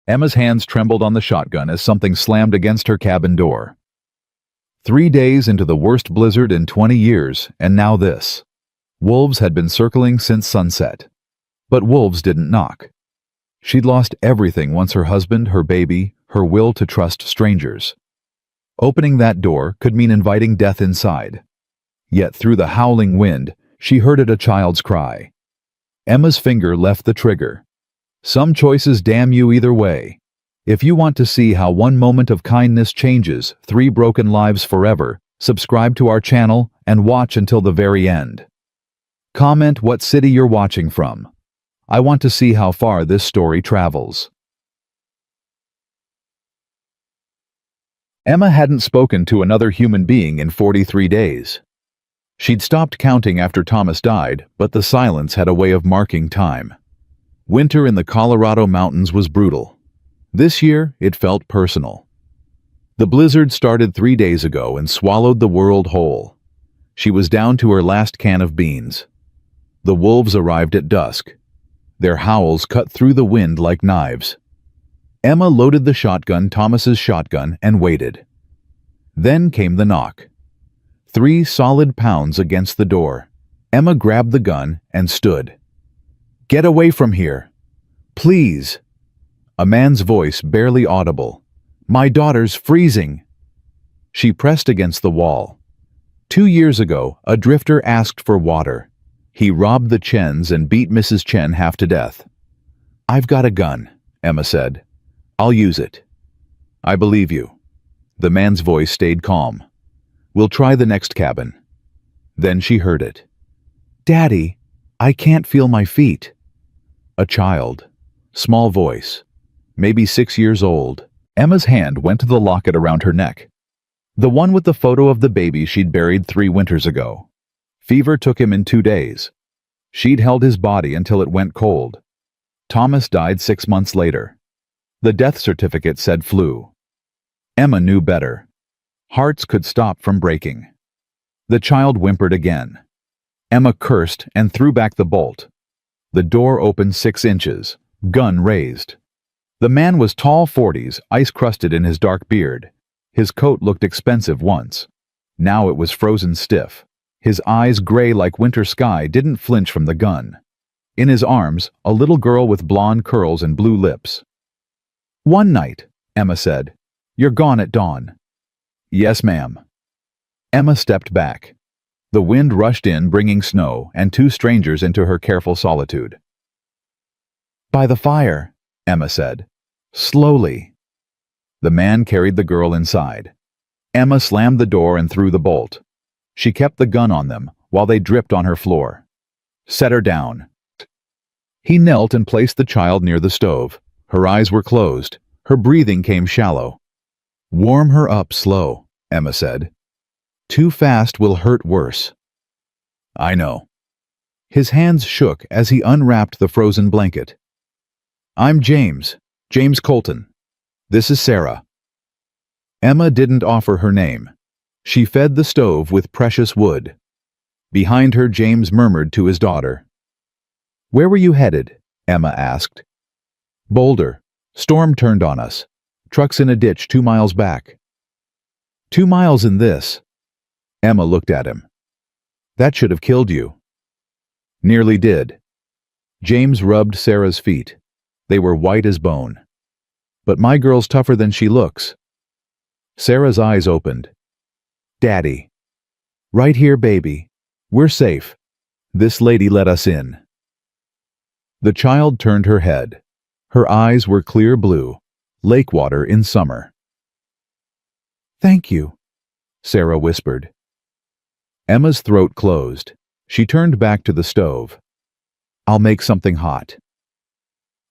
Emma's hands trembled on the shotgun as something slammed against her cabin door. 3 days into the worst blizzard in 20 years, and now this. Wolves had been circling since sunset. But wolves didn't knock. She'd lost everything once: her husband, her baby, her will to trust strangers. Opening that door could mean inviting death inside. Yet through the howling wind, she heard it: a child's cry. Emma's finger left the trigger. Some choices damn you either way. If you want to see how one moment of kindness changes 3 broken lives forever, subscribe to our channel and watch until the very end. Comment what city you're watching from. I want to see how far this story travels. Emma hadn't spoken to another human being in 43 days. She'd stopped counting after Thomas died, but the silence had a way of marking time. Winter in the Colorado mountains was brutal. This year, it felt personal. The blizzard started 3 days ago and swallowed the world whole. She was down to her last can of beans. The wolves arrived at dusk. Their howls cut through the wind like knives. Emma loaded the shotgun, Thomas's shotgun, and waited. Then came the knock. 3 solid pounds against the door. Emma grabbed the gun and stood. "Get away from here. Please." A man's voice, barely audible. "My daughter's freezing." She pressed against the wall. 2 years ago, a drifter asked for water. He robbed the Chens and beat Mrs. Chen half to death. "I've got a gun," Emma said. "I'll use it." "I believe you." The man's voice stayed calm. "We'll try the next cabin." Then she heard it. "Daddy, I can't feel my feet." A child. Small voice. Maybe 6 years old. Emma's hand went to the locket around her neck. The one with the photo of the baby she'd buried 3 winters ago. Fever took him in 2 days. She'd held his body until it went cold. Thomas died 6 months later. The death certificate said flu. Emma knew better. Hearts could stop from breaking. The child whimpered again. Emma cursed and threw back the bolt. The door opened 6 inches, gun raised. The man was tall, 40s, ice-crusted in his dark beard. His coat looked expensive once. Now it was frozen stiff. His eyes, gray like winter sky, didn't flinch from the gun. In his arms, a little girl with blonde curls and blue lips. "One night," Emma said. "You're gone at dawn." "Yes, ma'am." Emma stepped back. The wind rushed in, bringing snow and 2 strangers into her careful solitude. "By the fire," Emma said. Slowly. The man carried the girl inside. Emma slammed the door and threw the bolt. She kept the gun on them while they dripped on her floor. "Set her down." He knelt and placed the child near the stove. Her eyes were closed. Her breathing came shallow. "Warm her up slow," Emma said. "Too fast will hurt worse." "I know." His hands shook as he unwrapped the frozen blanket. "I'm James Colton. This is Sarah." Emma didn't offer her name. She fed the stove with precious wood. Behind her, James murmured to his daughter. "Where were you headed?" Emma asked. "Boulder. Storm turned on us. Truck's in a ditch 2 miles back." 2 miles in this." Emma looked at him. "That should have killed you." "Nearly did." James rubbed Sarah's feet. They were white as bone. "But my girl's tougher than she looks." Sarah's eyes opened. "Daddy." "Right here, baby. We're safe. This lady let us in." The child turned her head. Her eyes were clear blue, lake water in summer. "Thank you," Sarah whispered. Emma's throat closed. She turned back to the stove. "I'll make something hot."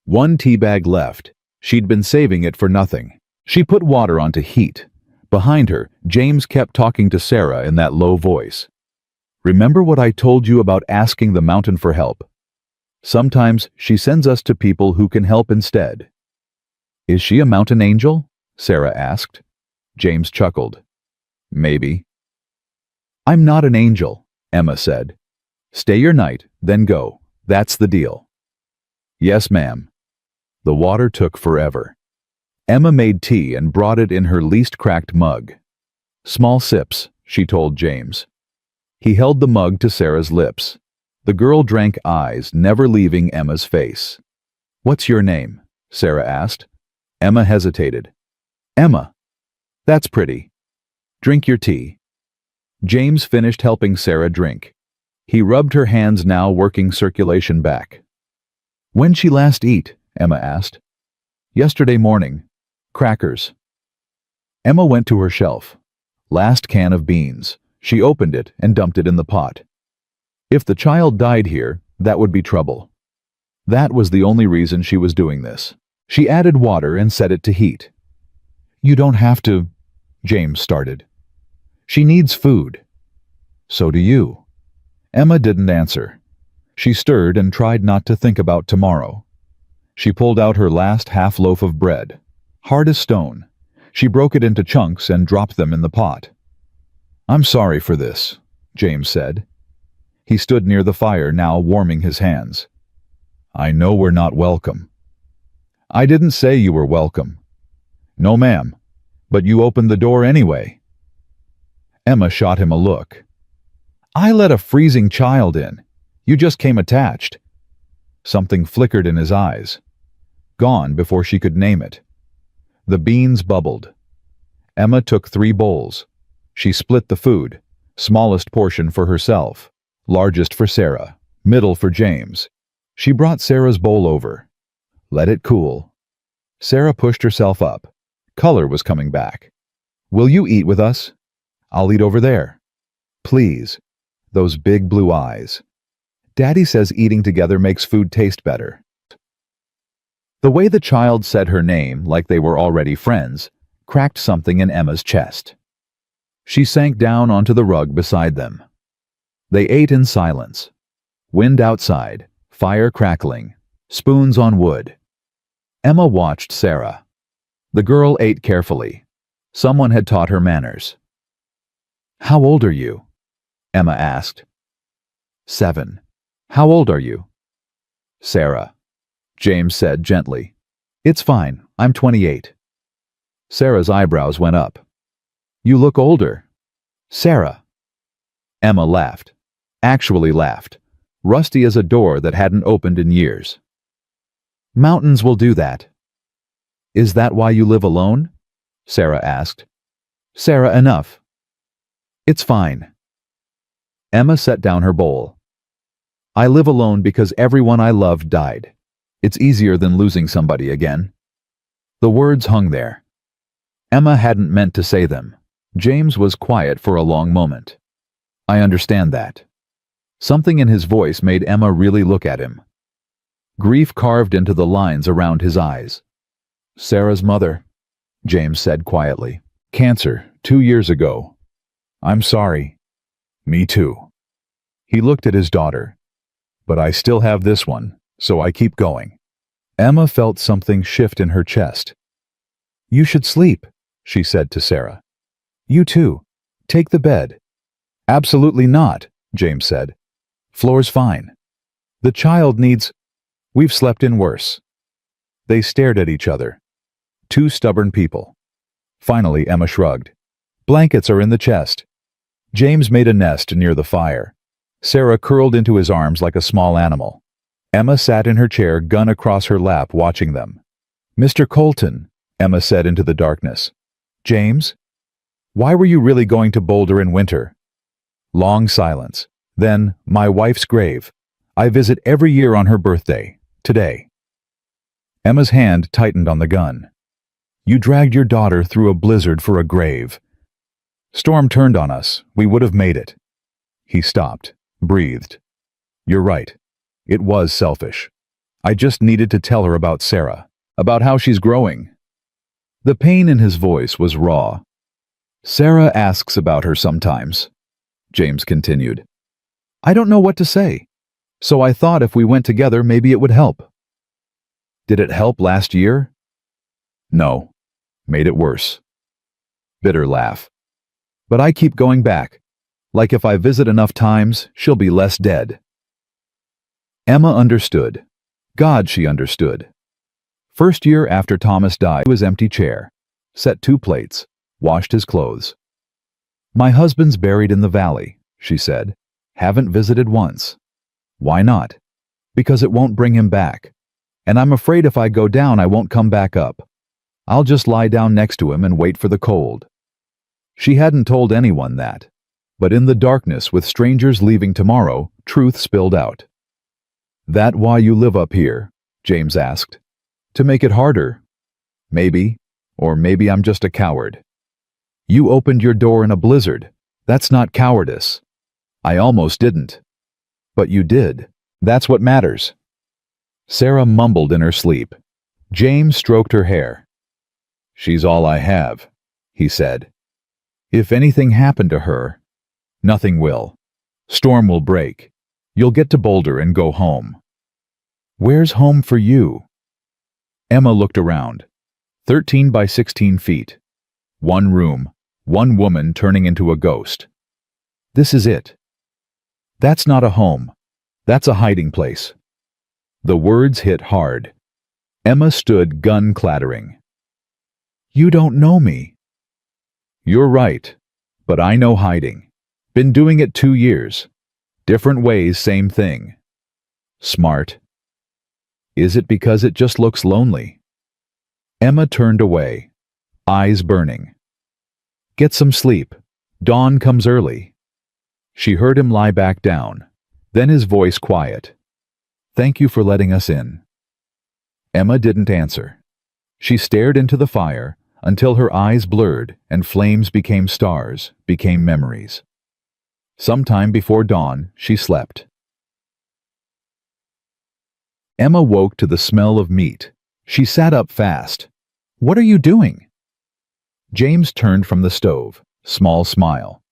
1 tea bag left. She'd been saving it for nothing. She put water on to heat. Behind her, James kept talking to Sarah in that low voice. "Remember what I told you about asking the mountain for help? Sometimes she sends us to people who can help instead." "Is she a mountain angel?" Sarah asked. James chuckled. "Maybe." "I'm not an angel," Emma said. "Stay your night, then go. That's the deal." "Yes, ma'am." The water took forever. Emma made tea and brought it in her least cracked mug. "Small sips," she told James. He held the mug to Sarah's lips. The girl drank, eyes never leaving Emma's face. "What's your name?" Sarah asked. Emma hesitated. "Emma. That's pretty. Drink your tea." James finished helping Sarah drink. He rubbed her hands, now working circulation back. "When'd she last eat?" Emma asked. "Yesterday morning. Crackers." Emma went to her shelf. Last can of beans. She opened it and dumped it in the pot. If the child died here, that would be trouble. That was the only reason she was doing this. She added water and set it to heat. "You don't have to," James started. "She needs food." "So do you." Emma didn't answer. She stirred and tried not to think about tomorrow. She pulled out her last half loaf of bread, hard as stone. She broke it into chunks and dropped them in the pot. "I'm sorry for this," James said. He stood near the fire, now warming his hands. "I know we're not welcome." "I didn't say you were welcome." "No, ma'am, but you opened the door anyway." Emma shot him a look. "I let a freezing child in. You just came attached." Something flickered in his eyes. Gone before she could name it. The beans bubbled. Emma took 3 bowls. She split the food, smallest portion for herself, largest for Sarah, middle for James. She brought Sarah's bowl over. Let it cool. Sarah pushed herself up. Color was coming back. "Will you eat with us?" "I'll eat over there." "Please." Those big blue eyes. "Daddy says eating together makes food taste better." The way the child said her name, like they were already friends, cracked something in Emma's chest. She sank down onto the rug beside them. They ate in silence. Wind outside, fire crackling, spoons on wood. Emma watched Sarah. The girl ate carefully. Someone had taught her manners. "How old are you?" Emma asked. 7. "How old are you?" "Sarah," James said gently. "It's fine, I'm 28. Sarah's eyebrows went up. "You look older." "Sarah." Emma laughed. Actually laughed. Rusty as a door that hadn't opened in years. "Mountains will do that." "Is that why you live alone?" Sarah asked. "Sarah, enough." "It's fine." Emma set down her bowl. "I live alone because everyone I loved died. It's easier than losing somebody again." The words hung there. Emma hadn't meant to say them. James was quiet for a long moment. "I understand that." Something in his voice made Emma really look at him. Grief carved into the lines around his eyes. "Sarah's mother," James said quietly. "Cancer, 2 years ago. I'm sorry." "Me too." He looked at his daughter. "But I still have this one, so I keep going." Emma felt something shift in her chest. "You should sleep," she said to Sarah. "You too. Take the bed." "Absolutely not," James said. "Floor's fine. The child needs—" "We've slept in worse." They stared at each other. 2 stubborn people. Finally, Emma shrugged. "Blankets are in the chest." James made a nest near the fire. Sarah curled into his arms like a small animal. Emma sat in her chair, gun across her lap, watching them. "Mr. Colton," Emma said into the darkness. "James? Why were you really going to Boulder in winter?" Long silence. Then, "My wife's grave. I visit every year on her birthday. Today." Emma's hand tightened on the gun. "You dragged your daughter through a blizzard for a grave. Storm turned on us. We would have made it." He stopped, breathed. "You're right. It was selfish. I just needed to tell her about Sarah, about how she's growing." The pain in his voice was raw. "Sarah asks about her sometimes," James continued. "I don't know what to say. So I thought if we went together, maybe it would help." "Did it help last year?" "No. Made it worse." Bitter laugh. "But I keep going back. Like if I visit enough times, she'll be less dead." Emma understood. God, she understood. First year after Thomas died, his empty chair, set 2 plates, washed his clothes. "My husband's buried in the valley," she said. "Haven't visited once." "Why not?" "Because it won't bring him back. And I'm afraid if I go down I won't come back up. I'll just lie down next to him and wait for the cold." She hadn't told anyone that. But in the darkness, with strangers leaving tomorrow, truth spilled out. "That why you live up here?" James asked. "To make it harder?" "Maybe. Or maybe I'm just a coward." "You opened your door in a blizzard. That's not cowardice." "I almost didn't." "But you did. That's what matters." Sarah mumbled in her sleep. James stroked her hair. "She's all I have," he said. "If anything happened to her—" "Nothing will. Storm will break. You'll get to Boulder and go home." "Where's home for you?" Emma looked around. 13 by 16 feet. 1 room, 1 woman turning into a ghost. "This is it." "That's not a home. That's a hiding place." The words hit hard. Emma stood, gun clattering. "You don't know me." "You're right. But I know hiding. Been doing it 2 years. Different ways, same thing." "Smart." "Is it because it just looks lonely?" Emma turned away, eyes burning. "Get some sleep. Dawn comes early." She heard him lie back down, then his voice quiet. "Thank you for letting us in." Emma didn't answer. She stared into the fire until her eyes blurred and flames became stars, became memories. Sometime before dawn, she slept. Emma woke to the smell of meat. She sat up fast. "What are you doing?" James turned from the stove, small smile.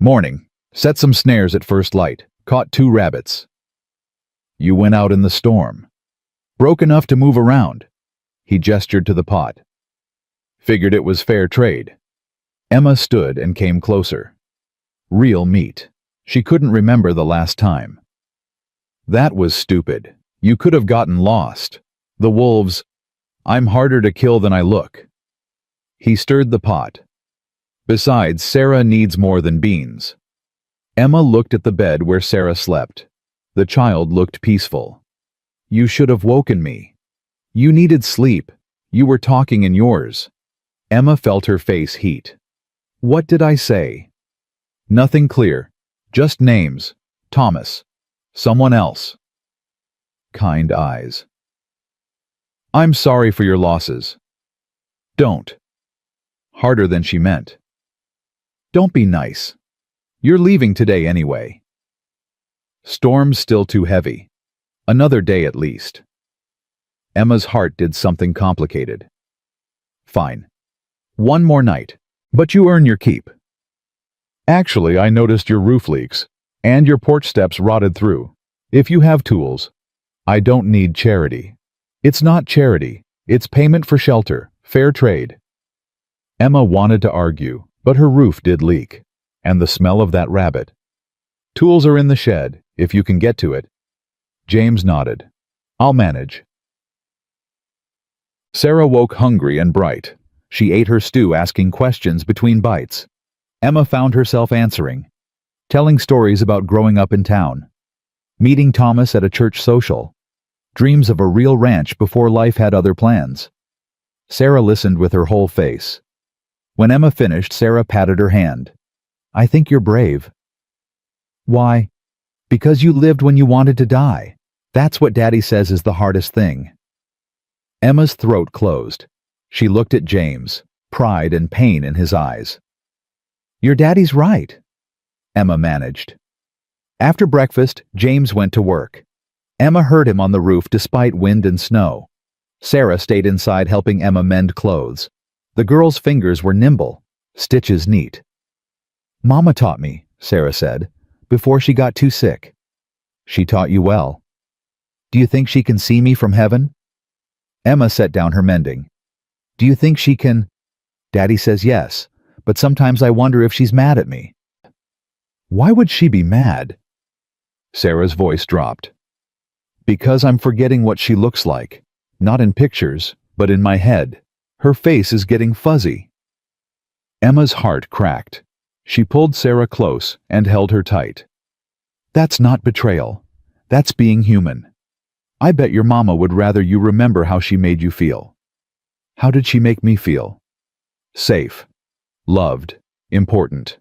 "Morning. Set some snares at first light. Caught 2 rabbits." "You went out in the storm." "Broke enough to move around." He gestured to the pot. "Figured it was fair trade." Emma stood and came closer. Real meat. She couldn't remember the last time. "That was stupid. You could have gotten lost. The wolves. I'm harder to kill than I look." He stirred the pot. "Besides, Sarah needs more than beans." Emma looked at the bed where Sarah slept. The child looked peaceful. "You should have woken me. You needed sleep. You were talking in yours." Emma felt her face heat. "What did I say?" "Nothing clear. Just names. Thomas. Someone else." Kind eyes. "I'm sorry for your losses." "Don't." Harder than she meant. "Don't be nice. You're leaving today anyway." Storm's still too heavy. Another day at least. Emma's heart did something complicated. "Fine. 1 more night. But you earn your keep." "Actually, I noticed your roof leaks, and your porch steps rotted through. If you have tools." "I don't need charity." "It's not charity. It's payment for shelter. Fair trade." Emma wanted to argue, but her roof did leak. And the smell of that rabbit. "Tools are in the shed, if you can get to it." James nodded. "I'll manage." Sarah woke hungry and bright. She ate her stew, asking questions between bites. Emma found herself answering, telling stories about growing up in town, meeting Thomas at a church social, dreams of a real ranch before life had other plans. Sarah listened with her whole face. When Emma finished, Sarah patted her hand. "I think you're brave." "Why?" "Because you lived when you wanted to die. That's what Daddy says is the hardest thing." Emma's throat closed. She looked at James, pride and pain in his eyes. "Your daddy's right," Emma managed. After breakfast, James went to work. Emma heard him on the roof despite wind and snow. Sarah stayed inside helping Emma mend clothes. The girl's fingers were nimble, stitches neat. "Mama taught me," Sarah said, "before she got too sick." "She taught you well." "Do you think she can see me from heaven?" Emma set down her mending. "Do you think she can—" "Daddy says yes, but sometimes I wonder if she's mad at me." "Why would she be mad?" Sarah's voice dropped. "Because I'm forgetting what she looks like. Not in pictures, but in my head. Her face is getting fuzzy." Emma's heart cracked. She pulled Sarah close and held her tight. "That's not betrayal. That's being human. I bet your mama would rather you remember how she made you feel." "How did she make me feel?" "Safe. Loved. Important."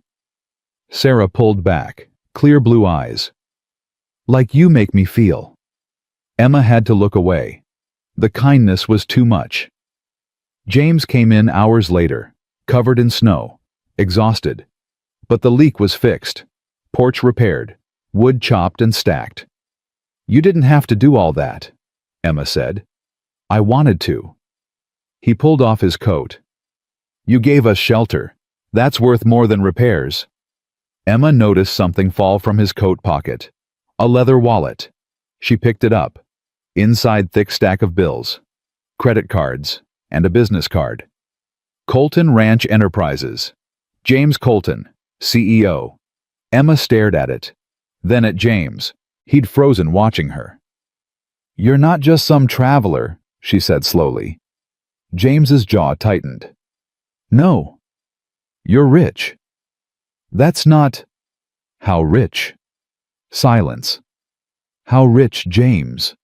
Sarah pulled back, clear blue eyes. "Like you make me feel." Emma had to look away. The kindness was too much. James came in hours later, covered in snow, exhausted. But the leak was fixed, porch repaired, wood chopped and stacked. "You didn't have to do all that," Emma said. "I wanted to." He pulled off his coat. "You gave us shelter. That's worth more than repairs." Emma noticed something fall from his coat pocket. A leather wallet. She picked it up. Inside thick stack of bills, credit cards, and a business card. Colton Ranch Enterprises. James Colton, CEO. Emma stared at it, then at James. He'd frozen watching her. "You're not just some traveler," she said slowly. James's jaw tightened. "No. You're rich." "That's not—" "How rich?" Silence. "How rich, James?"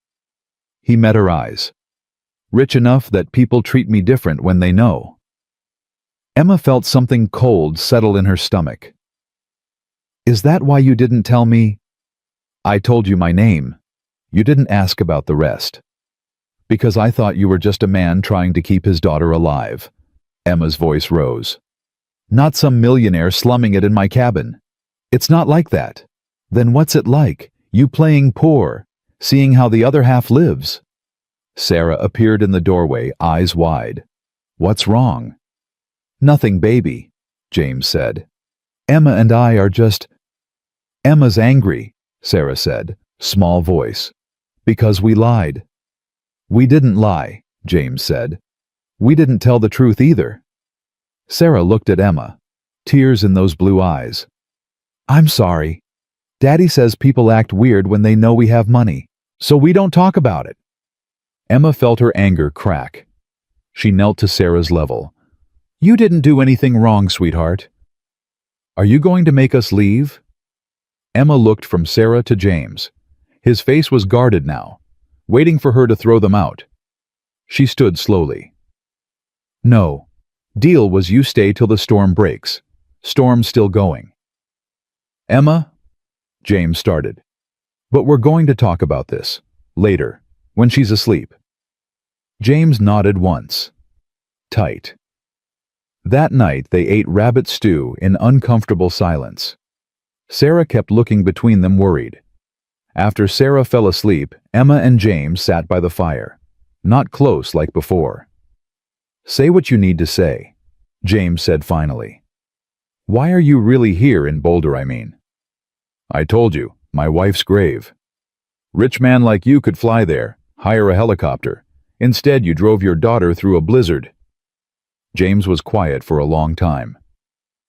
He met her eyes. "Rich enough that people treat me different when they know." Emma felt something cold settle in her stomach. "Is that why you didn't tell me?" "I told you my name. You didn't ask about the rest." "Because I thought you were just a man trying to keep his daughter alive." Emma's voice rose. "Not some millionaire slumming it in my cabin. It's not like that." "Then what's it like, you playing poor, seeing how the other half lives?" Sarah appeared in the doorway, eyes wide. "What's wrong?" "Nothing, baby," James said. "Emma and I are just—" "Emma's angry," Sarah said, small voice. "Because we lied." "We didn't lie," James said. "We didn't tell the truth either." Sarah looked at Emma, tears in those blue eyes. "I'm sorry. Daddy says people act weird when they know we have money, so we don't talk about it." Emma felt her anger crack. She knelt to Sarah's level. "You didn't do anything wrong, sweetheart." "Are you going to make us leave?" Emma looked from Sarah to James. His face was guarded now, waiting for her to throw them out. She stood slowly. "No. Deal was you stay till the storm breaks. Storm's still going." "Emma," James started. "But we're going to talk about this. Later, when she's asleep." James nodded once. Tight. That night they ate rabbit stew in uncomfortable silence. Sarah kept looking between them, worried. After Sarah fell asleep, Emma and James sat by the fire. Not close like before. "Say what you need to say," James said finally. "Why are you really here in Boulder, I mean?" "I told you, my wife's grave. Rich man like you could fly there, hire a helicopter. Instead, you drove your daughter through a blizzard." James was quiet for a long time.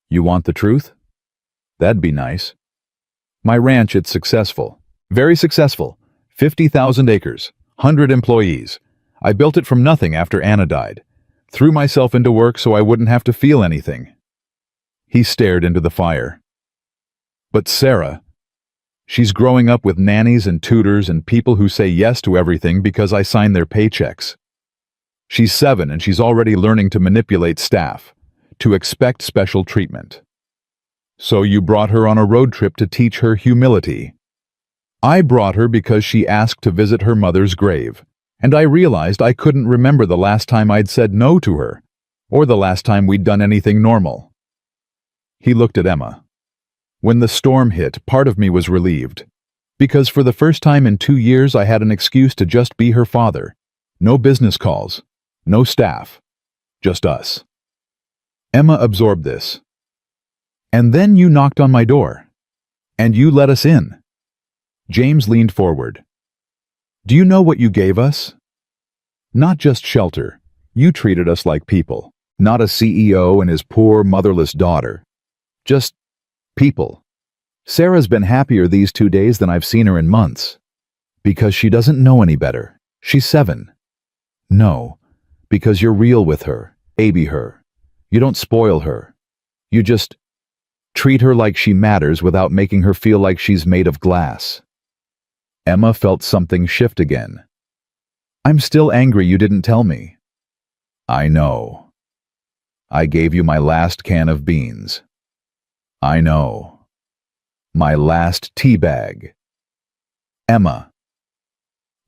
"You want the truth?" "That'd be nice." "My ranch, it's successful. Very successful. 50,000 acres, 100 employees. I built it from nothing after Anna died. Threw myself into work so I wouldn't have to feel anything." He stared into the fire. "But Sarah, she's growing up with nannies and tutors and people who say yes to everything because I sign their paychecks. She's 7 and she's already learning to manipulate staff, to expect special treatment. So you brought her on a road trip to teach her humility." "I brought her because she asked to visit her mother's grave, and I realized I couldn't remember the last time I'd said no to her, or the last time we'd done anything normal." He looked at Emma. "When the storm hit, part of me was relieved, because for the first time in 2 years I had an excuse to just be her father. No business calls, no staff, just us." Emma absorbed this. "And then you knocked on my door, and you let us in." James leaned forward. "Do you know what you gave us? Not just shelter. You treated us like people, not a CEO and his poor motherless daughter. Just people. Sarah's been happier these 2 days than I've seen her in months. Because she doesn't know any better. She's 7. No, because you're real with her, baby her. You don't spoil her. You just treat her like she matters without making her feel like she's made of glass. Emma felt something shift again. I'm still angry you didn't tell me. I know. I gave you my last can of beans. I know. My last tea bag. Emma,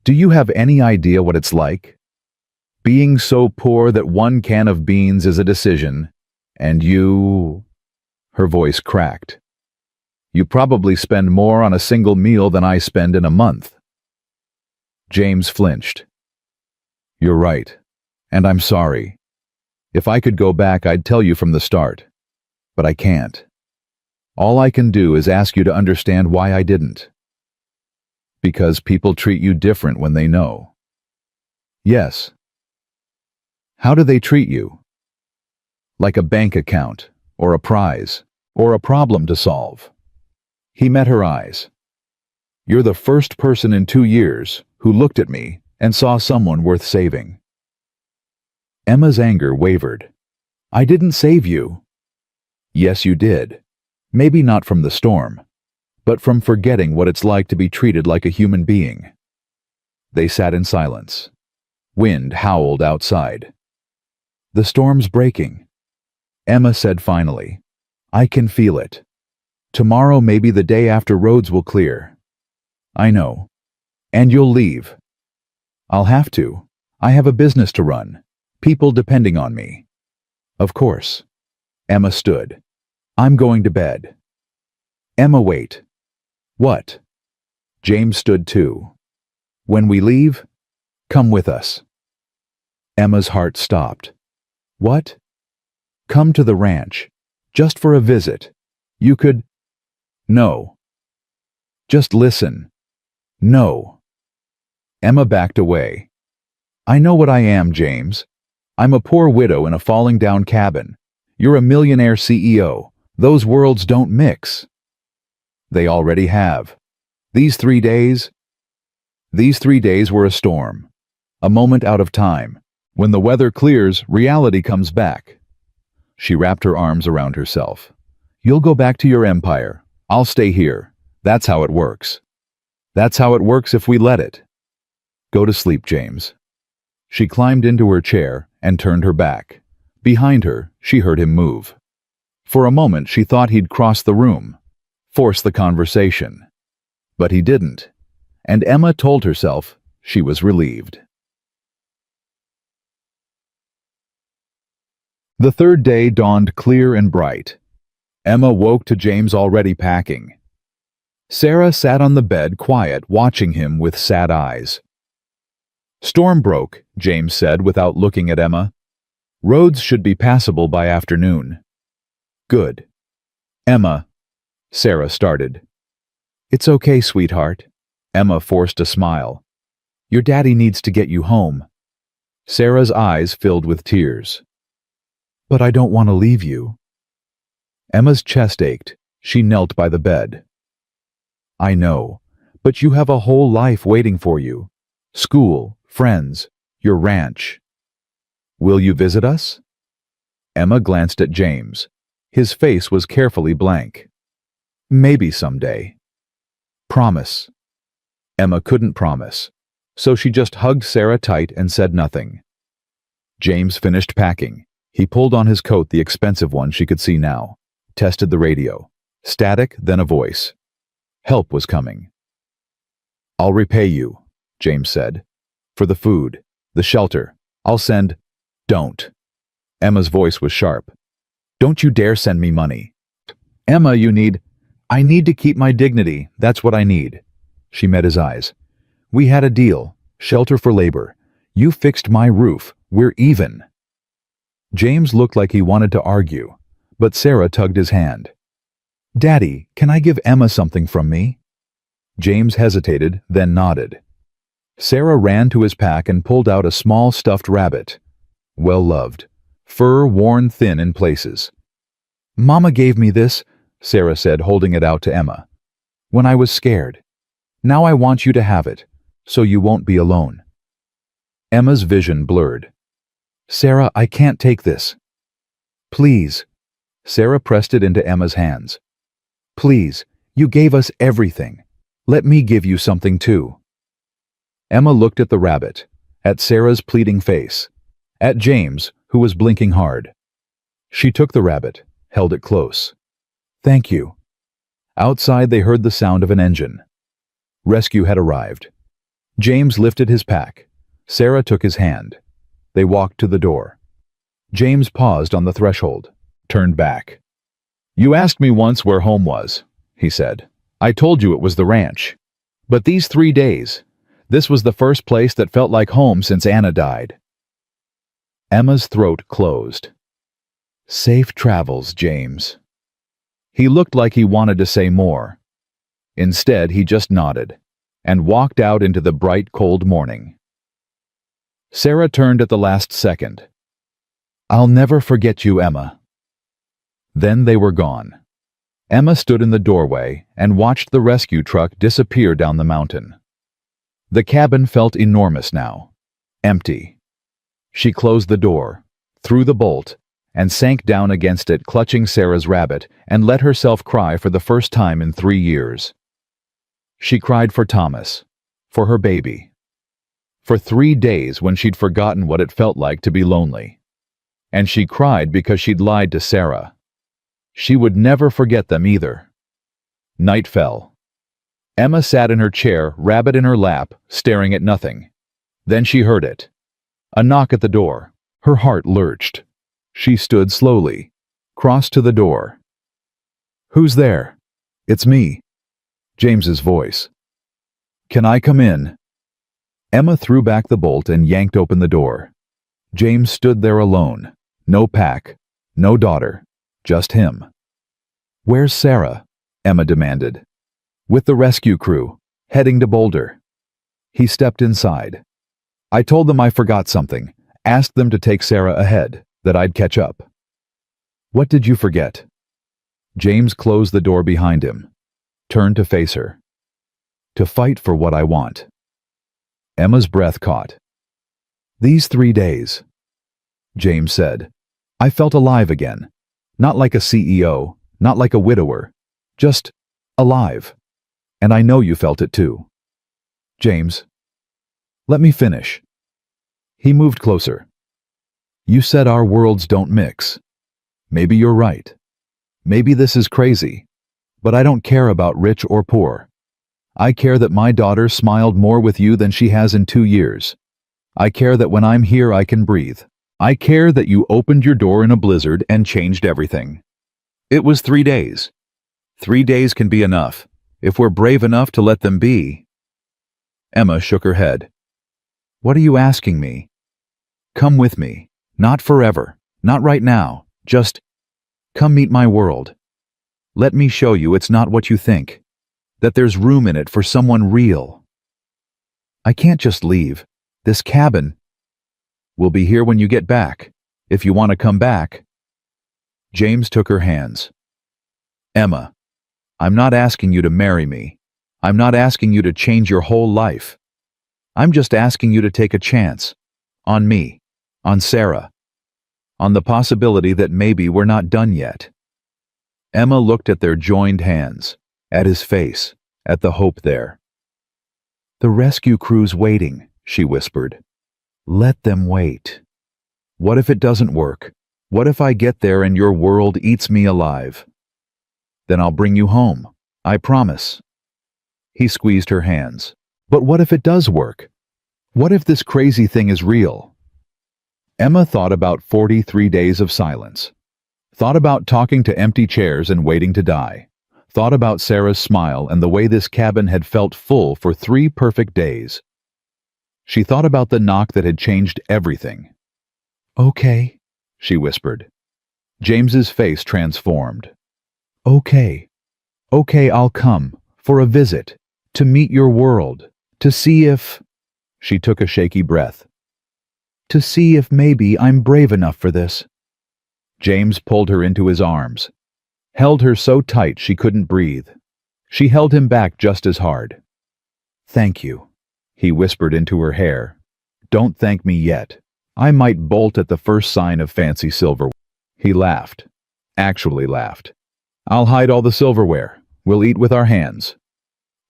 do you have any idea what it's like? Being so poor that one can of beans is a decision, and you... Her voice cracked. You probably spend more on a single meal than I spend in a month. James flinched. You're right, and I'm sorry. If I could go back, I'd tell you from the start. But I can't. All I can do is ask you to understand why I didn't. Because people treat you different when they know. Yes. How do they treat you? Like a bank account, or a prize, or a problem to solve. He met her eyes. You're the first person in 2 years who looked at me and saw someone worth saving. Emma's anger wavered. I didn't save you. Yes, you did. Maybe not from the storm, but from forgetting what it's like to be treated like a human being. They sat in silence. Wind howled outside. The storm's breaking. Emma said finally, I can feel it. Tomorrow, maybe the day after, roads will clear. I know. And you'll leave. I'll have to. I have a business to run. People depending on me. Of course. Emma stood. I'm going to bed. Emma, wait. What? James stood too. When we leave, come with us. Emma's heart stopped. What? Come to the ranch. Just for a visit. You could... No. Just listen. No. Emma backed away. I know what I am, James. I'm a poor widow in a falling down cabin. You're a millionaire CEO. Those worlds don't mix. They already have. These 3 days were a storm. A moment out of time. When the weather clears, reality comes back. She wrapped her arms around herself. You'll go back to your empire. I'll stay here. That's how it works. That's how it works if we let it. Go to sleep, James. She climbed into her chair and turned her back. Behind her, she heard him move. For a moment, she thought he'd cross the room, force the conversation. But he didn't, and Emma told herself she was relieved. The third day dawned clear and bright. Emma woke to James already packing. Sarah sat on the bed, quiet, watching him with sad eyes. Storm broke, James said without looking at Emma. Roads should be passable by afternoon. Good. Emma, Sarah started. It's okay, sweetheart. Emma forced a smile. Your daddy needs to get you home. Sarah's eyes filled with tears. But I don't want to leave you. Emma's chest ached. She knelt by the bed. I know, but you have a whole life waiting for you. School, friends, your ranch. Will you visit us? Emma glanced at James. His face was carefully blank. Maybe someday. Promise. Emma couldn't promise, so she just hugged Sarah tight and said nothing. James finished packing. He pulled on his coat, the expensive one she could see now, tested the radio. Static, then a voice. Help was coming. I'll repay you, James said. For the food, the shelter. I'll send... Don't. Emma's voice was sharp. Don't you dare send me money. Emma, I need to keep my dignity. That's what I need. She met his eyes. We had a deal. Shelter for labor. You fixed my roof. We're even. James looked like he wanted to argue, but Sarah tugged his hand. Daddy, can I give Emma something from me? James hesitated, then nodded. Sarah ran to his pack and pulled out a small stuffed rabbit. Well-loved. Fur worn thin in places. Mama gave me this, Sarah said, holding it out to Emma. When I was scared. Now I want you to have it, so you won't be alone. Emma's vision blurred. "Sarah, I can't take this." "Please." Sarah pressed it into Emma's hands. "Please, you gave us everything. Let me give you something too." Emma looked at the rabbit, at Sarah's pleading face, at James, who was blinking hard. She took the rabbit, held it close. "Thank you." Outside they heard the sound of an engine. Rescue had arrived. James lifted his pack. Sarah took his hand. They walked to the door. James paused on the threshold, turned back. "You asked me once where home was," he said. "I told you it was the ranch. But these 3 days, this was the first place that felt like home since Anna died." Emma's throat closed. "Safe travels, James." He looked like he wanted to say more. Instead, he just nodded and walked out into the bright, cold morning. Sarah turned at the last second. "I'll never forget you, Emma." Then they were gone. Emma stood in the doorway and watched the rescue truck disappear down the mountain. The cabin felt enormous now, empty. She closed the door, threw the bolt, and sank down against it, clutching Sarah's rabbit, and let herself cry for the first time in 3 years. She cried for Thomas, for her baby. For 3 days when she'd forgotten what it felt like to be lonely. And she cried because she'd lied to Sarah. She would never forget them either. Night fell. Emma sat in her chair, rabbit in her lap, staring at nothing. Then she heard it. A knock at the door. Her heart lurched. She stood slowly, crossed to the door. "Who's there?" "It's me." James's voice. "Can I come in?" Emma threw back the bolt and yanked open the door. James stood there alone. No pack, no daughter, just him. "Where's Sarah?" Emma demanded. "With the rescue crew, heading to Boulder." He stepped inside. "I told them I forgot something, asked them to take Sarah ahead, that I'd catch up." "What did you forget?" James closed the door behind him, turned to face her. "To fight for what I want." Emma's breath caught. "These 3 days," James said, "I felt alive again. Not like a CEO, not like a widower. Just alive. And I know you felt it too." "James, let me finish." He moved closer. "You said our worlds don't mix. Maybe you're right. Maybe this is crazy. But I don't care about rich or poor. I care that my daughter smiled more with you than she has in 2 years. I care that when I'm here I can breathe. I care that you opened your door in a blizzard and changed everything. It was 3 days. 3 days can be enough, if we're brave enough to let them be." Emma shook her head. "What are you asking me?" "Come with me. Not forever. Not right now. Just come meet my world. Let me show you it's not what you think. That there's room in it for someone real." "I can't just leave. This cabin—" "We'll be here when you get back, if you want to come back." James took her hands. "Emma, I'm not asking you to marry me. I'm not asking you to change your whole life. I'm just asking you to take a chance. On me. On Sarah. On the possibility that maybe we're not done yet." Emma looked at their joined hands, at his face, at the hope there. "The rescue crew's waiting," she whispered. "Let them wait. What if it doesn't work? What if I get there and your world eats me alive? Then I'll bring you home. I promise." He squeezed her hands. "But what if it does work? What if this crazy thing is real?" Emma thought about 43 days of silence. Thought about talking to empty chairs and waiting to die. Thought about Sarah's smile and the way this cabin had felt full for 3 perfect days. She thought about the knock that had changed everything. "Okay," she whispered. James's face transformed. "Okay. Okay, I'll come. For a visit. To meet your world. To see if—" She took a shaky breath. "To see if maybe I'm brave enough for this." James pulled her into his arms. Held her so tight she couldn't breathe. She held him back just as hard. "Thank you," he whispered into her hair. Don't thank me yet. I might bolt at the first sign of fancy silverware. He laughed. Actually laughed. I'll hide all the silverware. We'll eat with our hands.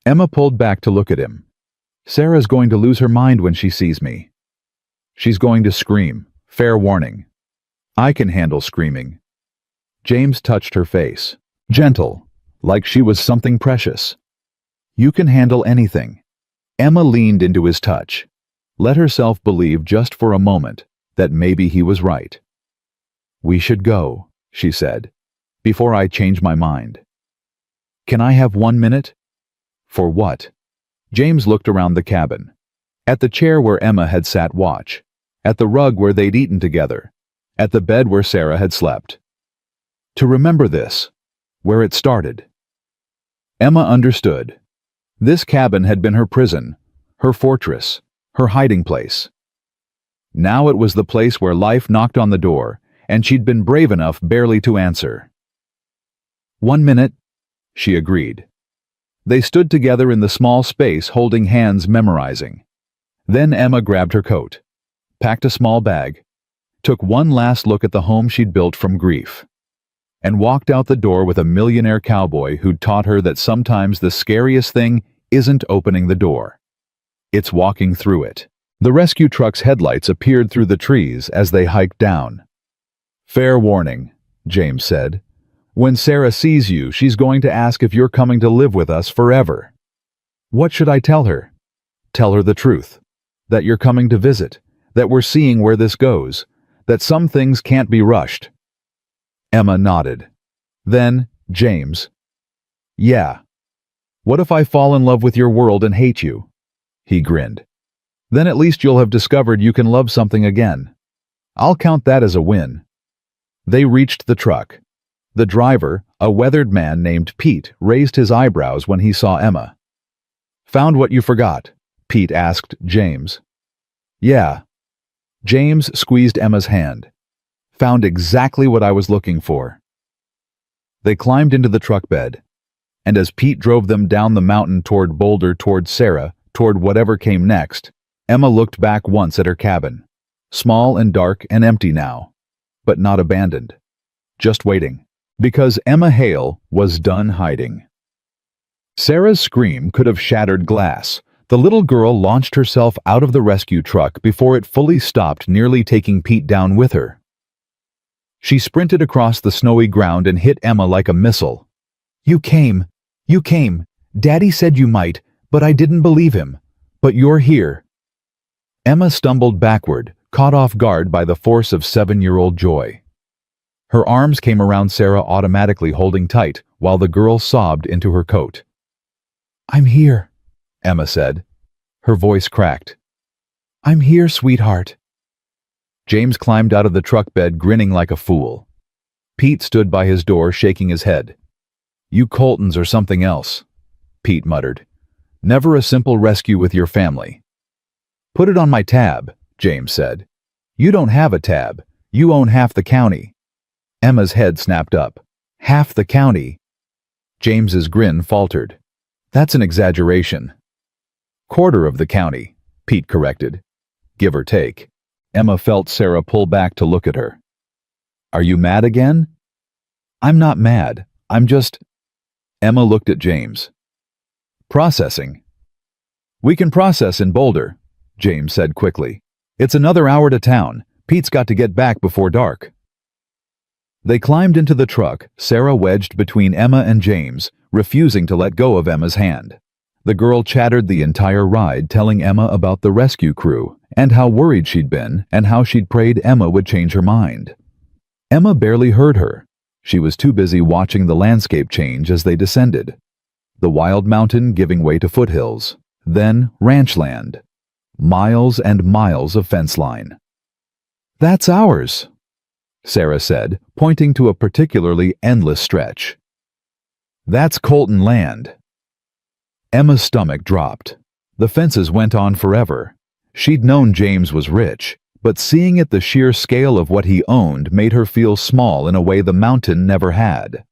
Emma pulled back to look at him. Sarah's going to lose her mind when she sees me. She's going to scream. Fair warning. I can handle screaming. James touched her face. Gentle, like she was something precious. You can handle anything. Emma leaned into his touch. Let herself believe just for a moment that maybe he was right. We should go, she said, before I change my mind. Can I have 1 minute? For what? James looked around the cabin. At the chair where Emma had sat watch. At the rug where they'd eaten together. At the bed where Sarah had slept. To remember this, where it started. Emma understood. This cabin had been her prison, her fortress, her hiding place. Now it was the place where life knocked on the door, and she'd been brave enough barely to answer. 1 minute, she agreed. They stood together in the small space holding hands memorizing. Then Emma grabbed her coat, packed a small bag, took one last look at the home she'd built from grief, and walked out the door with a millionaire cowboy who'd taught her that sometimes the scariest thing isn't opening the door. It's walking through it. The rescue truck's headlights appeared through the trees as they hiked down. Fair warning, James said. When Sarah sees you, she's going to ask if you're coming to live with us forever. What should I tell her? Tell her the truth. That you're coming to visit. That we're seeing where this goes. That some things can't be rushed. Emma nodded. Then, James. Yeah. What if I fall in love with your world and hate you? He grinned. Then at least you'll have discovered you can love something again. I'll count that as a win. They reached the truck. The driver, a weathered man named Pete, raised his eyebrows when he saw Emma. Found what you forgot? Pete asked James. Yeah. James squeezed Emma's hand. Found exactly what I was looking for. They climbed into the truck bed, and as Pete drove them down the mountain toward Boulder, toward Sarah, toward whatever came next, Emma looked back once at her cabin. Small and dark and empty now, but not abandoned. Just waiting. Because Emma Hale was done hiding. Sarah's scream could have shattered glass. The little girl launched herself out of the rescue truck before it fully stopped, nearly taking Pete down with her. She sprinted across the snowy ground and hit Emma like a missile. You came. You came. Daddy said you might, but I didn't believe him. But you're here. Emma stumbled backward, caught off guard by the force of 7-year-old joy. Her arms came around Sarah, automatically holding tight, while the girl sobbed into her coat. I'm here, Emma said. Her voice cracked. I'm here, sweetheart. James climbed out of the truck bed, grinning like a fool. Pete stood by his door, shaking his head. You Coltons are something else, Pete muttered. Never a simple rescue with your family. Put it on my tab, James said. You don't have a tab. You own half the county. Emma's head snapped up. Half the county. James's grin faltered. That's an exaggeration. Quarter of the county, Pete corrected. Give or take. Emma felt Sarah pull back to look at her. Are you mad again? I'm not mad. I'm just... Emma looked at James. Processing. We can process in Boulder, James said quickly. It's another hour to town. Pete's got to get back before dark. They climbed into the truck, Sarah wedged between Emma and James, refusing to let go of Emma's hand. The girl chattered the entire ride, telling Emma about the rescue crew, and how worried she'd been, and how she'd prayed Emma would change her mind. Emma barely heard her. She was too busy watching the landscape change as they descended. The wild mountain giving way to foothills, then ranch land. Miles and miles of fence line. That's ours, Sarah said, pointing to a particularly endless stretch. That's Colton land. Emma's stomach dropped. The fences went on forever. She'd known James was rich, but seeing it the sheer scale of what he owned made her feel small in a way the mountain never had.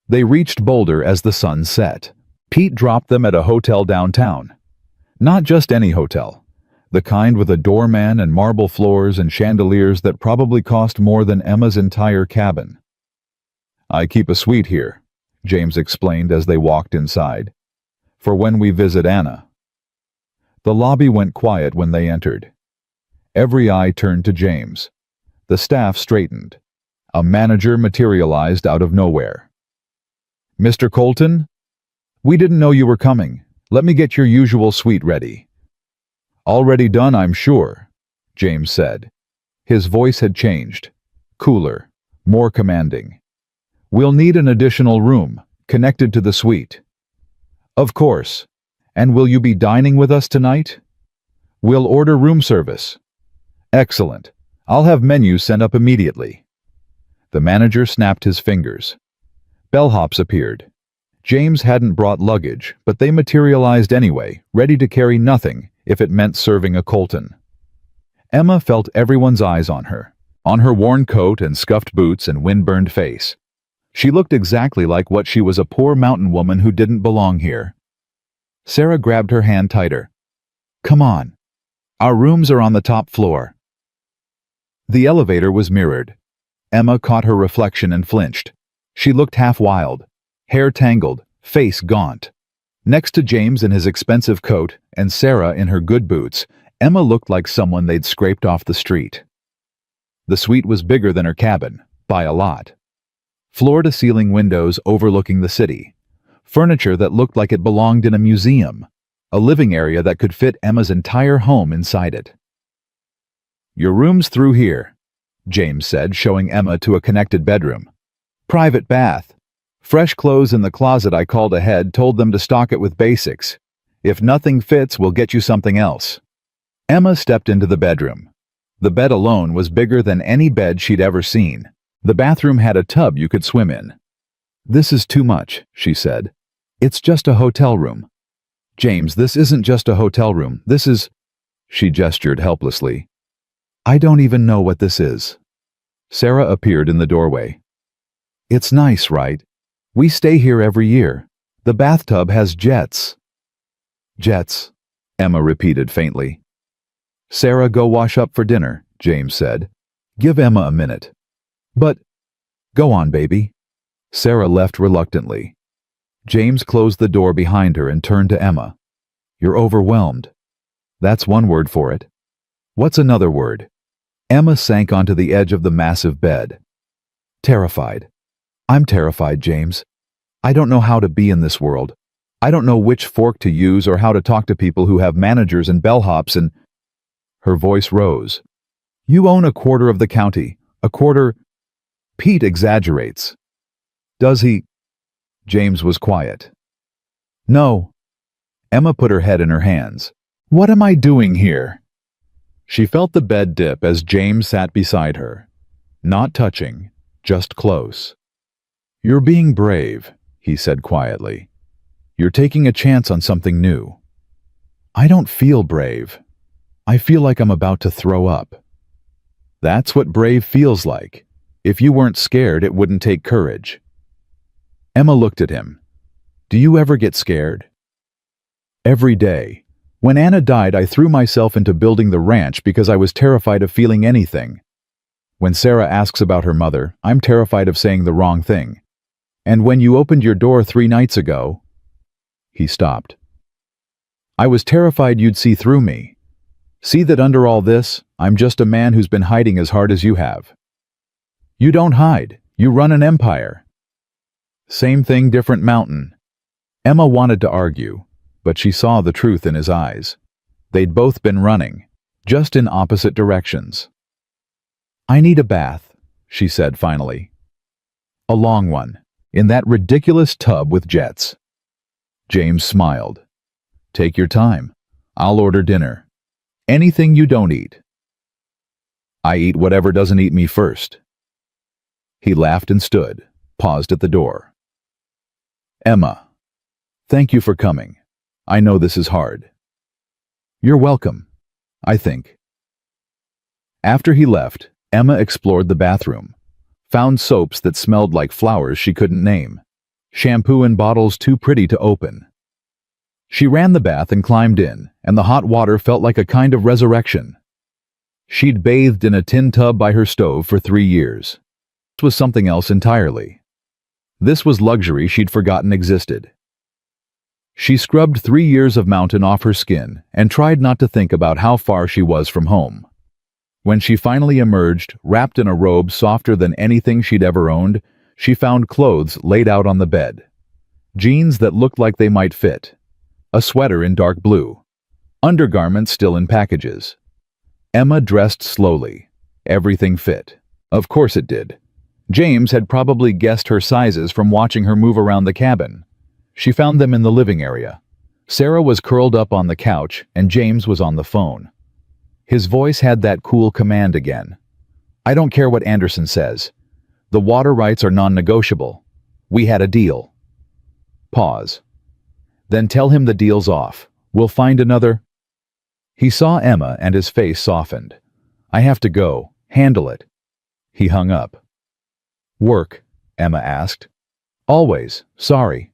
They reached Boulder as the sun set. Pete dropped them at a hotel downtown. Not just any hotel. the kind with a doorman and marble floors and chandeliers that probably cost more than Emma's entire cabin. "I keep a suite here," James explained as they walked inside, "for when we visit Anna." The lobby went quiet when they entered. Every eye turned to James. The staff straightened. A manager materialized out of nowhere. "Mr. Colton? We didn't know you were coming. Let me get your usual suite ready." "Already done, I'm sure," James said. His voice had changed. Cooler, more commanding. "We'll need an additional room, connected to the suite." "Of course. And will you be dining with us tonight?" "We'll order room service." "Excellent. I'll have menus sent up immediately." The manager snapped his fingers. Bellhops appeared. James hadn't brought luggage, but they materialized anyway, ready to carry nothing if it meant serving a Colton. Emma felt everyone's eyes on her worn coat and scuffed boots and wind-burned face. She looked exactly like what she was, a poor mountain woman who didn't belong here. Sarah grabbed her hand tighter. "Come on. Our rooms are on the top floor." The elevator was mirrored. Emma caught her reflection and flinched. She looked half wild, hair tangled, face gaunt. Next to James in his expensive coat and Sarah in her good boots, Emma looked like someone they'd scraped off the street. The suite was bigger than her cabin, by a lot. Floor-to-ceiling windows overlooking the city. Furniture that looked like it belonged in a museum. A living area that could fit Emma's entire home inside it. "Your room's through here," James said, showing Emma to a connected bedroom. "Private bath. Fresh clothes in the closet. I called ahead, told them to stock it with basics. If nothing fits, we'll get you something else." Emma stepped into the bedroom. The bed alone was bigger than any bed she'd ever seen. The bathroom had a tub you could swim in. "This is too much," she said. "It's just a hotel room." "James, this isn't just a hotel room. This is—" She gestured helplessly. "I don't even know what this is." Sarah appeared in the doorway. "It's nice, right? We stay here every year. The bathtub has jets." "Jets," Emma repeated faintly. "Sarah, go wash up for dinner," James said. "Give Emma a minute." "But—" "Go on, baby." Sarah left reluctantly. James closed the door behind her and turned to Emma. "You're overwhelmed. That's one word for it. What's another word?" Emma sank onto the edge of the massive bed. "Terrified. I'm terrified, James. I don't know how to be in this world. I don't know which fork to use or how to talk to people who have managers and bellhops and—" Her voice rose. "You own a quarter of the county. A quarter—" "Pete exaggerates." "Does he?" James was quiet. "No." Emma put her head in her hands. "What am I doing here?" She felt the bed dip as James sat beside her. Not touching, just close. "You're being brave," he said quietly. "You're taking a chance on something new." "I don't feel brave. I feel like I'm about to throw up." "That's what brave feels like. If you weren't scared, it wouldn't take courage." Emma looked at him. "Do you ever get scared?" "Every day. When Anna died, I threw myself into building the ranch because I was terrified of feeling anything. When Sarah asks about her mother, I'm terrified of saying the wrong thing. And when you opened your door 3 nights ago—" He stopped. "I was terrified you'd see through me. See that under all this, I'm just a man who's been hiding as hard as you have." "You don't hide. You run an empire." "Same thing, different mountain." Emma wanted to argue, but she saw the truth in his eyes. They'd both been running, just in opposite directions. "I need a bath," she said finally. "A long one, in that ridiculous tub with jets." James smiled. "Take your time. I'll order dinner. Anything you don't eat." "I eat whatever doesn't eat me first." He laughed and stood, paused at the door. "Emma, thank you for coming. I know this is hard." "You're welcome, I think." After he left, Emma explored the bathroom, found soaps that smelled like flowers she couldn't name, shampoo in bottles too pretty to open. She ran the bath and climbed in, and the hot water felt like a kind of resurrection. She'd bathed in a tin tub by her stove for 3 years. This was something else entirely. This was luxury she'd forgotten existed. She scrubbed 3 years of mountain off her skin and tried not to think about how far she was from home. When she finally emerged, wrapped in a robe softer than anything she'd ever owned, she found clothes laid out on the bed. Jeans that looked like they might fit. A sweater in dark blue. Undergarments still in packages. Emma dressed slowly. Everything fit. Of course it did. James had probably guessed her sizes from watching her move around the cabin. She found them in the living area. Sarah was curled up on the couch, and James was on the phone. His voice had that cool command again. "I don't care what Anderson says. The water rights are non-negotiable. We had a deal." Pause. "Then tell him the deal's off. We'll find another." He saw Emma and his face softened. "I have to go. Handle it." He hung up. "Work?" Emma asked. "Always. Sorry."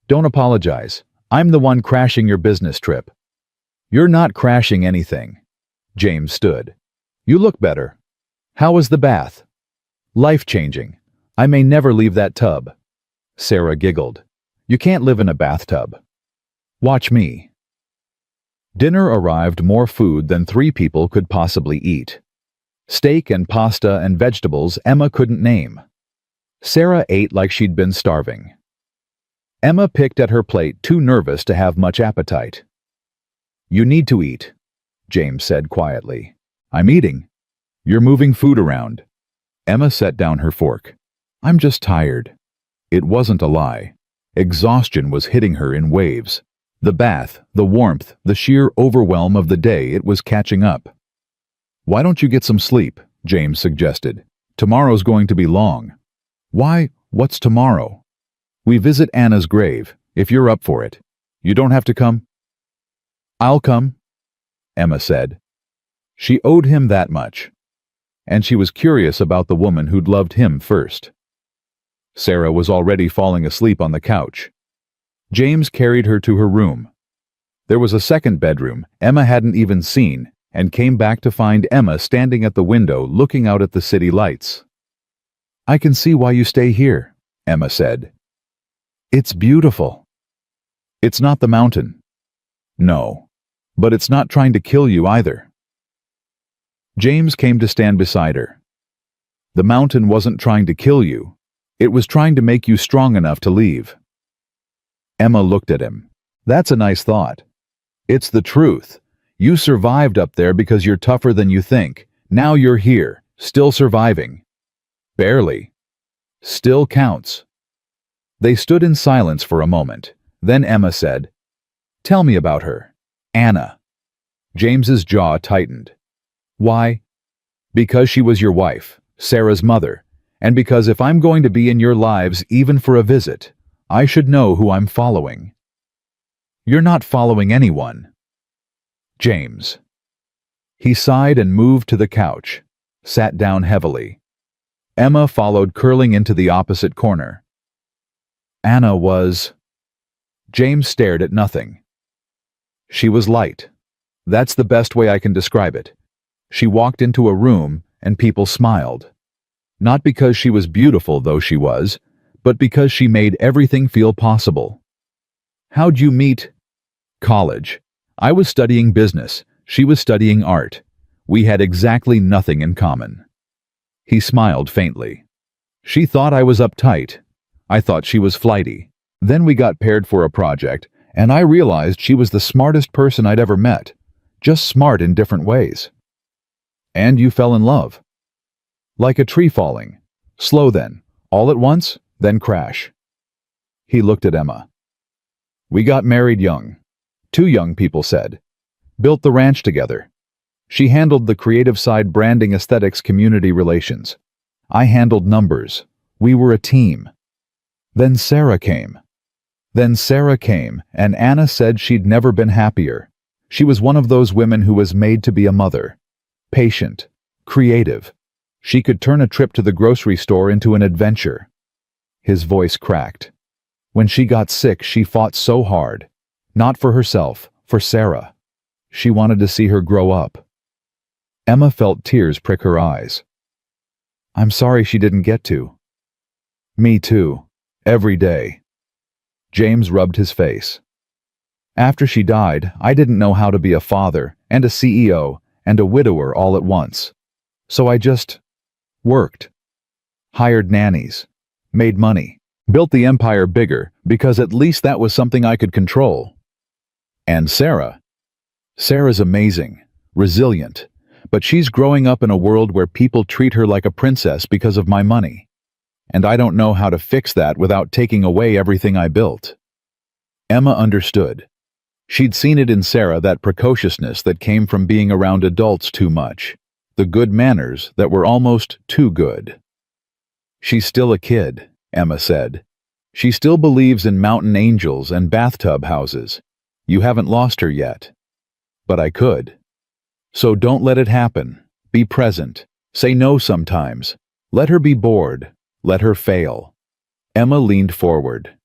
"Don't apologize. I'm the one crashing your business trip." "You're not crashing anything." James stood. "You look better." "How was the bath?" "Life-changing. I may never leave that tub." Sarah giggled. "You can't live in a bathtub." "Watch me." Dinner arrived more food than 3 people could possibly eat. Steak and pasta and vegetables Emma couldn't name. Sarah ate like she'd been starving. Emma picked at her plate, too nervous to have much appetite. "You need to eat," James said quietly. "I'm eating." "You're moving food around." Emma set down her fork. "I'm just tired." It wasn't a lie. Exhaustion was hitting her in waves. The bath, the warmth, the sheer overwhelm of the day, it was catching up. "Why don't you get some sleep?" James suggested. "Tomorrow's going to be long." "Why? What's tomorrow?" "We visit Anna's grave, if you're up for it. You don't have to come." "I'll come," Emma said. She owed him that much. And she was curious about the woman who'd loved him first. Sarah was already falling asleep on the couch. James carried her to her room. There was a second bedroom Emma hadn't even seen, and came back to find Emma standing at the window looking out at the city lights. "I can see why you stay here," Emma said. "It's beautiful." "It's not the mountain." "No. But it's not trying to kill you either." James came to stand beside her. "The mountain wasn't trying to kill you. It was trying to make you strong enough to leave." Emma looked at him. "That's a nice thought." "It's the truth. You survived up there because you're tougher than you think. Now you're here, still surviving." "Barely." "Still counts." They stood in silence for a moment. Then Emma said, "Tell me about her. Anna." James's jaw tightened. "Why?" "Because she was your wife, Sarah's mother, and because if I'm going to be in your lives even for a visit, I should know who I'm following." "You're not following anyone." "James." He sighed and moved to the couch, sat down heavily. Emma followed, curling into the opposite corner. Anna was... James stared at nothing. "She was light. That's the best way I can describe it. She walked into a room and people smiled. Not because she was beautiful, though she was, but because she made everything feel possible." "How'd you meet?" "College. I was studying business. She was studying art. We had exactly nothing in common." He smiled faintly. "She thought I was uptight. I thought she was flighty. Then we got paired for a project, and I realized she was the smartest person I'd ever met. Just smart in different ways." "And you fell in love?" "Like a tree falling. Slow then, all at once, then crash." He looked at Emma. "We got married young. 2 young, people said. Built the ranch together. She handled the creative side, branding, aesthetics, community relations. I handled numbers. We were a team. Then Sarah came. And Anna said she'd never been happier. She was one of those women who was made to be a mother. Patient. Creative. She could turn a trip to the grocery store into an adventure." His voice cracked. "When she got sick, she fought so hard. Not for herself, for Sarah. She wanted to see her grow up. Emma felt tears prick her eyes. I'm sorry she didn't get to. Me too. Every day. James rubbed his face. After she died, I didn't know how to be a father and a CEO and a widower all at once. So I just worked. Hired nannies. Made money. Built the empire bigger because at least that was something I could control. And Sarah. Sarah's amazing, resilient, but she's growing up in a world where people treat her like a princess because of my money. And I don't know how to fix that without taking away everything I built. Emma understood. She'd seen it in Sarah, that precociousness that came from being around adults too much, the good manners that were almost too good. She's still a kid, Emma said. She still believes in mountain angels and bathtub houses. You haven't lost her yet. But I could. So don't let it happen. Be present. Say no sometimes. Let her be bored. Let her fail. Emma leaned forward.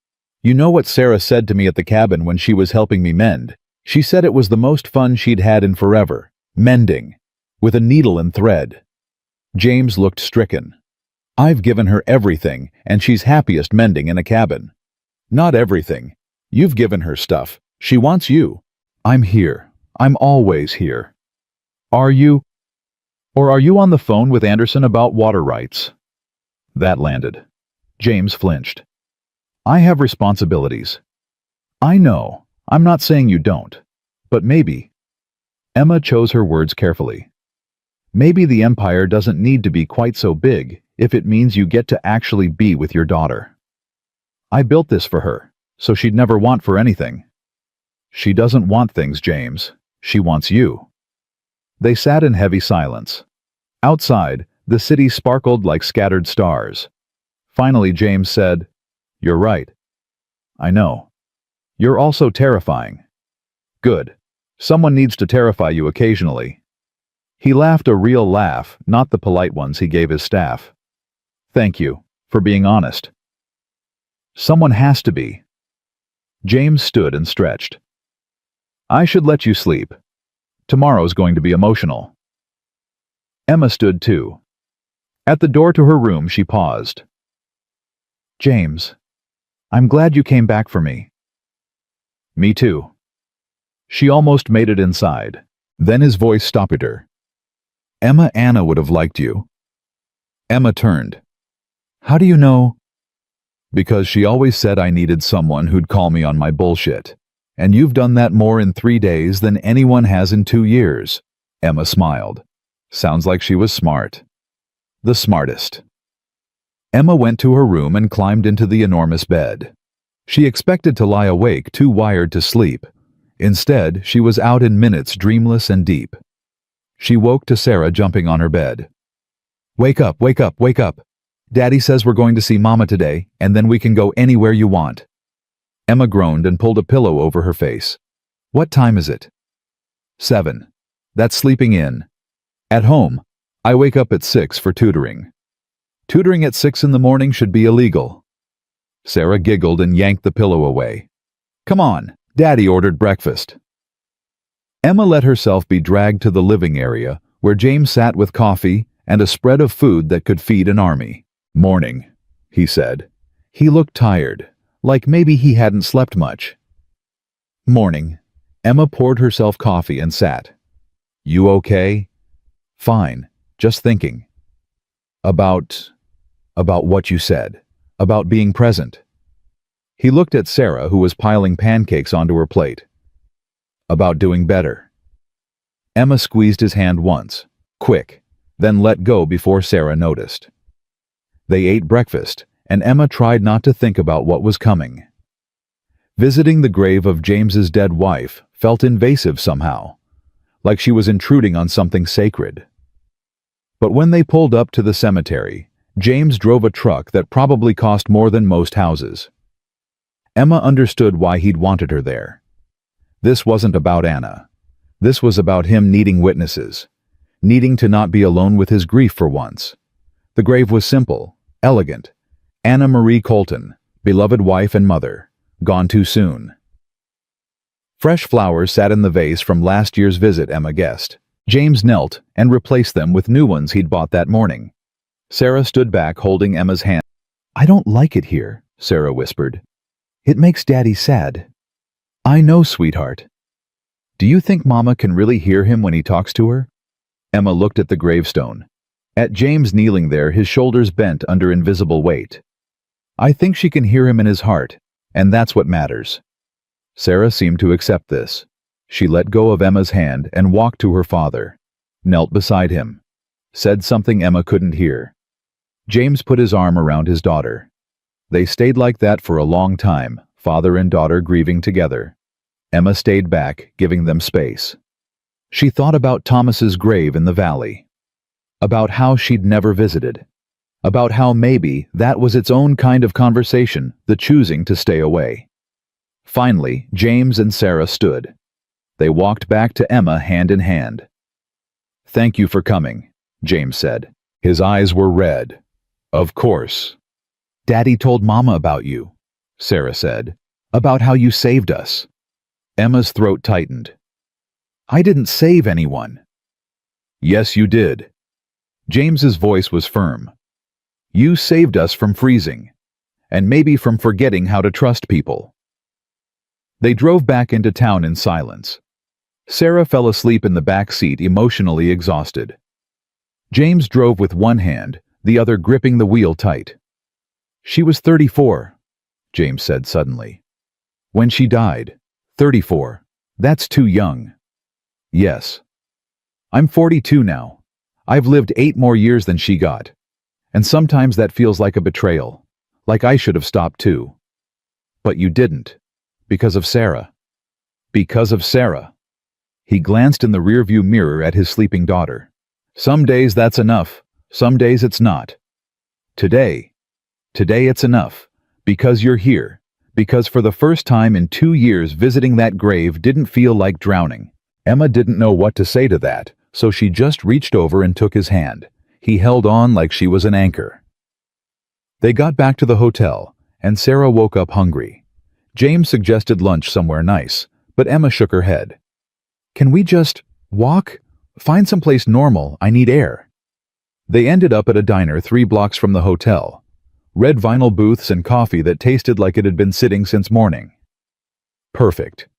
You know what Sarah said to me at the cabin when she was helping me mend? She said it was the most fun she'd had in forever. Mending. With a needle and thread. James looked stricken. I've given her everything, and she's happiest mending in a cabin. Not everything. You've given her stuff. She wants you. I'm here. I'm always here. Are you? Or are you on the phone with Anderson about water rights? That landed. James flinched. I have responsibilities. I know. I'm not saying you don't. But maybe. Emma chose her words carefully. Maybe the empire doesn't need to be quite so big if it means you get to actually be with your daughter. I built this for her, so she'd never want for anything. She doesn't want things, James. She wants you. They sat in heavy silence. Outside, the city sparkled like scattered stars. Finally, James said, You're right. I know. You're also terrifying. Good. Someone needs to terrify you occasionally. He laughed, a real laugh, not the polite ones he gave his staff. Thank you, for being honest. Someone has to be. James stood and stretched. I should let you sleep. Tomorrow's going to be emotional. Emma stood too. At the door to her room, she paused. James, I'm glad you came back for me. Me too. She almost made it inside. Then his voice stopped her. Anna would have liked you. Emma turned. How do you know? Because she always said I needed someone who'd call me on my bullshit. And you've done that more in 3 days than anyone has in 2 years. Emma smiled. Sounds like she was smart. The smartest. Emma went to her room and climbed into the enormous bed. She expected to lie awake, too wired to sleep. Instead, she was out in minutes, dreamless and deep. She woke to Sarah jumping on her bed. Wake up, wake up, wake up. Daddy says we're going to see Mama today, and then we can go anywhere you want. Emma groaned and pulled a pillow over her face. What time is it? 7. That's sleeping in. At home, I wake up at 6 for tutoring. Tutoring at 6 in the morning should be illegal. Sarah giggled and yanked the pillow away. Come on, Daddy ordered breakfast. Emma let herself be dragged to the living area, where James sat with coffee and a spread of food that could feed an army. Morning, he said. He looked tired, like maybe he hadn't slept much. Morning. Emma poured herself coffee and sat. You okay? Fine, just thinking. About what you said. About being present. He looked at Sarah, who was piling pancakes onto her plate. About doing better. Emma squeezed his hand once, quick, then let go before Sarah noticed. They ate breakfast, and Emma tried not to think about what was coming. Visiting the grave of James's dead wife felt invasive somehow, like she was intruding on something sacred. But when they pulled up to the cemetery, James drove a truck that probably cost more than most houses. Emma understood why he'd wanted her there. This wasn't about Anna. This was about him needing witnesses, needing to not be alone with his grief for once. The grave was simple, elegant. Anna Marie Colton, beloved wife and mother, gone too soon. Fresh flowers sat in the vase from last year's visit, Emma guessed. James knelt and replaced them with new ones he'd bought that morning. Sarah stood back holding Emma's hand. "I don't like it here," Sarah whispered. "It makes Daddy sad." "I know, sweetheart." "Do you think Mama can really hear him when he talks to her?" Emma looked at the gravestone. At James kneeling there, his shoulders bent under invisible weight. "I think she can hear him in his heart, and that's what matters." Sarah seemed to accept this. She let go of Emma's hand and walked to her father, knelt beside him, said something Emma couldn't hear. James put his arm around his daughter. They stayed like that for a long time, father and daughter grieving together. Emma stayed back, giving them space. She thought about Thomas's grave in the valley, about how she'd never visited, about how maybe that was its own kind of conversation, the choosing to stay away. Finally, James and Sarah stood. They walked back to Emma hand in hand. "Thank you for coming," James said. His eyes were red. "Of course." "Daddy told Mama about you," Sarah said, "about how you saved us." Emma's throat tightened. "I didn't save anyone." "Yes, you did." James's voice was firm. "You saved us from freezing, and maybe from forgetting how to trust people." They drove back into town in silence. Sarah fell asleep in the back seat, emotionally exhausted. James drove with one hand, the other gripping the wheel tight. "She was 34, James said suddenly. "When she died, 34. That's too young." "Yes. I'm 42 now. I've lived 8 more years than she got. And sometimes that feels like a betrayal, like I should have stopped too. But you didn't. Because of Sarah." "Because of Sarah." He glanced in the rearview mirror at his sleeping daughter. "Some days that's enough, some days it's not. Today it's enough, because you're here, because for the first time in 2 years visiting that grave didn't feel like drowning." Emma didn't know what to say to that, so she just reached over and took his hand. He held on like she was an anchor. They got back to the hotel, and Sarah woke up hungry. James suggested lunch somewhere nice, but Emma shook her head. "Can we just walk? Find someplace normal, I need air." They ended up at a diner 3 blocks from the hotel. Red vinyl booths and coffee that tasted like it had been sitting since morning. Perfect.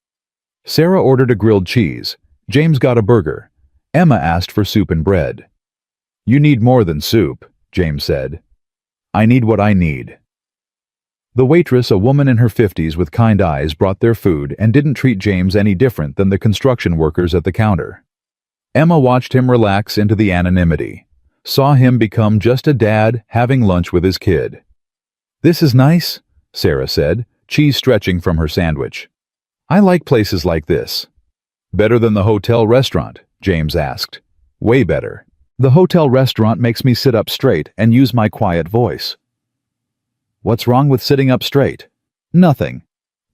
Sarah ordered a grilled cheese. James got a burger. Emma asked for soup and bread. "You need more than soup," James said. "I need what I need." The waitress, a woman in her 50s with kind eyes, brought their food and didn't treat James any different than the construction workers at the counter. Emma watched him relax into the anonymity, saw him become just a dad having lunch with his kid. "This is nice," Sarah said, cheese stretching from her sandwich. "I like places like this." "Better than the hotel restaurant?" James asked. "Way better. The hotel restaurant makes me sit up straight and use my quiet voice." "What's wrong with sitting up straight?" "Nothing.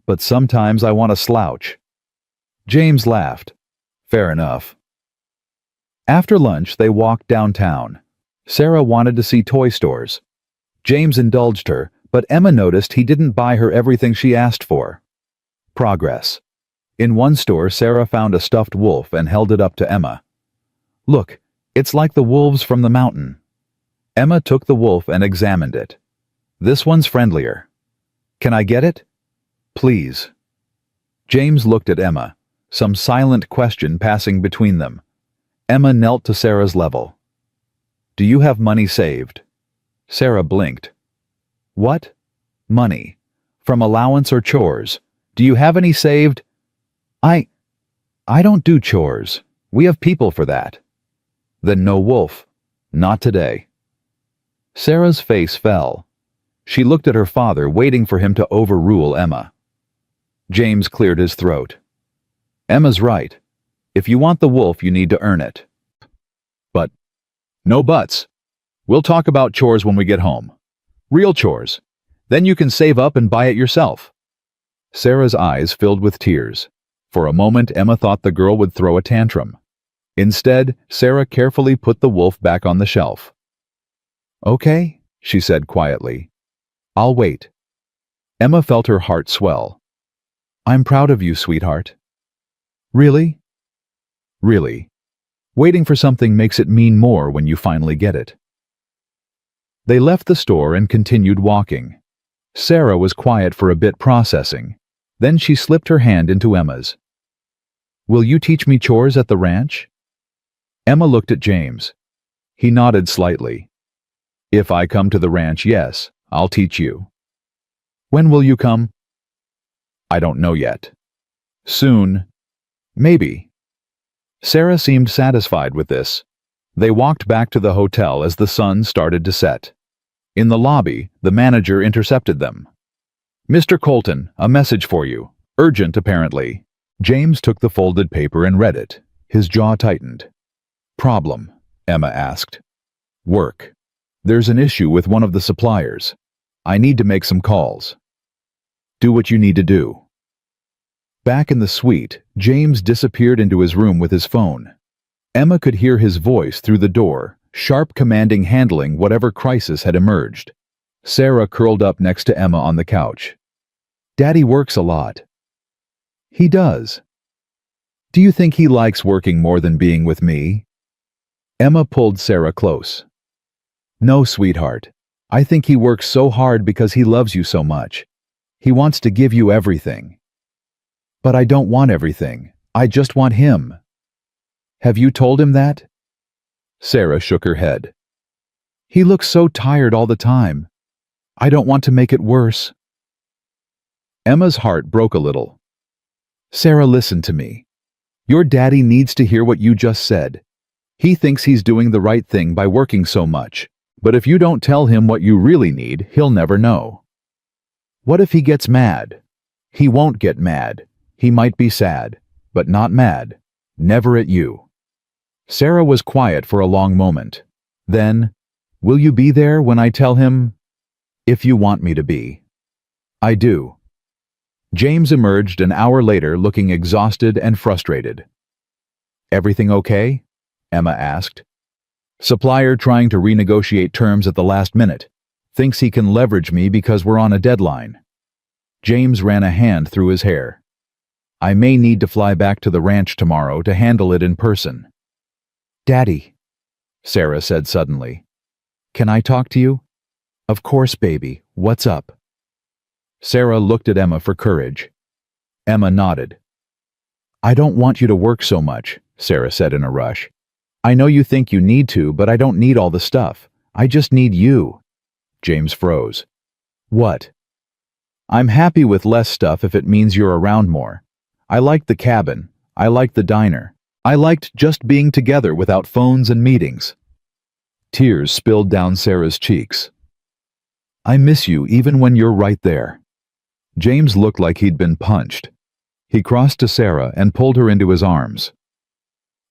But sometimes I want to slouch." James laughed. "Fair enough." After lunch, they walked downtown. Sarah wanted to see toy stores. James indulged her, but Emma noticed he didn't buy her everything she asked for. Progress. In one store, Sarah found a stuffed wolf and held it up to Emma. "Look, it's like the wolves from the mountain." Emma took the wolf and examined it. "This one's friendlier." "Can I get it?" "Please." James looked at Emma, some silent question passing between them. Emma knelt to Sarah's level. "Do you have money saved?" Sarah blinked. "What? Money? From allowance or chores? Do you have any saved?" I don't do chores. We have people for that." "Then no wolf. Not today." Sarah's face fell. She looked at her father, waiting for him to overrule Emma. James cleared his throat. "Emma's right. If you want the wolf, you need to earn it." "But..." "No buts. We'll talk about chores when we get home. Real chores. Then you can save up and buy it yourself." Sarah's eyes filled with tears. For a moment, Emma thought the girl would throw a tantrum. Instead, Sarah carefully put the wolf back on the shelf. "Okay," she said quietly. "I'll wait." Emma felt her heart swell. "I'm proud of you, sweetheart." Really? Really. Waiting for something makes it mean more when you finally get it. They left the store and continued walking. Sarah was quiet for a bit, processing. Then she slipped her hand into Emma's. Will you teach me chores at the ranch? Emma looked at James. He nodded slightly. If I come to the ranch, yes, I'll teach you. When will you come? I don't know yet. Soon. Maybe. Sarah seemed satisfied with this. They walked back to the hotel as the sun started to set. In the lobby, the manager intercepted them. Mr. Colton, a message for you. Urgent, apparently. James took the folded paper and read it. His jaw tightened. Problem? Emma asked. Work. There's an issue with one of the suppliers. I need to make some calls. Do what you need to do. Back in the suite, James disappeared into his room with his phone. Emma could hear his voice through the door, sharp, commanding, handling whatever crisis had emerged. Sarah curled up next to Emma on the couch. Daddy works a lot. He does. Do you think he likes working more than being with me? Emma pulled Sarah close. No, sweetheart. I think he works so hard because he loves you so much. He wants to give you everything. But I don't want everything. I just want him. Have you told him that? Sarah shook her head. He looks so tired all the time. I don't want to make it worse. Emma's heart broke a little. Sarah, listen to me. Your daddy needs to hear what you just said. He thinks he's doing the right thing by working so much, but if you don't tell him what you really need, he'll never know. What if he gets mad? He won't get mad. He might be sad, but not mad. Never at you. Sarah was quiet for a long moment. Then, will you be there when I tell him? If you want me to be. I do. James emerged an hour later looking exhausted and frustrated. Everything okay? Emma asked. Supplier trying to renegotiate terms at the last minute. Thinks he can leverage me because we're on a deadline. James ran a hand through his hair. I may need to fly back to the ranch tomorrow to handle it in person. Daddy, Sarah said suddenly. Can I talk to you? Of course, baby. What's up? Sarah looked at Emma for courage. Emma nodded. I don't want you to work so much, Sarah said in a rush. I know you think you need to, but I don't need all the stuff. I just need you. James froze. What? I'm happy with less stuff if it means you're around more. I liked the cabin. I liked the diner. I liked just being together without phones and meetings. Tears spilled down Sarah's cheeks. I miss you even when you're right there. James looked like he'd been punched. He crossed to Sarah and pulled her into his arms.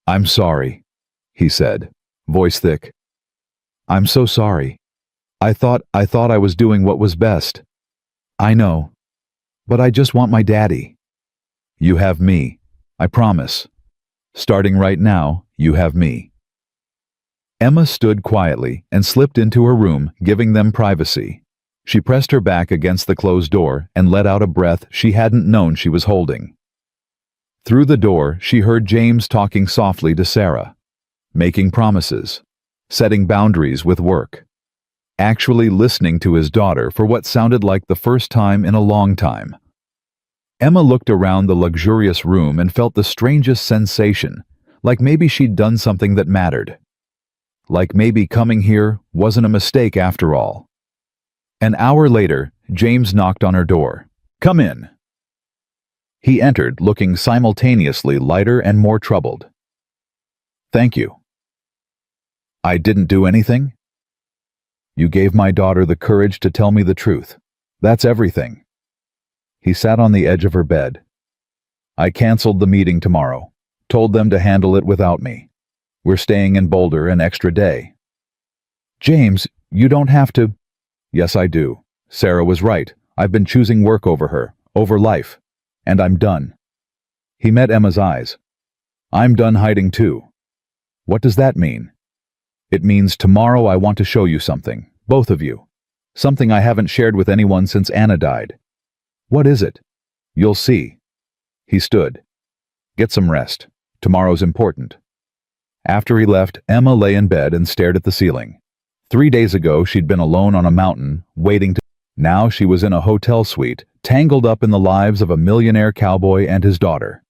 I'm sorry, he said, voice thick. I'm so sorry. I thought I was doing what was best. I know. But I just want my daddy. You have me. I promise. Starting right now, you have me. Emma stood quietly and slipped into her room, giving them privacy. She pressed her back against the closed door and let out a breath she hadn't known she was holding. Through the door, she heard James talking softly to Sarah, making promises, setting boundaries with work, actually listening to his daughter for what sounded like the first time in a long time. Emma looked around the luxurious room and felt the strangest sensation, like maybe she'd done something that mattered. Like maybe coming here wasn't a mistake after all. An hour later, James knocked on her door. Come in. He entered, looking simultaneously lighter and more troubled. Thank you. I didn't do anything? You gave my daughter the courage to tell me the truth. That's everything. He sat on the edge of her bed. I canceled the meeting tomorrow, told them to handle it without me. We're staying in Boulder an extra day. James, you don't have to. Yes, I do. Sarah was right. I've been choosing work over her, over life. And I'm done. He met Emma's eyes. I'm done hiding too. What does that mean? It means tomorrow I want to show you something, both of you. Something I haven't shared with anyone since Anna died. What is it? You'll see. He stood. Get some rest. Tomorrow's important." After he left, Emma lay in bed and stared at the ceiling. 3 days ago, she'd been alone on a mountain, waiting to... Now she was in a hotel suite, tangled up in the lives of a millionaire cowboy and his daughter.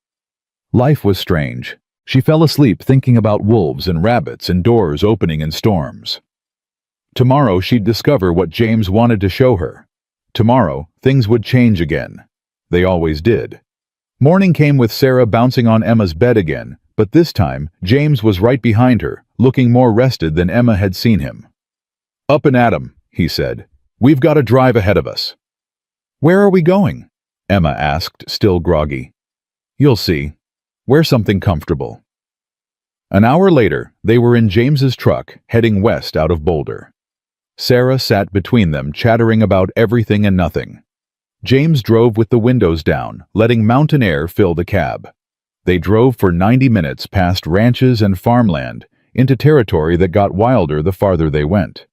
Life was strange. She fell asleep thinking about wolves and rabbits and doors opening in storms. Tomorrow she'd discover what James wanted to show her. Tomorrow, things would change again. They always did. Morning came with Sarah bouncing on Emma's bed again, but this time, James was right behind her, looking more rested than Emma had seen him. "Up and at 'em," he said. "We've got a drive ahead of us." "Where are we going?" Emma asked, still groggy. "You'll see. Wear something comfortable." An hour later, they were in James's truck, heading west out of Boulder. Sarah sat between them, chattering about everything and nothing. James drove with the windows down, letting mountain air fill the cab. They drove for 90 minutes past ranches and farmland, into territory that got wilder the farther they went.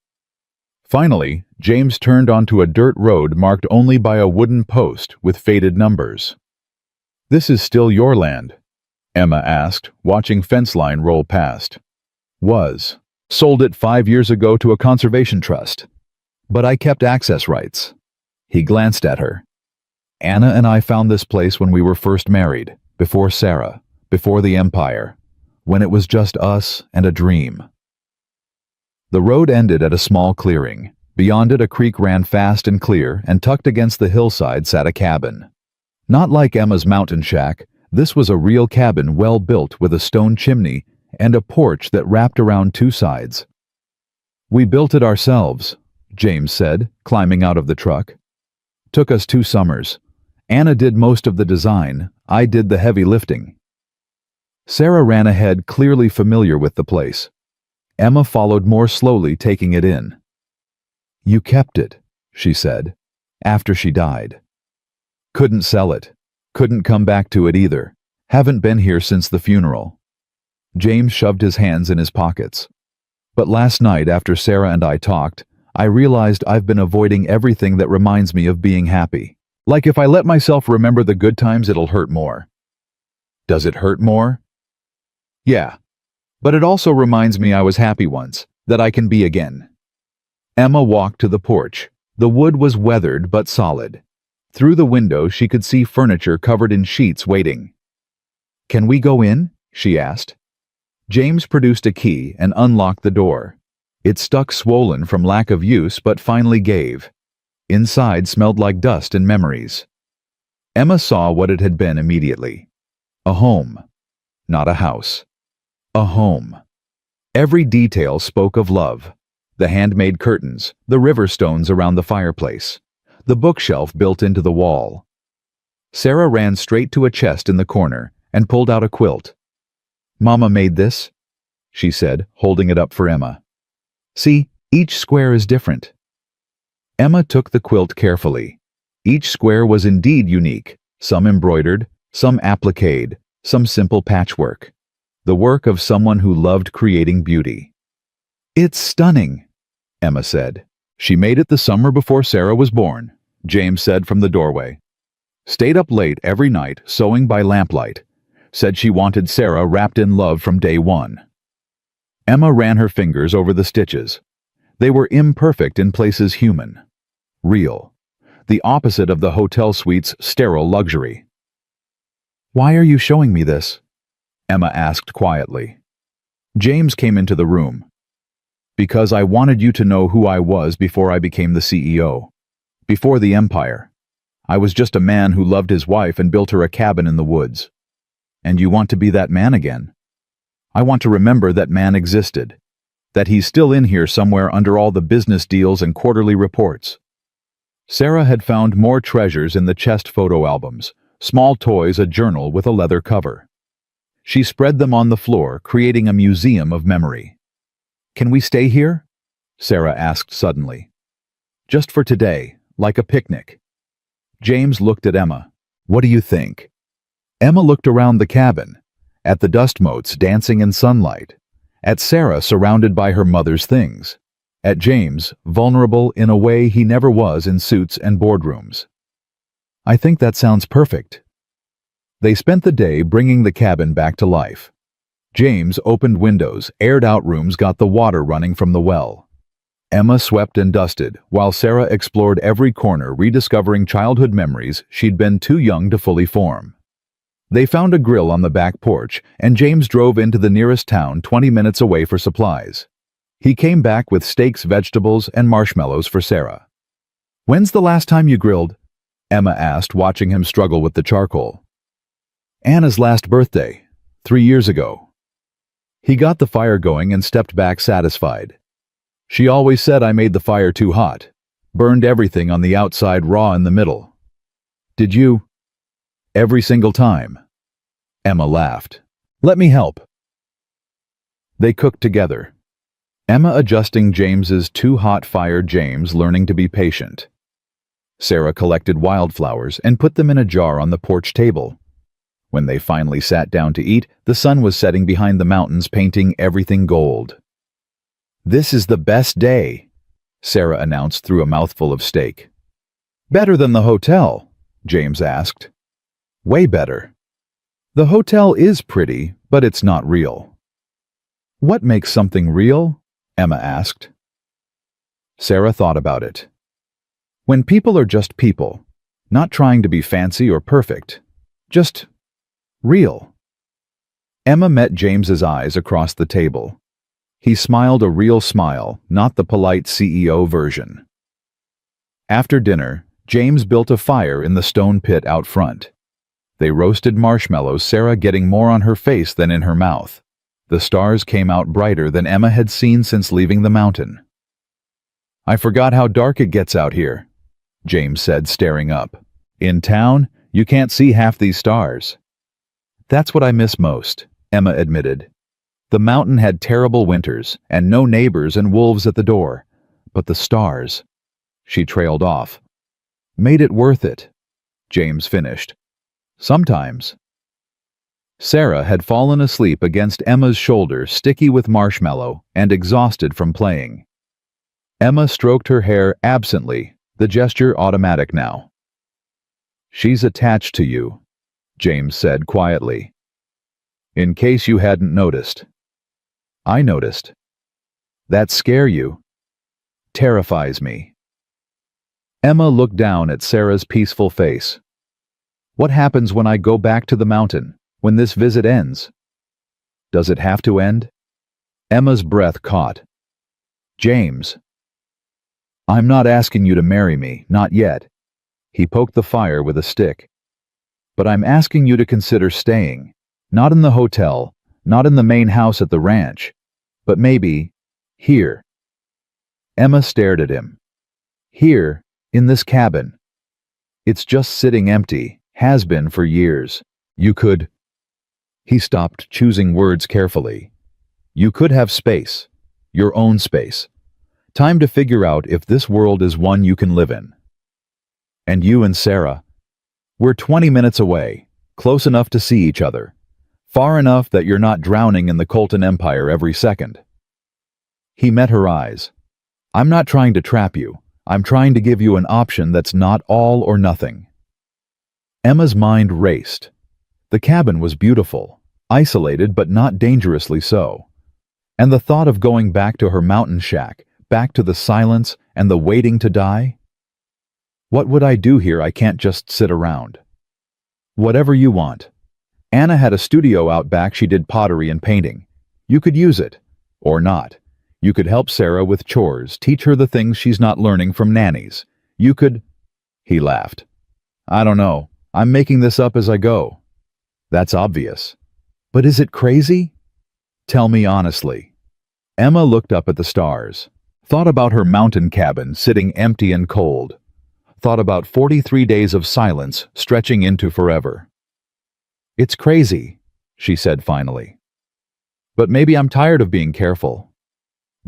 Finally, James turned onto a dirt road marked only by a wooden post with faded numbers. "This is still your land?" Emma asked, watching fence line roll past. "Was. Sold it 5 years ago to a conservation trust. But I kept access rights." He glanced at her. "Anna and I found this place when we were first married, before Sarah, before the empire, when it was just us and a dream." The road ended at a small clearing. Beyond it, a creek ran fast and clear, and tucked against the hillside sat a cabin. Not like Emma's mountain shack, this was a real cabin well built with a stone chimney and a porch that wrapped around 2 sides. "We built it ourselves," James said, climbing out of the truck. "Took us 2 summers. Anna did most of the design, I did the heavy lifting." Sarah ran ahead, clearly familiar with the place. Emma followed more slowly, taking it in. "You kept it," she said, "after she died." "Couldn't sell it. Couldn't come back to it either. Haven't been here since the funeral." James shoved his hands in his pockets. "But last night, after Sarah and I talked, I realized I've been avoiding everything that reminds me of being happy. Like if I let myself remember the good times, it'll hurt more." "Does it hurt more?" "Yeah. But it also reminds me I was happy once, that I can be again." Emma walked to the porch. The wood was weathered but solid. Through the window she could see furniture covered in sheets waiting. "Can we go in?" she asked. James produced a key and unlocked the door. It stuck swollen from lack of use but finally gave. Inside smelled like dust and memories. Emma saw what it had been immediately. A home. Not a house. A home. Every detail spoke of love. The handmade curtains, the river stones around the fireplace, the bookshelf built into the wall. Sarah ran straight to a chest in the corner and pulled out a quilt. "Mama made this," she said, holding it up for Emma. "See, each square is different." Emma took the quilt carefully. Each square was indeed unique, some embroidered, some appliqued, some simple patchwork. The work of someone who loved creating beauty. "It's stunning," Emma said. "She made it the summer before Sarah was born," James said from the doorway. "Stayed up late every night, sewing by lamplight. Said she wanted Sarah wrapped in love from day one." Emma ran her fingers over the stitches. They were imperfect in places human. Real. The opposite of the hotel suite's sterile luxury. "Why are you showing me this?" Emma asked quietly. James came into the room. "Because I wanted you to know who I was before I became the CEO. Before the empire. I was just a man who loved his wife and built her a cabin in the woods. And you want to be that man again. I want to remember that man existed. That he's still in here somewhere under all the business deals and quarterly reports." Sarah had found more treasures in the chest photo albums, small toys, a journal with a leather cover. She spread them on the floor, creating a museum of memory. "Can we stay here?" Sarah asked suddenly. "Just for today, like a picnic." James looked at Emma. "What do you think?" Emma looked around the cabin, at the dust motes dancing in sunlight, at Sarah surrounded by her mother's things, at James, vulnerable in a way he never was in suits and boardrooms. "I think that sounds perfect." They spent the day bringing the cabin back to life. James opened windows, aired out rooms, got the water running from the well. Emma swept and dusted, while Sarah explored every corner, rediscovering childhood memories she'd been too young to fully form. They found a grill on the back porch, and James drove into the nearest town 20 minutes away for supplies. He came back with steaks, vegetables, and marshmallows for Sarah. "When's the last time you grilled?" Emma asked, watching him struggle with the charcoal. "Anna's last birthday, 3 years ago." He got the fire going and stepped back satisfied. "She always said I made the fire too hot. Burned everything on the outside raw in the middle." "Did you?" "Every single time." Emma laughed. "Let me help." They cooked together. Emma adjusting James's too hot fire, James learning to be patient. Sarah collected wildflowers and put them in a jar on the porch table. When they finally sat down to eat, the sun was setting behind the mountains, painting everything gold. "This is the best day," Sarah announced through a mouthful of steak. "Better than the hotel?" James asked. "Way better. The hotel is pretty, but it's not real." "What makes something real?" Emma asked. Sarah thought about it. "When people are just people, not trying to be fancy or perfect, just real." Emma met James's eyes across the table. He smiled, a real smile, not the polite CEO version. After dinner, James built a fire in the stone pit out front. They roasted marshmallows, Sarah getting more on her face than in her mouth. The stars came out brighter than Emma had seen since leaving the mountain. "I forgot how dark it gets out here," James said, staring up. "In town, you can't see half these stars." "That's what I miss most," Emma admitted. The mountain had terrible winters, and no neighbors and wolves at the door. But the stars, she trailed off, made it worth it, James finished. "Sometimes." Sarah had fallen asleep against Emma's shoulder, sticky with marshmallow and exhausted from playing. Emma stroked her hair absently, the gesture automatic now. "She's attached to you," James said quietly. "In case you hadn't noticed." "I noticed." "That scare you?" "Terrifies me." Emma looked down at Sarah's peaceful face. "What happens when I go back to the mountain, when this visit ends?" "Does it have to end?" Emma's breath caught. "James." "I'm not asking you to marry me, not yet." He poked the fire with a stick. "But I'm asking you to consider staying, not in the hotel, not in the main house at the ranch, but maybe here." Emma stared at him. "Here, in this cabin. It's just sitting empty, has been for years. You could—" He stopped, choosing words carefully. "You could have space, your own space. Time to figure out if this world is one you can live in. And you and Sarah, we're 20 minutes away, close enough to see each other. Far enough that you're not drowning in the Colton Empire every second." He met her eyes. "I'm not trying to trap you. I'm trying to give you an option that's not all or nothing." Emma's mind raced. The cabin was beautiful, isolated but not dangerously so. And the thought of going back to her mountain shack, back to the silence and the waiting to die? "What would I do here? I can't just sit around." "Whatever you want. Anna had a studio out back. She did pottery and painting. You could use it. Or not. You could help Sarah with chores, teach her the things she's not learning from nannies. You could—" He laughed. "I don't know. I'm making this up as I go." "That's obvious. But is it crazy? Tell me honestly." Emma looked up at the stars, thought about her mountain cabin sitting empty and cold, thought about 43 days of silence stretching into forever. "It's crazy," she said finally. "But maybe I'm tired of being careful."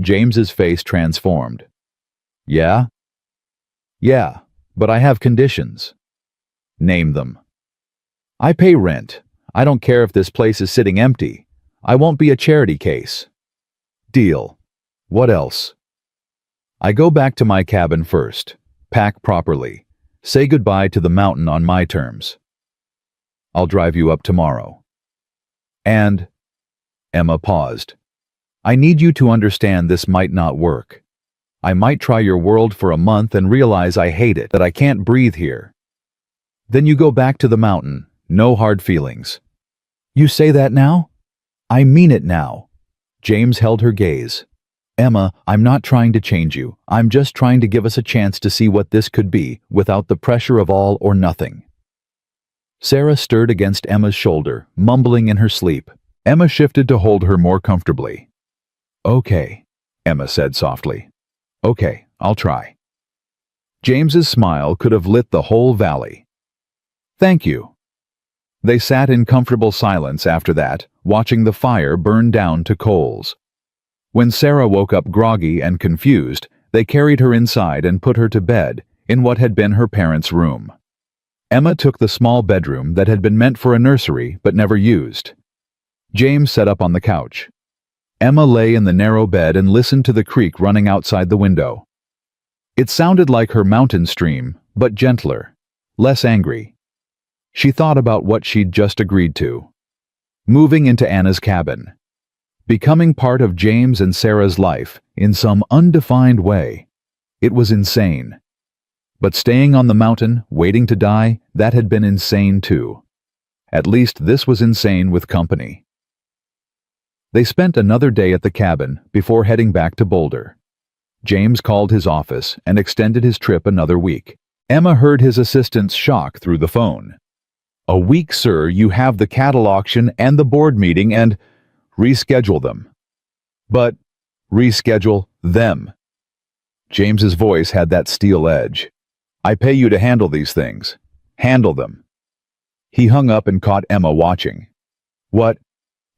James's face transformed. "Yeah?" "Yeah, but I have conditions." "Name them." "I pay rent. I don't care if this place is sitting empty. I won't be a charity case." "Deal. What else?" "I go back to my cabin first, pack properly, say goodbye to the mountain on my terms." I'll drive you up tomorrow. And Emma paused. I need you to understand this might not work. I might try your world for a month and realize I hate it, that I can't breathe here. Then you go back to the mountain, no hard feelings. You say that now? I mean it now. James held her gaze. Emma, I'm not trying to change you. I'm just trying to give us a chance to see what this could be, without the pressure of all or nothing. Sarah stirred against Emma's shoulder, mumbling in her sleep. Emma shifted to hold her more comfortably. Okay, Emma said softly. Okay, I'll try. James's smile could have lit the whole valley. Thank you. They sat in comfortable silence after that, watching the fire burn down to coals. When Sarah woke up groggy and confused, they carried her inside and put her to bed, in what had been her parents' room. Emma took the small bedroom that had been meant for a nursery but never used. James sat up on the couch. Emma lay in the narrow bed and listened to the creek running outside the window. It sounded like her mountain stream, but gentler, less angry. She thought about what she'd just agreed to. Moving into Anna's cabin. Becoming part of James and Sarah's life in some undefined way. It was insane. But staying on the mountain, waiting to die, that had been insane too. At least this was insane with company. They spent another day at the cabin before heading back to Boulder. James called his office and extended his trip another week. Emma heard his assistant's shock through the phone. A week, sir, you have the cattle auction and the board meeting and reschedule them. But reschedule them. James's voice had that steel edge. I pay you to handle these things. Handle them. He hung up and caught Emma watching. What?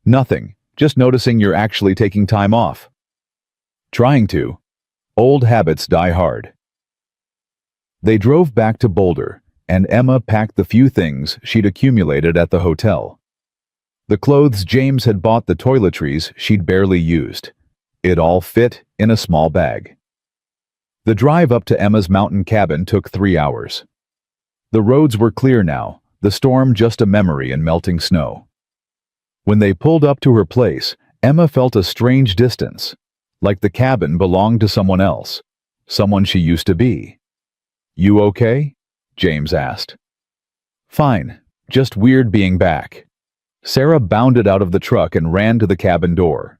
Nothing. Just noticing you're actually taking time off. Trying to. Old habits die hard. They drove back to Boulder, and Emma packed the few things she'd accumulated at the hotel. The clothes James had bought, the toiletries she'd barely used. It all fit in a small bag. The drive up to Emma's mountain cabin took 3 hours. The roads were clear now, the storm just a memory in melting snow. When they pulled up to her place, Emma felt a strange distance, like the cabin belonged to someone else, someone she used to be. You okay? James asked. Fine, just weird being back. Sarah bounded out of the truck and ran to the cabin door.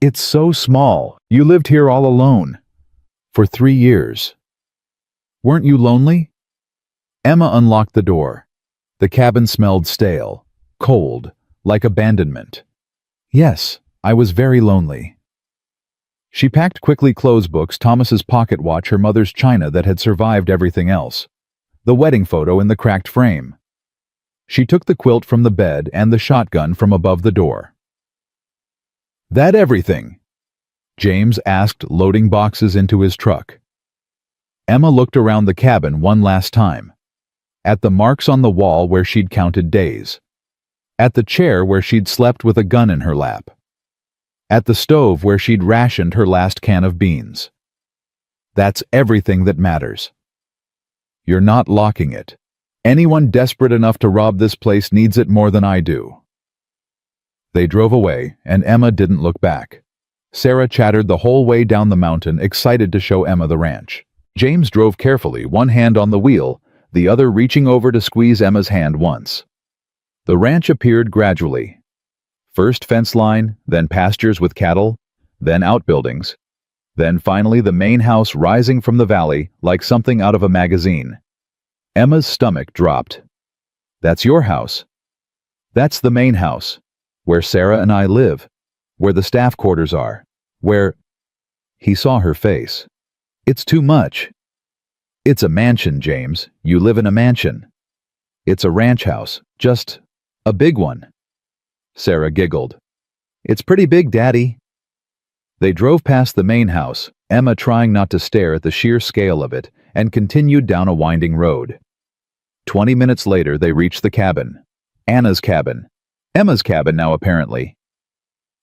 It's so small. You lived here all alone. For 3 years. Weren't you lonely? Emma unlocked the door. The cabin smelled stale, cold, like abandonment. Yes, I was very lonely. She packed quickly clothes books, Thomas's pocket watch, her mother's china that had survived everything else, the wedding photo in the cracked frame. She took the quilt from the bed and the shotgun from above the door. That everything? James asked, loading boxes into his truck. Emma looked around the cabin one last time. At the marks on the wall where she'd counted days. At the chair where she'd slept with a gun in her lap. At the stove where she'd rationed her last can of beans. That's everything that matters. You're not locking it. Anyone desperate enough to rob this place needs it more than I do. They drove away, and Emma didn't look back. Sarah chattered the whole way down the mountain, excited to show Emma the ranch. James drove carefully, one hand on the wheel, the other reaching over to squeeze Emma's hand once. The ranch appeared gradually. First fence line, then pastures with cattle, then outbuildings, then finally the main house rising from the valley like something out of a magazine. Emma's stomach dropped. That's your house. That's the main house, where Sarah and I live, where the staff quarters are, where... He saw her face. It's too much. It's a mansion, James. You live in a mansion. It's a ranch house, just a big one. Sarah giggled. It's pretty big, Daddy. They drove past the main house, Emma trying not to stare at the sheer scale of it, and continued down a winding road. 20 minutes later, they reached the cabin. Anna's cabin. Emma's cabin now, apparently.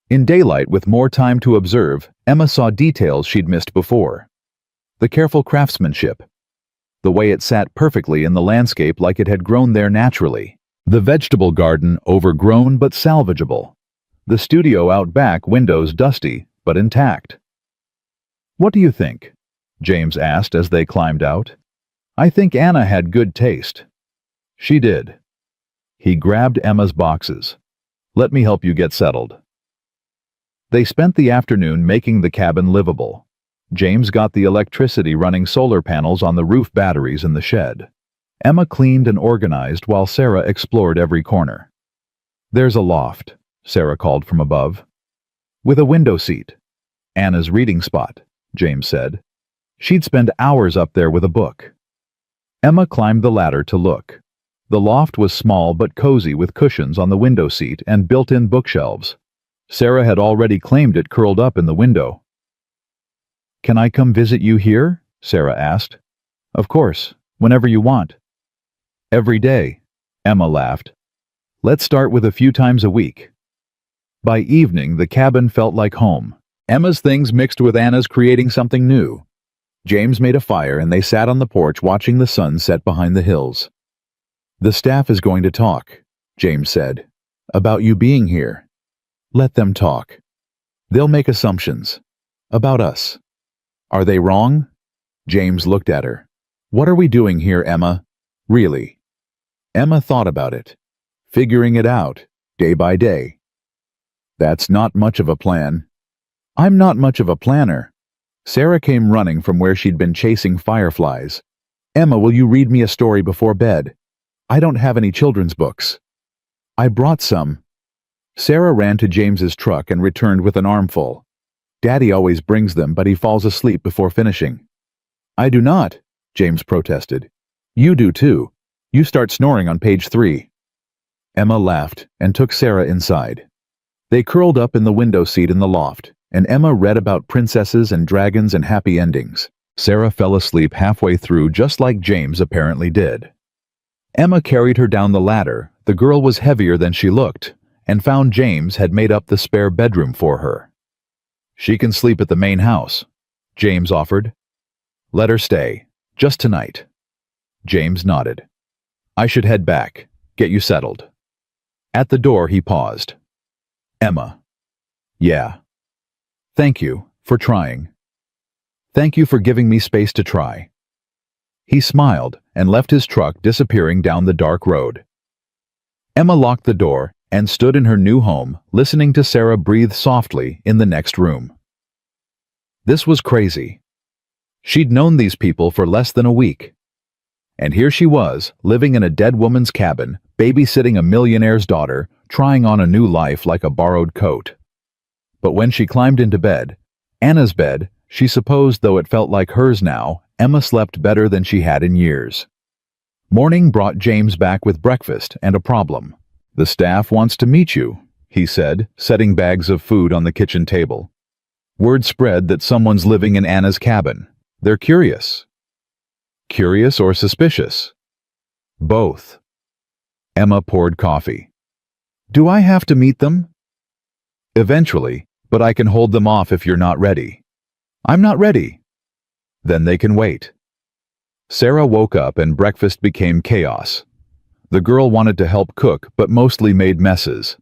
In daylight, with more time to observe, Emma saw details she'd missed before. The careful craftsmanship. The way it sat perfectly in the landscape like it had grown there naturally. The vegetable garden overgrown but salvageable. The studio out back windows dusty but intact. "What do you think?" James asked as they climbed out. "I think Anna had good taste." "She did." He grabbed Emma's boxes. "Let me help you get settled." They spent the afternoon making the cabin livable. James got the electricity running solar panels on the roof batteries in the shed. Emma cleaned and organized while Sarah explored every corner. "There's a loft," Sarah called from above. "With a window seat. Anna's reading spot," James said. "She'd spend hours up there with a book." Emma climbed the ladder to look. The loft was small but cozy with cushions on the window seat and built-in bookshelves. Sarah had already claimed it curled up in the window. "Can I come visit you here?" Sarah asked. "Of course, whenever you want." "Every day," Emma laughed. "Let's start with a few times a week." By evening, the cabin felt like home. Emma's things mixed with Anna's, creating something new. James made a fire and they sat on the porch watching the sun set behind the hills. "The staff is going to talk," James said, "about you being here." "Let them talk. They'll make assumptions. About us." "Are they wrong?" James looked at her. "What are we doing here, Emma? Really?" Emma thought about it. "Figuring it out, day by day." "That's not much of a plan." "I'm not much of a planner." Sarah came running from where she'd been chasing fireflies. "Emma, will you read me a story before bed? I don't have any children's books." "I brought some." Sarah ran to James's truck and returned with an armful. "Daddy always brings them, but he falls asleep before finishing." "I do not," James protested. "You do too. You start snoring on page 3. Emma laughed and took Sarah inside. They curled up in the window seat in the loft, and Emma read about princesses and dragons and happy endings. Sarah fell asleep halfway through, just like James apparently did. Emma carried her down the ladder. The girl was heavier than she looked, and found James had made up the spare bedroom for her. "She can sleep at the main house," James offered. "Let her stay, just tonight." James nodded. "I should head back, get you settled." At the door he paused. "Emma." "Yeah." "Thank you for trying." "Thank you for giving me space to try." He smiled and left his truck, disappearing down the dark road. Emma locked the door and stood in her new home, listening to Sarah breathe softly in the next room. This was crazy. She'd known these people for less than a week. And here she was, living in a dead woman's cabin, babysitting a millionaire's daughter, trying on a new life like a borrowed coat. But when she climbed into bed, Anna's bed, she supposed, though it felt like hers now, Emma slept better than she had in years. Morning brought James back with breakfast and a problem. "The staff wants to meet you," he said, setting bags of food on the kitchen table. "Word spread that someone's living in Anna's cabin. They're curious." "Curious or suspicious?" "Both." Emma poured coffee. "Do I have to meet them?" "Eventually, but I can hold them off if you're not ready." "I'm not ready." "Then they can wait." Sarah woke up and breakfast became chaos. The girl wanted to help cook, but mostly made messes.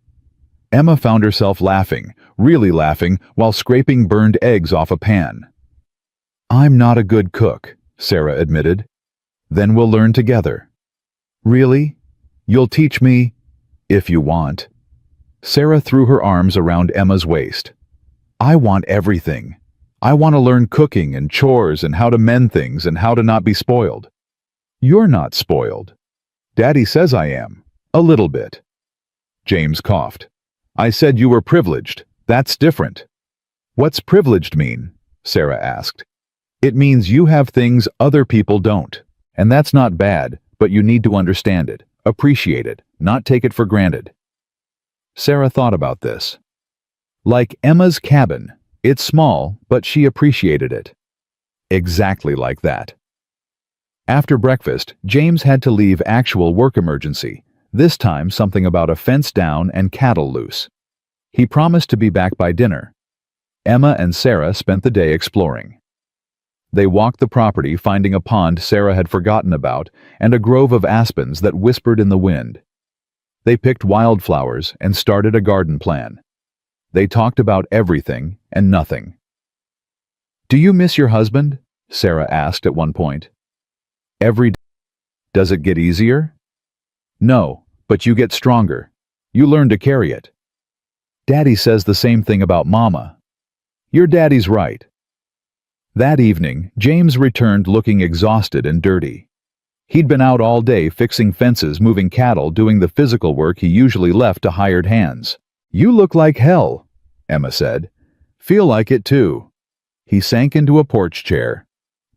Emma found herself laughing, really laughing, while scraping burned eggs off a pan. "I'm not a good cook," Sarah admitted. "Then we'll learn together." "Really? You'll teach me?" "If you want." Sarah threw her arms around Emma's waist. "I want everything. I want to learn cooking and chores and how to mend things and how to not be spoiled." "You're not spoiled." "Daddy says I am. A little bit." James coughed. "I said you were privileged. That's different." "What's privileged mean?" Sarah asked. "It means you have things other people don't. And that's not bad, but you need to understand it, appreciate it, not take it for granted." Sarah thought about this. Like Emma's cabin, it's small, but she appreciated it. Exactly like that. After breakfast, James had to leave actual work emergency, this time something about a fence down and cattle loose. He promised to be back by dinner. Emma and Sarah spent the day exploring. They walked the property, finding a pond Sarah had forgotten about and a grove of aspens that whispered in the wind. They picked wildflowers and started a garden plan. They talked about everything and nothing. "Do you miss your husband?" Sarah asked at one point. "Every day." "Does it get easier?" "No, but you get stronger. You learn to carry it." "Daddy says the same thing about Mama." "Your daddy's right." That evening, James returned looking exhausted and dirty. He'd been out all day fixing fences, moving cattle, doing the physical work he usually left to hired hands. "You look like hell," Emma said. "Feel like it too." He sank into a porch chair.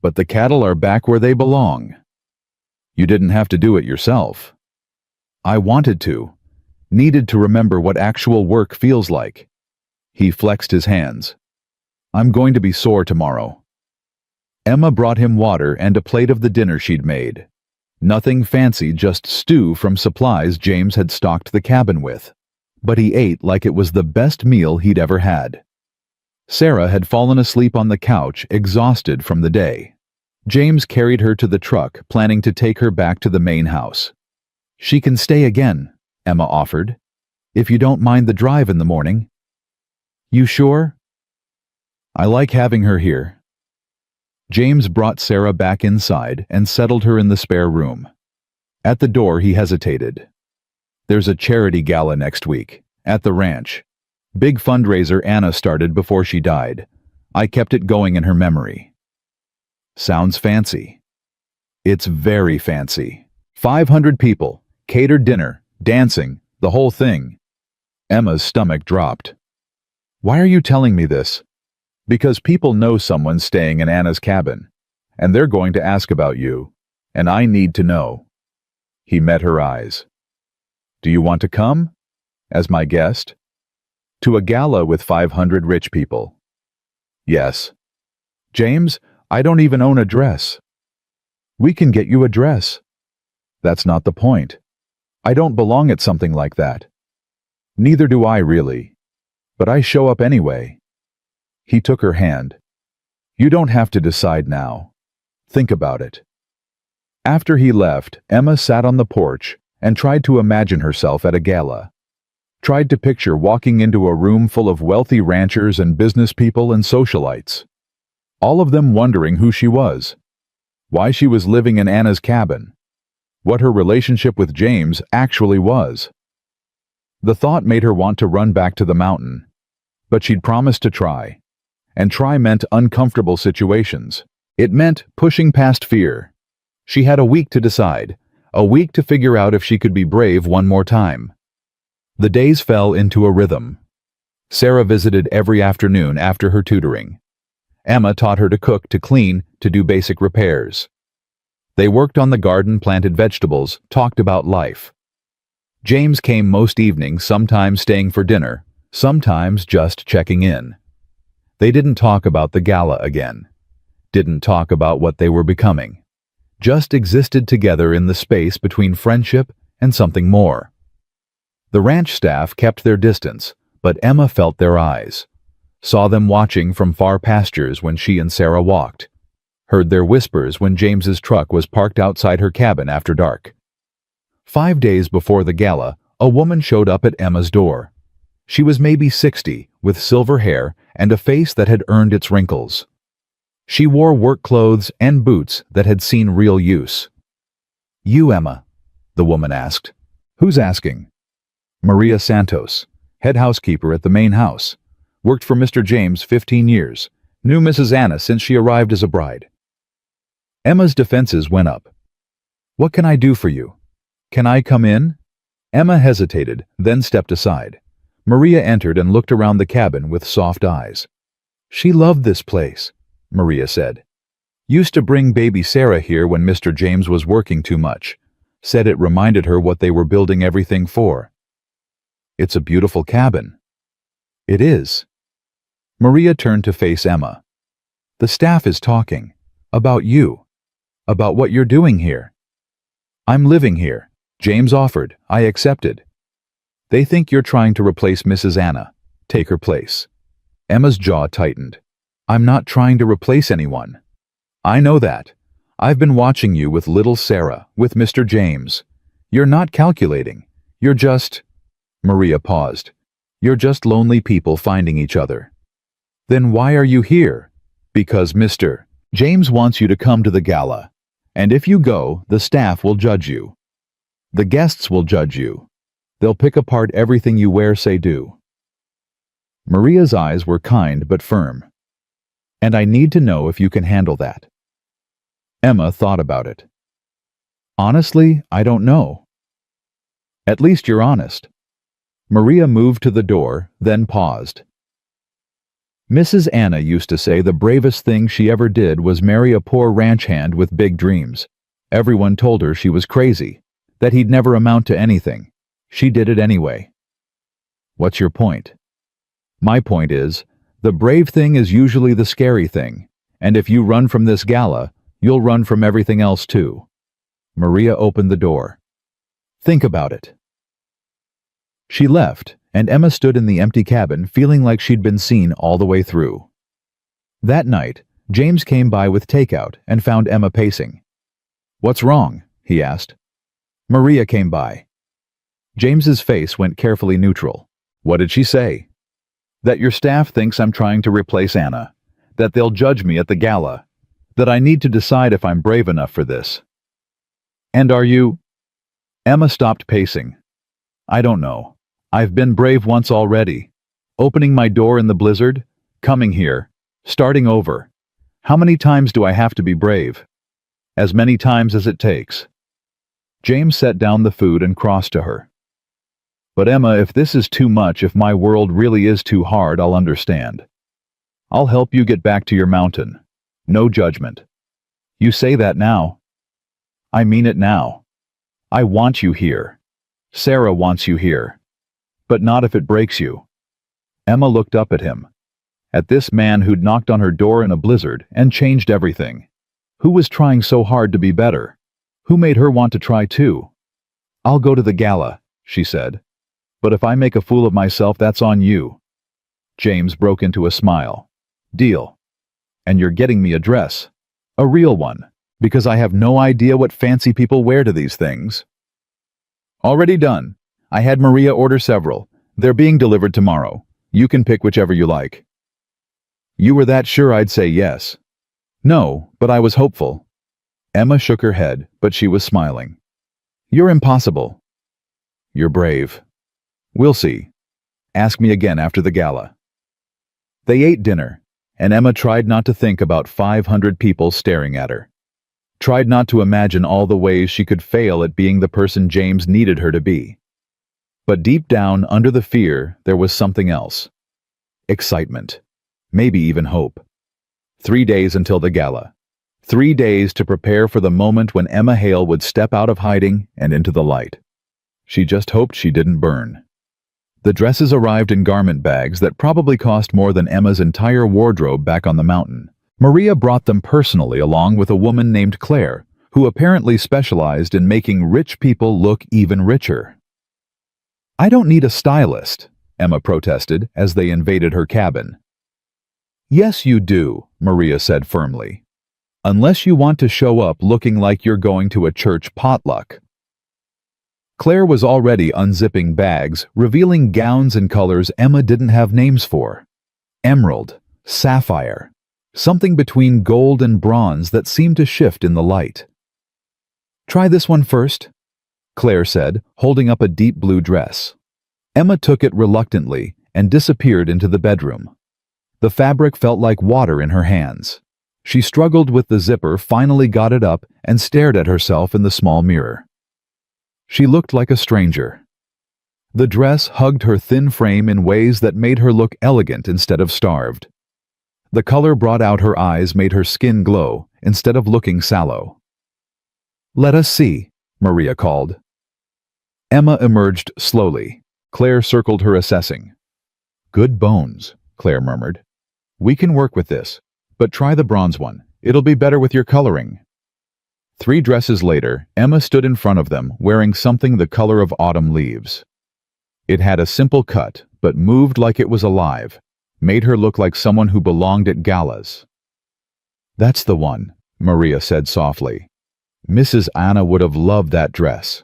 "But the cattle are back where they belong." "You didn't have to do it yourself." "I wanted to. Needed to remember what actual work feels like." He flexed his hands. "I'm going to be sore tomorrow." Emma brought him water and a plate of the dinner she'd made. Nothing fancy, just stew from supplies James had stocked the cabin with. But he ate like it was the best meal he'd ever had. Sarah had fallen asleep on the couch, exhausted from the day. James carried her to the truck, planning to take her back to the main house. "She can stay again," Emma offered, "if you don't mind the drive in the morning." "You sure?" "I like having her here." James brought Sarah back inside and settled her in the spare room. At the door he hesitated. "There's a charity gala next week, at the ranch. Big fundraiser Anna started before she died. I kept it going in her memory." "Sounds fancy." "It's very fancy. 500 people, catered dinner, dancing, the whole thing." Emma's stomach dropped. "Why are you telling me this?" "Because people know someone's staying in Anna's cabin, and they're going to ask about you, and I need to know." He met her eyes. "Do you want to come? As my guest? To a gala with 500 rich people?" "Yes." "James, I don't even own a dress." "We can get you a dress." "That's not the point. I don't belong at something like that." "Neither do I, really. But I show up anyway." He took her hand. "You don't have to decide now. Think about it." After he left, Emma sat on the porch and tried to imagine herself at a gala. Tried to picture walking into a room full of wealthy ranchers and business people and socialites. All of them wondering who she was, why she was living in Anna's cabin, what her relationship with James actually was. The thought made her want to run back to the mountain, but she'd promised to try. And try meant uncomfortable situations. It meant pushing past fear. She had a week to decide, a week to figure out if she could be brave one more time. The days fell into a rhythm. Sarah visited every afternoon after her tutoring. Emma taught her to cook, to clean, to do basic repairs. They worked on the garden, planted vegetables, talked about life. James came most evenings, sometimes staying for dinner, sometimes just checking in. They didn't talk about the gala again. Didn't talk about what they were becoming. Just existed together in the space between friendship and something more. The ranch staff kept their distance, but Emma felt their eyes. Saw them watching from far pastures when she and Sarah walked. Heard their whispers when James's truck was parked outside her cabin after dark. 5 days before the gala, a woman showed up at Emma's door. She was maybe 60, with silver hair and a face that had earned its wrinkles. She wore work clothes and boots that had seen real use. "You, Emma?" the woman asked. "Who's asking?" "Maria Santos, head housekeeper at the main house. Worked for Mr. James 15 years. Knew Mrs. Anna since she arrived as a bride." Emma's defenses went up. "What can I do for you? Can I come in?" Emma hesitated, then stepped aside. Maria entered and looked around the cabin with soft eyes. "She loved this place," Maria said. "Used to bring baby Sarah here when Mr. James was working too much. Said it reminded her what they were building everything for." "It's a beautiful cabin." "It is." Maria turned to face Emma. "The staff is talking. About you. About what you're doing here." "I'm living here. James offered. I accepted." "They think you're trying to replace Mrs. Anna. Take her place." Emma's jaw tightened. "I'm not trying to replace anyone." "I know that. I've been watching you with little Sarah, with Mr. James. You're not calculating. You're just—" Maria paused. "You're just lonely people finding each other." "Then why are you here?" "Because Mr. James wants you to come to the gala. And if you go, the staff will judge you. The guests will judge you. They'll pick apart everything you wear, say, do." Maria's eyes were kind but firm. "And I need to know if you can handle that." Emma thought about it. "Honestly, I don't know." "At least you're honest." Maria moved to the door, then paused. Mrs. Anna used to say the bravest thing she ever did was marry a poor ranch hand with big dreams. Everyone told her she was crazy, that he'd never amount to anything. She did it anyway. What's your point? My point is, the brave thing is usually the scary thing, and if you run from this gala, you'll run from everything else too. Maria opened the door. Think about it. She left, and Emma stood in the empty cabin feeling like she'd been seen all the way through. That night, James came by with takeout and found Emma pacing. "What's wrong?" he asked. Maria came by. James's face went carefully neutral. "What did she say?" "That your staff thinks I'm trying to replace Anna. That they'll judge me at the gala. That I need to decide if I'm brave enough for this." "And are you—" Emma stopped pacing. "I don't know. I've been brave once already. Opening my door in the blizzard, coming here, starting over. How many times do I have to be brave?" "As many times as it takes." James set down the food and crossed to her. "But Emma, if this is too much, if my world really is too hard, I'll understand. I'll help you get back to your mountain. No judgment." "You say that now." "I mean it now. I want you here. Sarah wants you here. But not if it breaks you." Emma looked up at him. At this man who'd knocked on her door in a blizzard and changed everything. Who was trying so hard to be better? Who made her want to try too? "I'll go to the gala," she said. "But if I make a fool of myself, that's on you." James broke into a smile. "Deal. And you're getting me a dress. A real one, because I have no idea what fancy people wear to these things." "Already done. I had Maria order several. They're being delivered tomorrow. You can pick whichever you like." "You were that sure I'd say yes." "No, but I was hopeful." Emma shook her head, but she was smiling. "You're impossible." "You're brave." "We'll see. Ask me again after the gala." They ate dinner, and Emma tried not to think about 500 people staring at her. Tried not to imagine all the ways she could fail at being the person James needed her to be. But deep down, under the fear, there was something else. Excitement. Maybe even hope. 3 days until the gala. 3 days to prepare for the moment when Emma Hale would step out of hiding and into the light. She just hoped she didn't burn. The dresses arrived in garment bags that probably cost more than Emma's entire wardrobe back on the mountain. Maria brought them personally along with a woman named Claire, who apparently specialized in making rich people look even richer. "I don't need a stylist," Emma protested as they invaded her cabin. "Yes, you do," Maria said firmly. "Unless you want to show up looking like you're going to a church potluck." Claire was already unzipping bags, revealing gowns and colors Emma didn't have names for. Emerald, sapphire, something between gold and bronze that seemed to shift in the light. "Try this one first," Claire said, holding up a deep blue dress. Emma took it reluctantly and disappeared into the bedroom. The fabric felt like water in her hands. She struggled with the zipper, finally got it up, and stared at herself in the small mirror. She looked like a stranger. The dress hugged her thin frame in ways that made her look elegant instead of starved. The color brought out her eyes, made her skin glow, instead of looking sallow. "Let us see," Maria called. Emma emerged slowly. Claire circled her, assessing. "Good bones," Claire murmured. "We can work with this, but try the bronze one. It'll be better with your coloring." 3 dresses later, Emma stood in front of them, wearing something the color of autumn leaves. It had a simple cut, but moved like it was alive, made her look like someone who belonged at galas. "That's the one," Maria said softly. "Mrs. Anna would have loved that dress."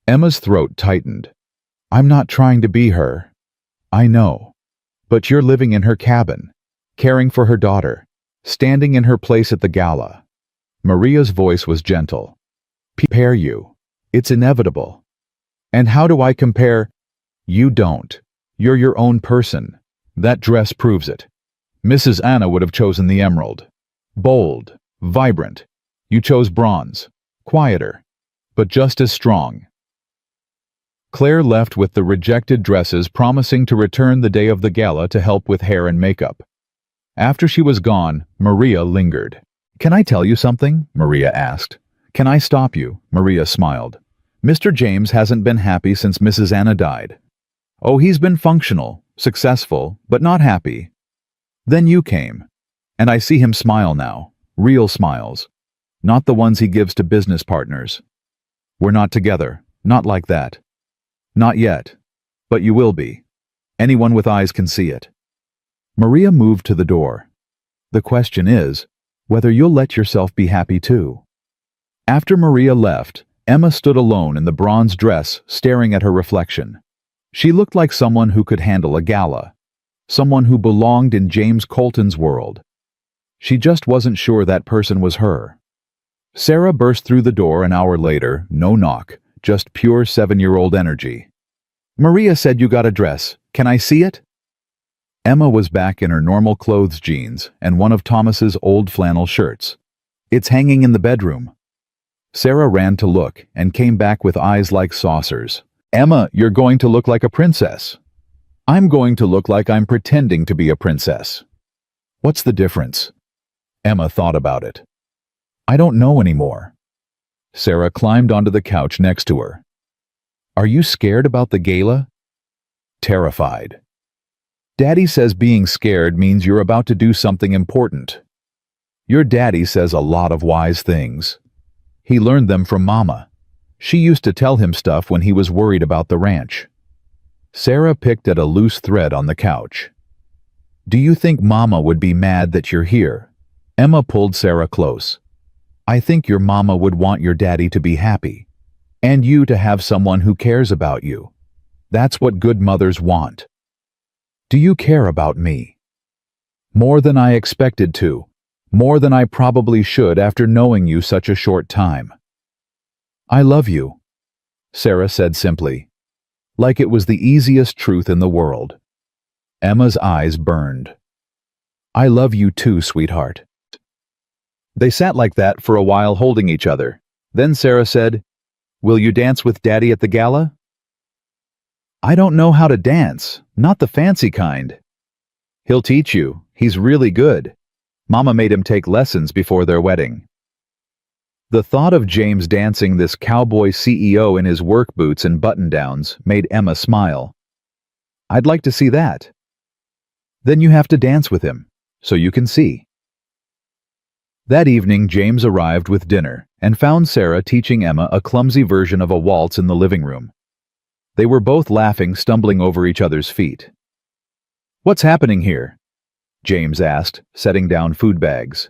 Emma's throat tightened. I'm not trying to be her. I know. But you're living in her cabin, caring for her daughter, standing in her place at the gala. Maria's voice was gentle. Compare you. It's inevitable. And how do I compare? You don't. You're your own person. That dress proves it. Mrs. Anna would have chosen the emerald. Bold, vibrant. You chose bronze. Quieter, but just as strong. Claire left with the rejected dresses, promising to return the day of the gala to help with hair and makeup. After she was gone, Maria lingered. Can I tell you something? Maria asked. Can I stop you? Maria smiled. Mr. James hasn't been happy since Mrs. Anna died. Oh, he's been functional, successful, but not happy. Then you came. And I see him smile now. Real smiles. Not the ones he gives to business partners. We're not together. Not like that. Not yet. But you will be. Anyone with eyes can see it. Maria moved to the door. The question is, whether you'll let yourself be happy too. After Maria left, Emma stood alone in the bronze dress, staring at her reflection. She looked like someone who could handle a gala. Someone who belonged in James Colton's world. She just wasn't sure that person was her. Sarah burst through the door an hour later, no knock, just pure 7-year-old energy. Maria said you got a dress. Can I see it? Emma was back in her normal clothes jeans and one of Thomas's old flannel shirts. It's hanging in the bedroom. Sarah ran to look and came back with eyes like saucers. Emma, you're going to look like a princess. I'm going to look like I'm pretending to be a princess. What's the difference? Emma thought about it. I don't know anymore. Sarah climbed onto the couch next to her. Are you scared about the gala? Terrified. Daddy says being scared means you're about to do something important. Your daddy says a lot of wise things. He learned them from Mama. She used to tell him stuff when he was worried about the ranch. Sarah picked at a loose thread on the couch. Do you think Mama would be mad that you're here? Emma pulled Sarah close. I think your Mama would want your daddy to be happy. And you to have someone who cares about you. That's what good mothers want. Do you care about me? More than I expected to. More than I probably should after knowing you such a short time. I love you, Sarah said simply, like it was the easiest truth in the world. Emma's eyes burned. I love you too, sweetheart. They sat like that for a while holding each other. Then Sarah said, Will you dance with Daddy at the gala? I don't know how to dance, not the fancy kind. He'll teach you, he's really good. Mama made him take lessons before their wedding. The thought of James dancing this cowboy CEO in his work boots and button-downs made Emma smile. I'd like to see that. Then you have to dance with him, so you can see. That evening, James arrived with dinner and found Sarah teaching Emma a clumsy version of a waltz in the living room. They were both laughing, stumbling over each other's feet. What's happening here? James asked, setting down food bags.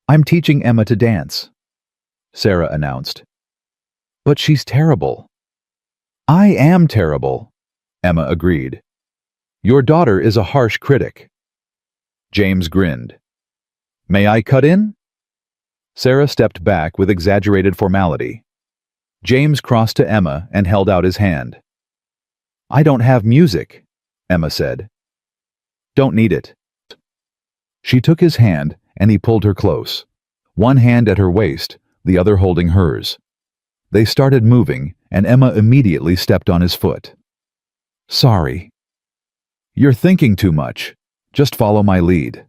I'm teaching Emma to dance, Sarah announced. But she's terrible. I am terrible, Emma agreed. Your daughter is a harsh critic. James grinned. May I cut in? Sarah stepped back with exaggerated formality. James crossed to Emma and held out his hand. I don't have music, Emma said. Don't need it. She took his hand and he pulled her close, one hand at her waist, the other holding hers. They started moving and Emma immediately stepped on his foot. Sorry. You're thinking too much. Just follow my lead.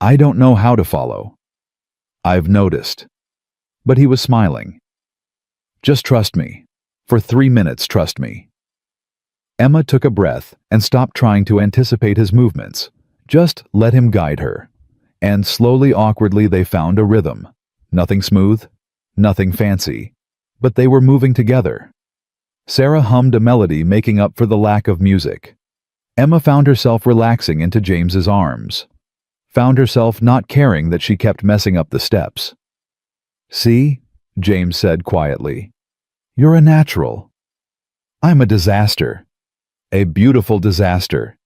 I don't know how to follow. I've noticed. But he was smiling. Just trust me. For 3 minutes, trust me. Emma took a breath and stopped trying to anticipate his movements. Just let him guide her. And slowly, awkwardly, they found a rhythm. Nothing smooth, nothing fancy. But they were moving together. Sarah hummed a melody, making up for the lack of music. Emma found herself relaxing into James's arms. Found herself not caring that she kept messing up the steps. See, James said quietly. You're a natural. I'm a disaster. A beautiful disaster.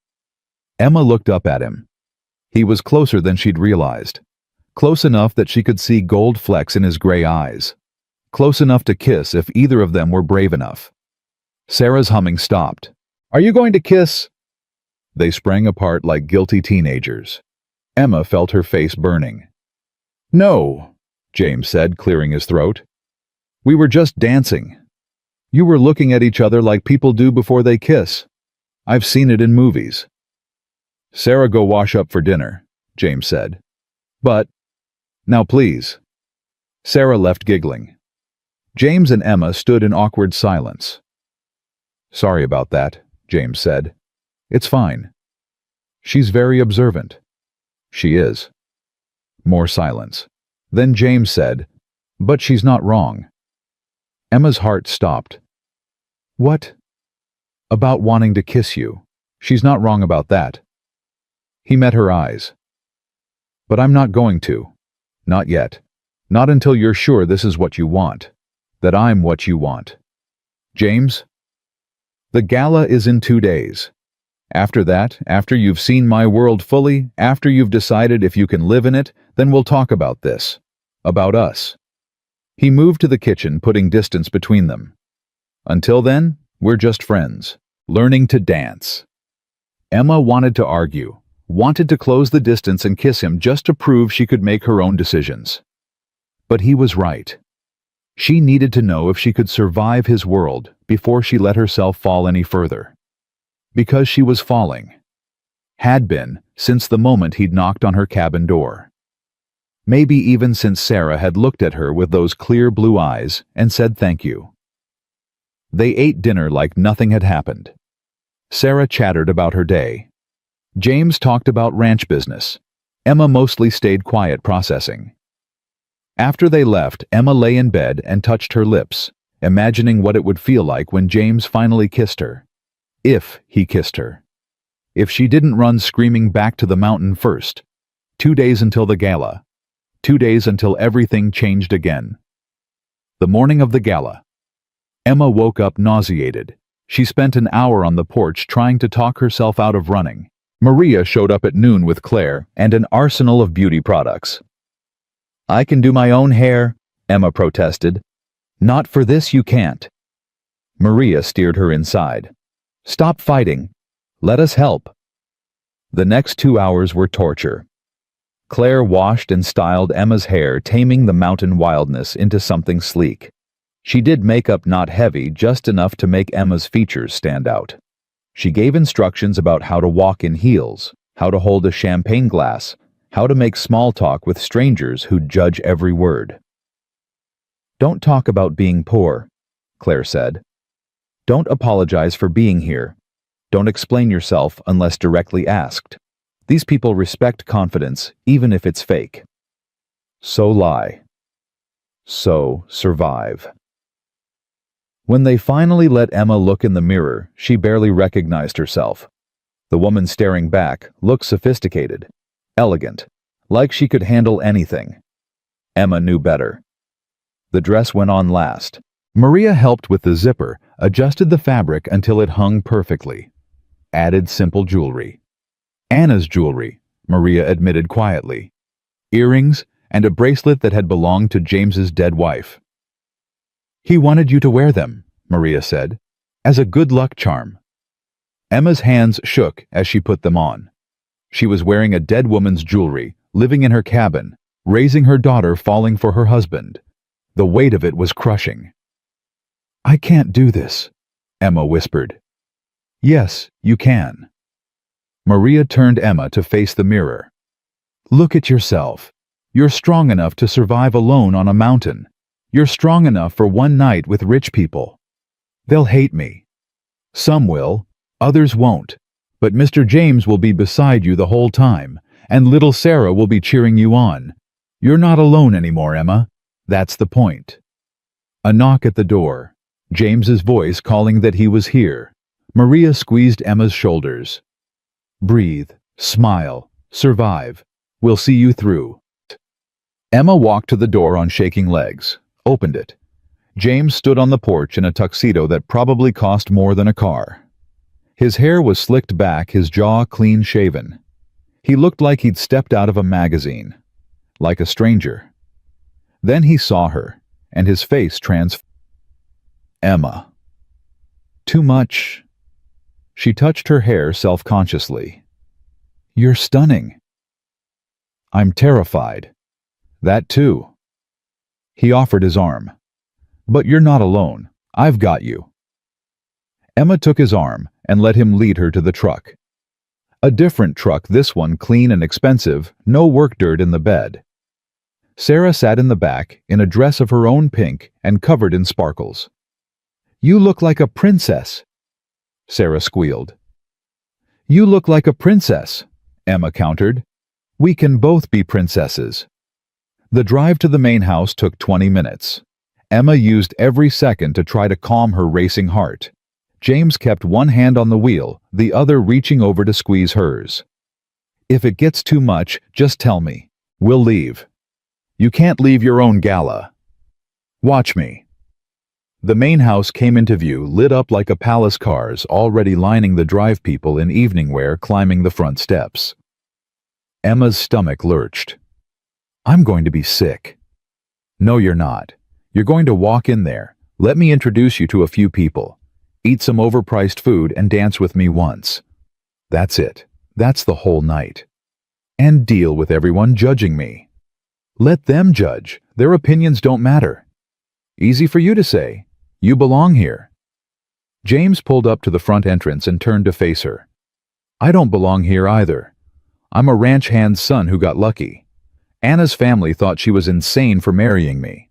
Emma looked up at him. He was closer than she'd realized. Close enough that she could see gold flecks in his gray eyes. Close enough to kiss if either of them were brave enough. Sarah's humming stopped. Are you going to kiss? They sprang apart like guilty teenagers. Emma felt her face burning. No, James said, clearing his throat. We were just dancing. You were looking at each other like people do before they kiss. I've seen it in movies. Sarah, go wash up for dinner, James said. But, now please. Sarah left giggling. James and Emma stood in awkward silence. Sorry about that, James said. It's fine. She's very observant. She is. More silence. Then James said, but she's not wrong. Emma's heart stopped. What? About wanting to kiss you. She's not wrong about that. He met her eyes. But I'm not going to. Not yet. Not until you're sure this is what you want. That I'm what you want. James? The gala is in 2 days. After that, after you've seen my world fully, after you've decided if you can live in it, then we'll talk about this. About us. He moved to the kitchen, putting distance between them. Until then, we're just friends, learning to dance. Emma wanted to argue, wanted to close the distance and kiss him just to prove she could make her own decisions. But he was right. She needed to know if she could survive his world before she let herself fall any further. Because she was falling. Had been since the moment he'd knocked on her cabin door. Maybe even since Sarah had looked at her with those clear blue eyes and said thank you. They ate dinner like nothing had happened. Sarah chattered about her day. James talked about ranch business. Emma mostly stayed quiet, processing. After they left, Emma lay in bed and touched her lips, imagining what it would feel like when James finally kissed her. If he kissed her. If she didn't run screaming back to the mountain first. 2 days until the gala. 2 days until everything changed again. The morning of the gala. Emma woke up nauseated. She spent an hour on the porch trying to talk herself out of running. Maria showed up at noon with Claire and an arsenal of beauty products. I can do my own hair, Emma protested. Not for this, you can't. Maria steered her inside. Stop fighting. Let us help. The next 2 hours were torture. Claire washed and styled Emma's hair, taming the mountain wildness into something sleek. She did makeup not heavy, just enough to make Emma's features stand out. She gave instructions about how to walk in heels, how to hold a champagne glass, how to make small talk with strangers who'd judge every word. Don't talk about being poor, Claire said. Don't apologize for being here. Don't explain yourself unless directly asked. These people respect confidence, even if it's fake. So lie. So survive. When they finally let Emma look in the mirror, she barely recognized herself. The woman staring back looked sophisticated, elegant, like she could handle anything. Emma knew better. The dress went on last. Maria helped with the zipper, adjusted the fabric until it hung perfectly. Added simple jewelry. Anna's jewelry, Maria admitted quietly. Earrings and a bracelet that had belonged to James's dead wife. He wanted you to wear them, Maria said, as a good luck charm. Emma's hands shook as she put them on. She was wearing a dead woman's jewelry, living in her cabin, raising her daughter, falling for her husband. The weight of it was crushing. I can't do this, Emma whispered. Yes, you can. Maria turned Emma to face the mirror. Look at yourself. You're strong enough to survive alone on a mountain. You're strong enough for one night with rich people. They'll hate me. Some will, others won't. But Mr. James will be beside you the whole time, and little Sarah will be cheering you on. You're not alone anymore, Emma. That's the point. A knock at the door. James's voice calling that he was here. Maria squeezed Emma's shoulders. Breathe, smile, survive. We'll see you through. Emma walked to the door on shaking legs, opened it. James stood on the porch in a tuxedo that probably cost more than a car. His hair was slicked back, his jaw clean-shaven. He looked like he'd stepped out of a magazine, like a stranger. Then he saw her, and his face transformed. Emma. Too much. She touched her hair self-consciously. You're stunning. I'm terrified. That too. He offered his arm. But you're not alone. I've got you. Emma took his arm and let him lead her to the truck. A different truck, this one clean and expensive, no work dirt in the bed. Sarah sat in the back in a dress of her own pink and covered in sparkles. You look like a princess, Sarah squealed. You look like a princess, Emma countered. We can both be princesses. The drive to the main house took 20 minutes. Emma used every second to try to calm her racing heart. James kept one hand on the wheel, the other reaching over to squeeze hers. If it gets too much, just tell me. We'll leave. You can't leave your own gala. Watch me. The main house came into view, lit up like a palace, cars already lining the drive, people in evening wear climbing the front steps. Emma's stomach lurched. I'm going to be sick. No, you're not. You're going to walk in there. Let me introduce you to a few people. Eat some overpriced food and dance with me once. That's it. That's the whole night. And deal with everyone judging me. Let them judge. Their opinions don't matter. Easy for you to say. You belong here. James pulled up to the front entrance and turned to face her. I don't belong here either. I'm a ranch hand's son who got lucky. Anna's family thought she was insane for marrying me.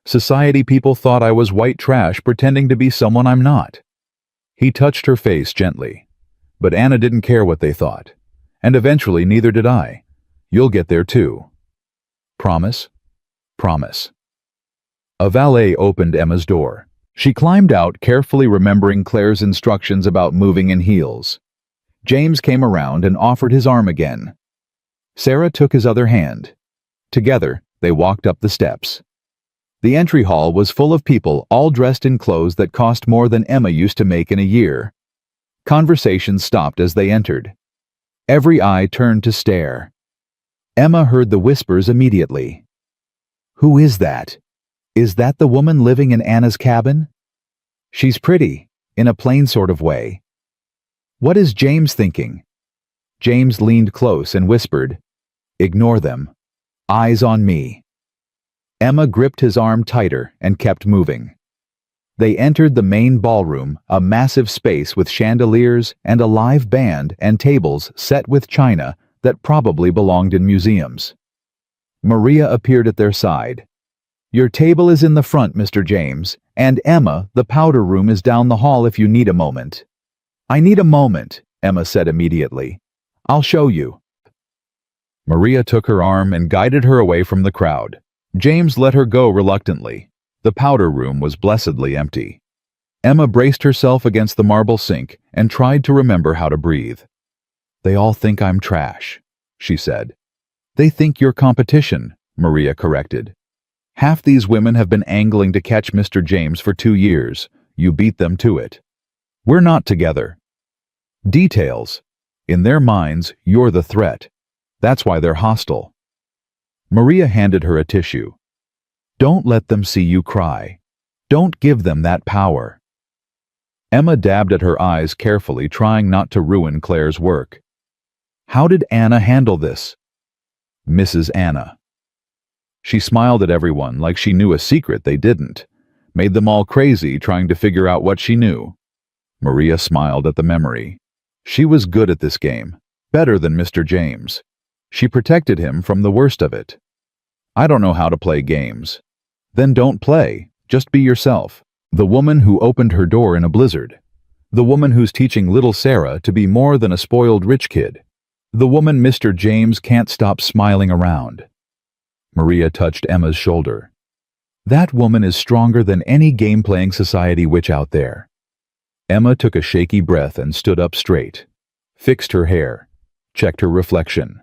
Society people thought I was white trash pretending to be someone I'm not. He touched her face gently. But Anna didn't care what they thought. And eventually neither did I. You'll get there too. Promise? Promise. A valet opened Emma's door. She climbed out, carefully remembering Claire's instructions about moving in heels. James came around and offered his arm again. Sarah took his other hand. Together, they walked up the steps. The entry hall was full of people, all dressed in clothes that cost more than Emma used to make in a year. Conversations stopped as they entered. Every eye turned to stare. Emma heard the whispers immediately. Who is that? Is that the woman living in Anna's cabin? She's pretty, in a plain sort of way. What is James thinking? James leaned close and whispered, Ignore them. Eyes on me. Emma gripped his arm tighter and kept moving. They entered the main ballroom, a massive space with chandeliers and a live band and tables set with china that probably belonged in museums. Maria appeared at their side. Your table is in the front, Mr. James, and Emma, the powder room is down the hall if you need a moment. I need a moment, Emma said immediately. I'll show you. Maria took her arm and guided her away from the crowd. James let her go reluctantly. The powder room was blessedly empty. Emma braced herself against the marble sink and tried to remember how to breathe. They all think I'm trash, she said. They think you're competition, Maria corrected. Half these women have been angling to catch Mr. James for 2 years. You beat them to it. We're not together. Details. In their minds, you're the threat. That's why they're hostile. Maria handed her a tissue. Don't let them see you cry. Don't give them that power. Emma dabbed at her eyes carefully, trying not to ruin Claire's work. How did Anna handle this? Mrs. Anna. She smiled at everyone like she knew a secret they didn't, made them all crazy trying to figure out what she knew. Maria smiled at the memory. She was good at this game, better than Mr. James. She protected him from the worst of it. I don't know how to play games. Then don't play, just be yourself. The woman who opened her door in a blizzard. The woman who's teaching little Sarah to be more than a spoiled rich kid. The woman Mr. James can't stop smiling around. Maria touched Emma's shoulder. That woman is stronger than any game-playing society witch out there. Emma took a shaky breath and stood up straight, fixed her hair, checked her reflection.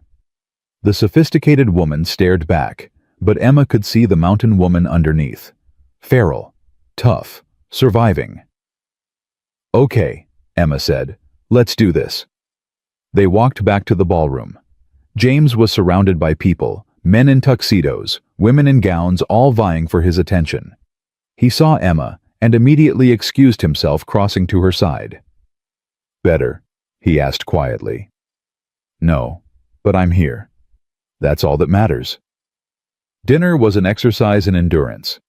The sophisticated woman stared back, but Emma could see the mountain woman underneath. Feral, tough, surviving. "Okay," Emma said. "Let's do this." They walked back to the ballroom. James was surrounded by people, men in tuxedos, women in gowns, all vying for his attention. He saw Emma and immediately excused himself, crossing to her side. "Better?" he asked quietly. "No, but I'm here. That's all that matters." Dinner was an exercise in endurance.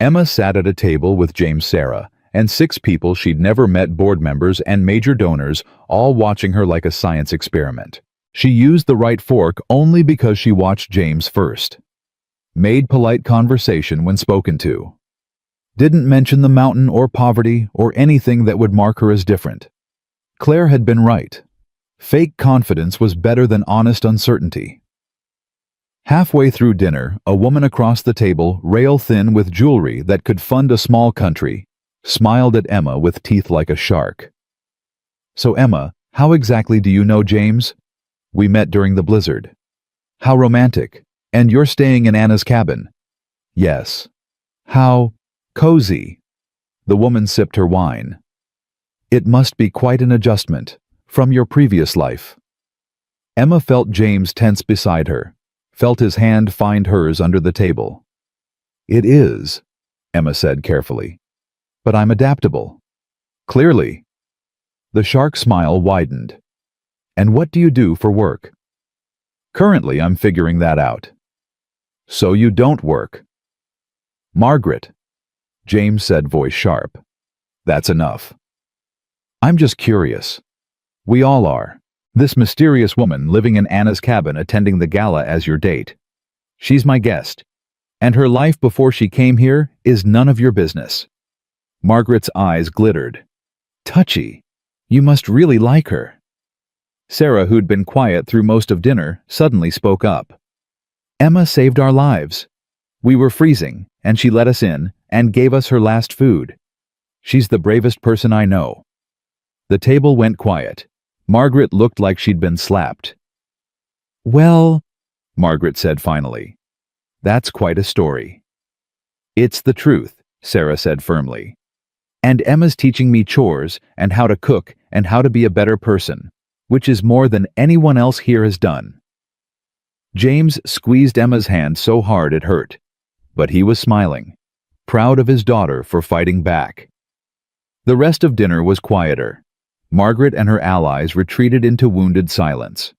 Emma sat at a table with James, Sarah, and 6 people she'd never met, board members and major donors, all watching her like a science experiment. She used the right fork only because she watched James first. Made polite conversation when spoken to. Didn't mention the mountain or poverty or anything that would mark her as different. Claire had been right. Fake confidence was better than honest uncertainty. Halfway through dinner, a woman across the table, rail-thin with jewelry that could fund a small country, smiled at Emma with teeth like a shark. "So Emma, how exactly do you know James?" "We met during the blizzard." "How romantic. And you're staying in Anna's cabin?" "Yes." "How cozy." The woman sipped her wine. "It must be quite an adjustment from your previous life." Emma felt James tense beside her, felt his hand find hers under the table. "It is," Emma said carefully. "But I'm adaptable." "Clearly." The shark smile widened. "And what do you do for work?" "Currently, I'm figuring that out." "So you don't work?" "Margaret," James said, voice sharp. "That's enough." "I'm just curious." "We all are. This mysterious woman living in Anna's cabin attending the gala as your date. She's my guest. And her life before she came here is none of your business." Margaret's eyes glittered. "Touchy. You must really like her." Sarah, who'd been quiet through most of dinner, suddenly spoke up. "Emma saved our lives. We were freezing, and she let us in and gave us her last food. She's the bravest person I know." The table went quiet. Margaret looked like she'd been slapped. "Well," Margaret said finally, "that's quite a story." "It's the truth," Sarah said firmly. "And Emma's teaching me chores and how to cook and how to be a better person, which is more than anyone else here has done." James squeezed Emma's hand so hard it hurt, but he was smiling, proud of his daughter for fighting back. The rest of dinner was quieter. Margaret and her allies retreated into wounded silence.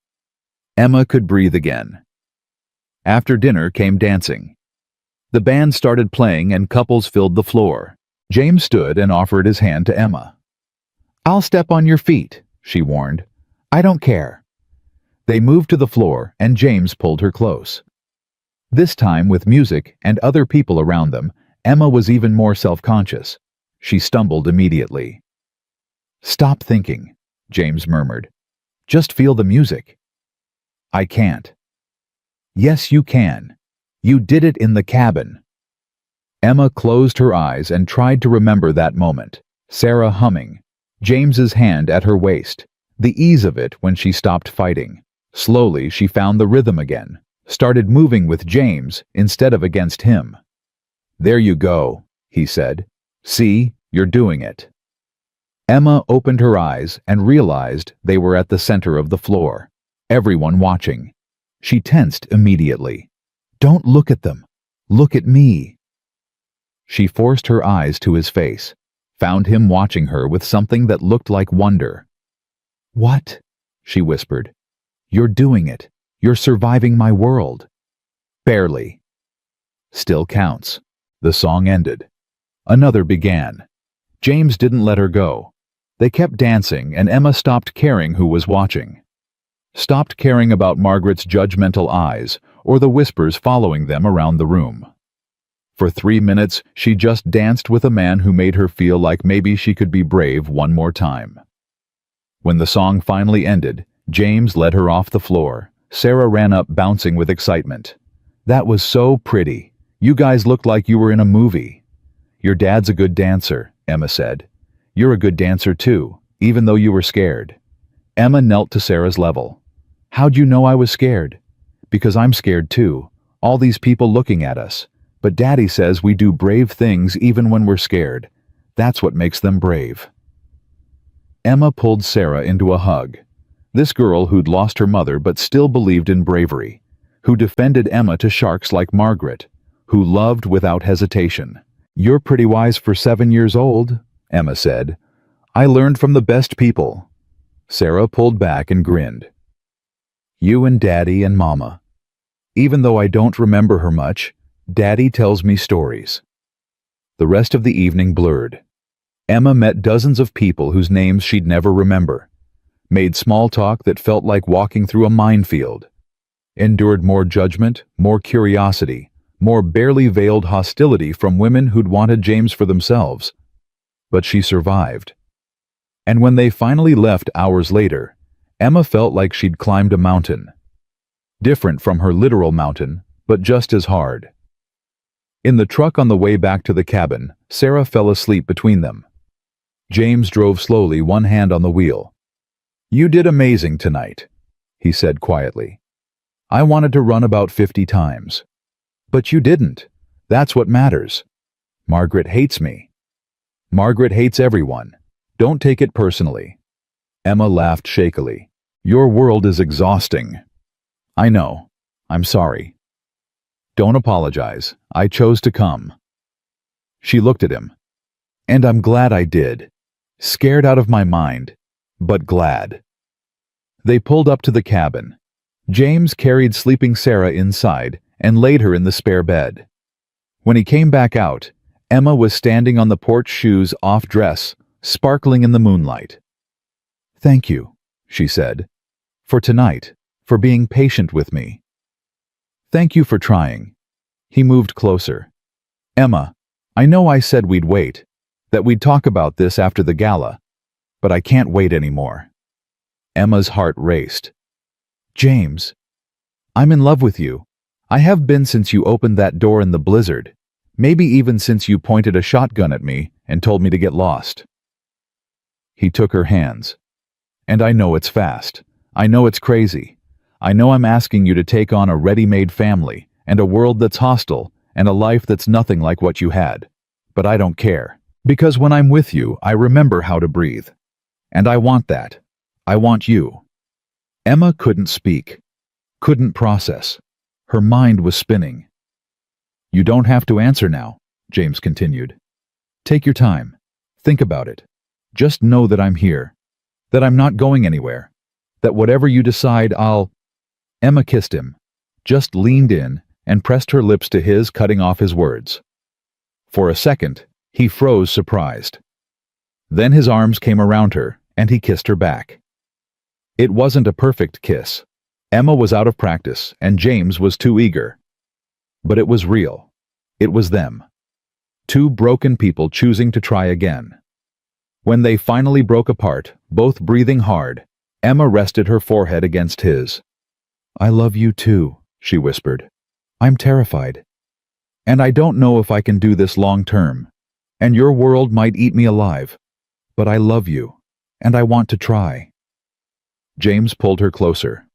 Emma could breathe again. After dinner came dancing. The band started playing and couples filled the floor. James stood and offered his hand to Emma. "I'll step on your feet," she warned. "I don't care." They moved to the floor and James pulled her close. This time, with music and other people around them, Emma was even more self-conscious. She stumbled immediately. "Stop thinking," James murmured. "Just feel the music." "I can't." "Yes, you can. You did it in the cabin." Emma closed her eyes and tried to remember that moment. Sarah humming, James's hand at her waist, the ease of it when she stopped fighting. Slowly, she found the rhythm again, started moving with James instead of against him. "There you go," he said. "See, you're doing it." Emma opened her eyes and realized they were at the center of the floor, everyone watching. She tensed immediately. "Don't look at them. Look at me." She forced her eyes to his face, found him watching her with something that looked like wonder. "What?" she whispered. "You're doing it. You're surviving my world." "Barely." "Still counts." The song ended. Another began. James didn't let her go. They kept dancing, and Emma stopped caring who was watching. Stopped caring about Margaret's judgmental eyes or the whispers following them around the room. For 3 minutes, she just danced with a man who made her feel like maybe she could be brave one more time. When the song finally ended, James led her off the floor. Sarah ran up, bouncing with excitement. "That was so pretty. You guys looked like you were in a movie." "Your dad's a good dancer," Emma said. "You're a good dancer too, even though you were scared." Emma knelt to Sarah's level. "How'd you know I was scared?" "Because I'm scared too. All these people looking at us. But Daddy says we do brave things even when we're scared. That's what makes them brave." Emma pulled Sarah into a hug. This girl who'd lost her mother but still believed in bravery, who defended Emma to sharks like Margaret, who loved without hesitation. "You're pretty wise for 7 years old," Emma said. "I learned from the best people." Sarah pulled back and grinned. "You and Daddy and Mama. Even though I don't remember her much, Daddy tells me stories." The rest of the evening blurred. Emma met dozens of people whose names she'd never remember, made small talk that felt like walking through a minefield, endured more judgment, more curiosity, more barely veiled hostility from women who'd wanted James for themselves. But she survived. And when they finally left hours later, Emma felt like she'd climbed a mountain. Different from her literal mountain, but just as hard. In the truck on the way back to the cabin, Sarah fell asleep between them. James drove slowly, one hand on the wheel. "You did amazing tonight," he said quietly. "I wanted to run about 50 times. But you didn't. That's what matters. Margaret hates me. Margaret hates everyone. Don't take it personally." Emma laughed shakily. "Your world is exhausting." "I know. I'm sorry." "Don't apologize. I chose to come." She looked at him. "And I'm glad I did. Scared out of my mind, but glad." They pulled up to the cabin. James carried sleeping Sarah inside and laid her in the spare bed. When he came back out, Emma was standing on the porch, shoes off, dress sparkling in the moonlight. "Thank you," she said, "for tonight, for being patient with me." "Thank you for trying." He moved closer. "Emma, I know I said we'd wait, that we'd talk about this after the gala, but I can't wait anymore." Emma's heart raced. "James, I'm in love with you. I have been since you opened that door in the blizzard, maybe even since you pointed a shotgun at me and told me to get lost." He took her hands. "And I know it's fast. I know it's crazy. I know I'm asking you to take on a ready-made family and a world that's hostile and a life that's nothing like what you had. But I don't care. Because when I'm with you, I remember how to breathe. And I want that. I want you." Emma couldn't speak, couldn't process. Her mind was spinning. "You don't have to answer now," James continued. "Take your time. Think about it. Just know that I'm here, that I'm not going anywhere, that whatever you decide, I'll—" Emma kissed him, just leaned in and pressed her lips to his, cutting off his words. For a second, he froze, surprised. Then his arms came around her, and he kissed her back. It wasn't a perfect kiss. Emma was out of practice, and James was too eager. But it was real. It was them. Two broken people choosing to try again. When they finally broke apart, both breathing hard, Emma rested her forehead against his. "I love you too," she whispered. "I'm terrified. And I don't know if I can do this long term. And your world might eat me alive. But I love you, and I want to try." James pulled her closer.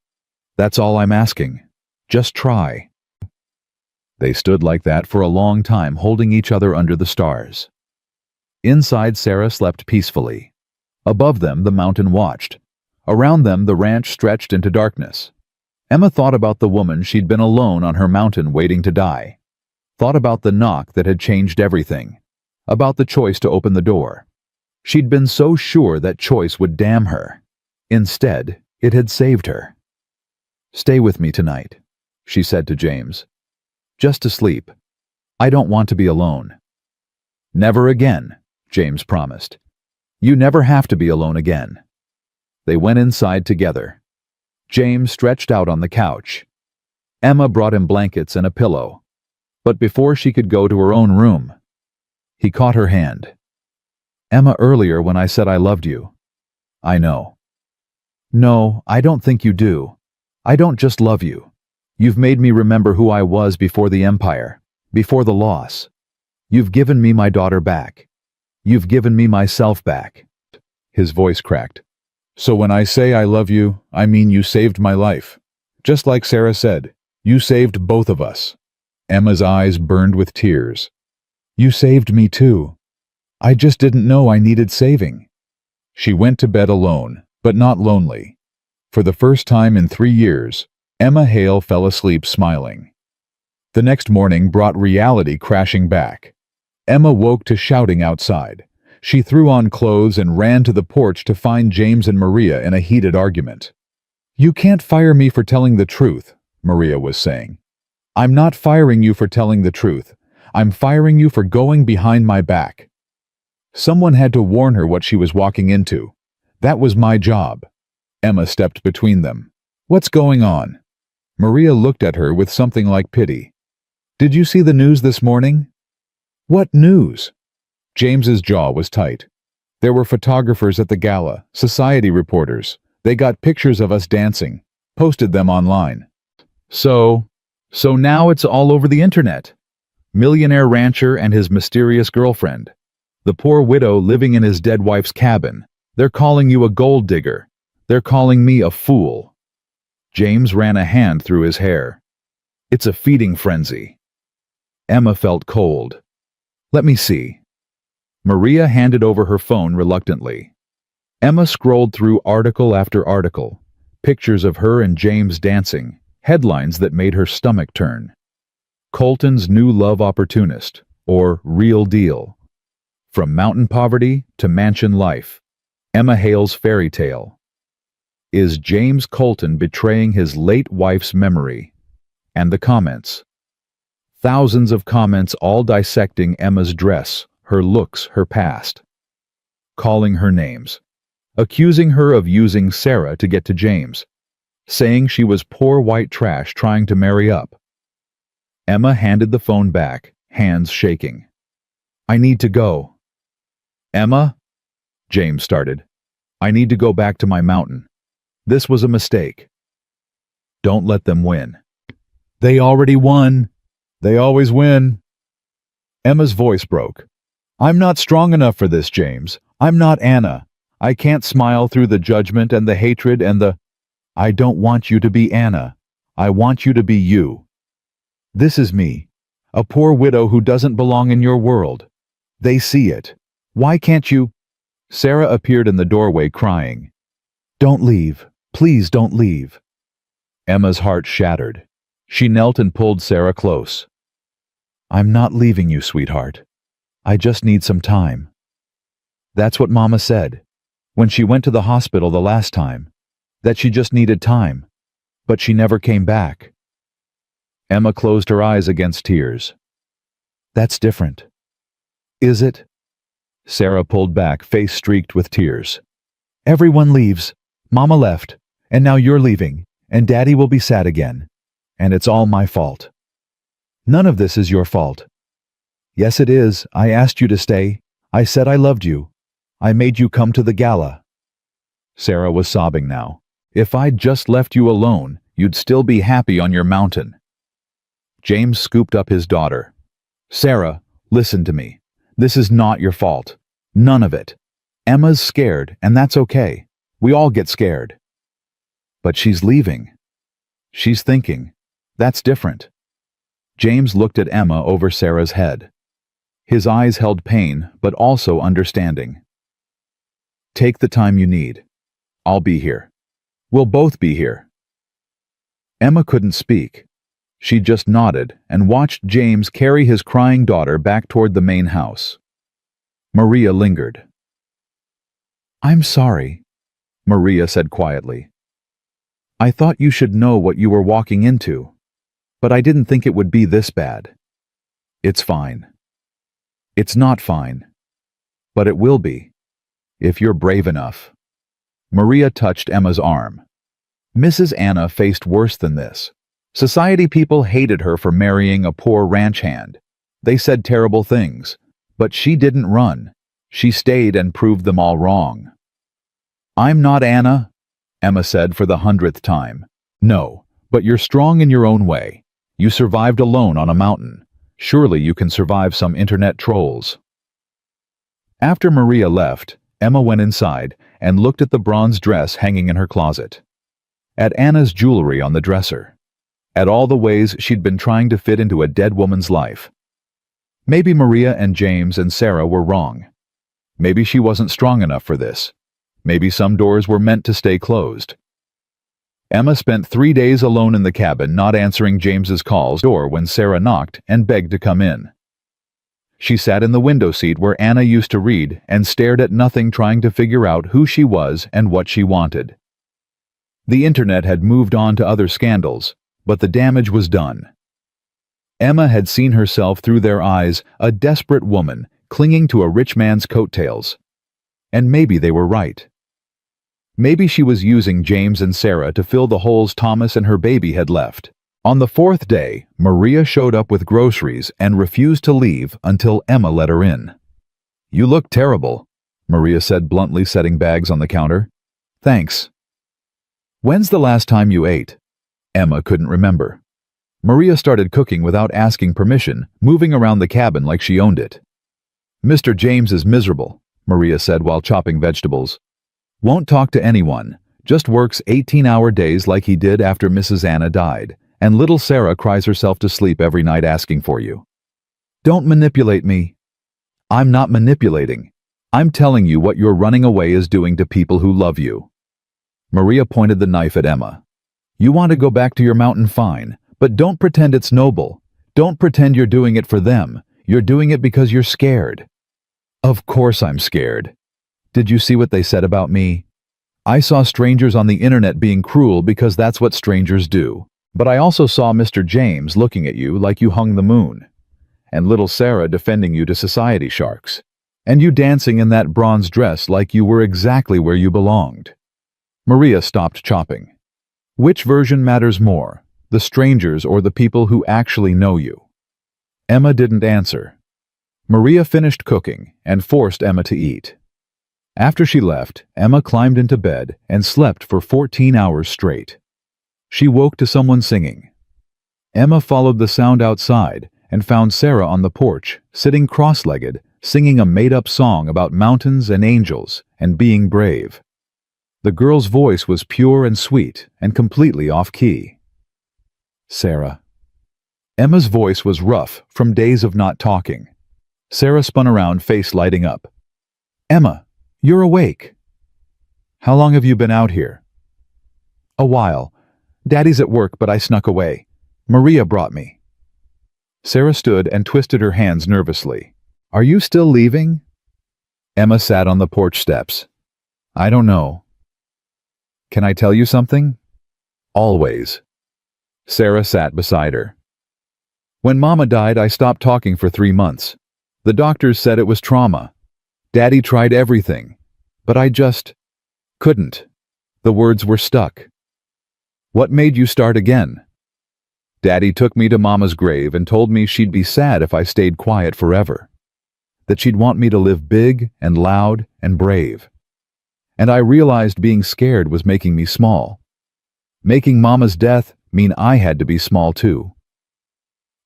"That's all I'm asking. Just try." They stood like that for a long time, holding each other under the stars. Inside, Sarah slept peacefully. Above them, the mountain watched. Around them, the ranch stretched into darkness. Emma thought about the woman she'd been alone on her mountain waiting to die. Thought about the knock that had changed everything. About the choice to open the door. She'd been so sure that choice would damn her. Instead, it had saved her. "Stay with me tonight," she said to James. "Just to sleep. I don't want to be alone." "Never again," James promised. "You never have to be alone again." They went inside together. James stretched out on the couch. Emma brought him blankets and a pillow. But before she could go to her own room, he caught her hand. "Emma, earlier when I said I loved you." "I know." "No, I don't think you do. I don't just love you. You've made me remember who I was before the empire, before the loss. You've given me my daughter back. You've given me myself back." His voice cracked. "So when I say I love you, I mean you saved my life. Just like Sarah said, you saved both of us. Emma's eyes burned with tears. You saved me too. I just didn't know I needed saving. She went to bed alone, but not lonely. For the first time in 3 years, Emma Hale fell asleep smiling. The next morning brought reality crashing back. Emma woke to shouting outside. She threw on clothes and ran to the porch to find James and Maria in a heated argument. You can't fire me for telling the truth, Maria was saying. I'm not firing you for telling the truth. I'm firing you for going behind my back. Someone had to warn her what she was walking into. That was my job. Emma stepped between them. What's going on? Maria looked at her with something like pity. Did you see the news this morning? What news? James's jaw was tight. There were photographers at the gala, society reporters. They got pictures of us dancing, posted them online. So now it's all over the internet. Millionaire rancher and his mysterious girlfriend. The poor widow living in his dead wife's cabin. They're calling you a gold digger. They're calling me a fool. James ran a hand through his hair. It's a feeding frenzy. Emma felt cold. Let me see. Maria handed over her phone reluctantly. Emma scrolled through article after article, pictures of her and James dancing, headlines that made her stomach turn. Colton's new love opportunist, or real deal. From mountain poverty to mansion life. Emma Hale's fairy tale. Is James Colton betraying his late wife's memory? And the comments. Thousands of comments all dissecting Emma's dress, her looks, her past. Calling her names. Accusing her of using Sarah to get to James. Saying she was poor white trash trying to marry up. Emma handed the phone back, hands shaking. I need to go. Emma? James started. I need to go back to my mountain. This was a mistake. Don't let them win. They already won. They always win. Emma's voice broke. I'm not strong enough for this, James. I'm not Anna. I can't smile through the judgment and the hatred and the... I don't want you to be Anna. I want you to be you. This is me, a poor widow who doesn't belong in your world. They see it. Why can't you... Sarah appeared in the doorway crying. Don't leave. Please don't leave. Emma's heart shattered. She knelt and pulled Sarah close. I'm not leaving you, sweetheart. I just need some time. That's what Mama said, when she went to the hospital the last time, that she just needed time, but she never came back. Emma closed her eyes against tears. That's different. Is it? Sarah pulled back, face streaked with tears. Everyone leaves. Mama left, and now you're leaving, and Daddy will be sad again. And it's all my fault. None of this is your fault. Yes, it is. I asked you to stay. I said I loved you. I made you come to the gala. Sarah was sobbing now. If I'd just left you alone, you'd still be happy on your mountain. James scooped up his daughter. Sarah, listen to me. This is not your fault. None of it. Emma's scared, and that's okay. We all get scared. But she's leaving. She's thinking. That's different. James looked at Emma over Sarah's head. His eyes held pain, but also understanding. Take the time you need. I'll be here. We'll both be here. Emma couldn't speak. She just nodded and watched James carry his crying daughter back toward the main house. Maria lingered. I'm sorry, Maria said quietly. I thought you should know what you were walking into, but I didn't think it would be this bad. It's fine. It's not fine, but it will be, if you're brave enough. Maria touched Emma's arm. Mrs. Anna faced worse than this. Society people hated her for marrying a poor ranch hand. They said terrible things, but she didn't run. She stayed and proved them all wrong. I'm not Anna, Emma said for the 100th time. No, but you're strong in your own way. You survived alone on a mountain. Surely you can survive some internet trolls. After Maria left, Emma went inside and looked at the bronze dress hanging in her closet. At Anna's jewelry on the dresser. at all the ways she'd been trying to fit into a dead woman's life. Maybe Maria and James and Sarah were wrong. Maybe she wasn't strong enough for this. Maybe some doors were meant to stay closed. Emma spent 3 days alone in the cabin, not answering James's calls or when Sarah knocked and begged to come in. She sat in the window seat where Anna used to read and stared at nothing, trying to figure out who she was and what she wanted. The internet had moved on to other scandals, but the damage was done. Emma had seen herself through their eyes, a desperate woman clinging to a rich man's coattails. And maybe they were right. Maybe she was using James and Sarah to fill the holes Thomas and her baby had left. On the 4th day, Maria showed up with groceries and refused to leave until Emma let her in. "You look terrible," Maria said bluntly, setting bags on the counter. "Thanks." "When's the last time you ate?" Emma couldn't remember. Maria started cooking without asking permission, moving around the cabin like she owned it. "Mr. James is miserable," Maria said while chopping vegetables. "Won't talk to anyone, just works 18-hour days like he did after Mrs. Anna died, and little Sarah cries herself to sleep every night asking for you." "Don't manipulate me." "I'm not manipulating. I'm telling you what your running away is doing to people who love you." Maria pointed the knife at Emma. "You want to go back to your mountain, fine, but don't pretend it's noble. Don't pretend you're doing it for them. You're doing it because you're scared." "Of course I'm scared. Did you see what they said about me? I saw strangers on the internet being cruel because that's what strangers do. But I also saw Mr. James looking at you like you hung the moon, and little Sarah defending you to society sharks, and you dancing in that bronze dress like you were exactly where you belonged." Maria stopped chopping. "Which version matters more, the strangers or the people who actually know you?" Emma didn't answer. Maria finished cooking and forced Emma to eat. After she left, Emma climbed into bed and slept for 14 hours straight. She woke to someone singing. Emma followed the sound outside and found Sarah on the porch, sitting cross-legged, singing a made-up song about mountains and angels and being brave. The girl's voice was pure and sweet and completely off-key. "Sarah." Emma's voice was rough from days of not talking. Sarah spun around, face lighting up. "Emma, you're awake." "How long have you been out here?" "A while. Daddy's at work, but I snuck away. Maria brought me." Sarah stood and twisted her hands nervously. "Are you still leaving?" Emma sat on the porch steps. "I don't know." "Can I tell you something?" "Always." Sarah sat beside her. "When Mama died, I stopped talking for 3 months. The doctors said it was trauma. Daddy tried everything, but I just couldn't. The words were stuck." "What made you start again?" "Daddy took me to Mama's grave and told me she'd be sad if I stayed quiet forever. That she'd want me to live big and loud and brave. And I realized being scared was making me small. Making Mama's death mean I had to be small too."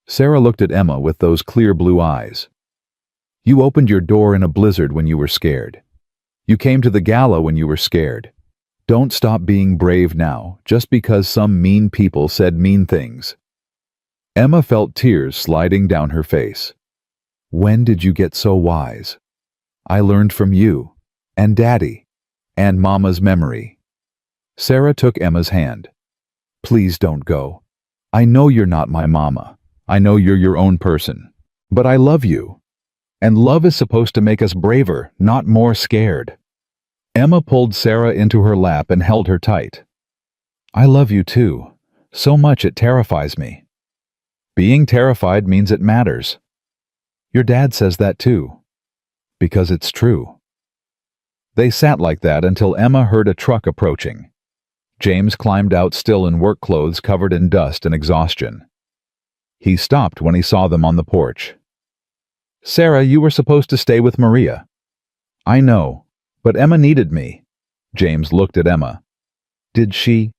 Sarah looked at Emma with those clear blue eyes. "You opened your door in a blizzard when you were scared. You came to the gala when you were scared. Don't stop being brave now, just because some mean people said mean things." Emma felt tears sliding down her face. "When did you get so wise?" "I learned from you, and Daddy, and Mama's memory." Sarah took Emma's hand. "Please don't go. I know you're not my mama. I know you're your own person. But I love you. And love is supposed to make us braver, not more scared." Emma pulled Sarah into her lap and held her tight. "I love you too. So much it terrifies me." "Being terrified means it matters." "Your dad says that too." "Because it's true." They sat like that until Emma heard a truck approaching. James climbed out, still in work clothes covered in dust and exhaustion. He stopped when he saw them on the porch. "Sarah, you were supposed to stay with Maria." "I know. But Emma needed me." James looked at Emma. "Did she?"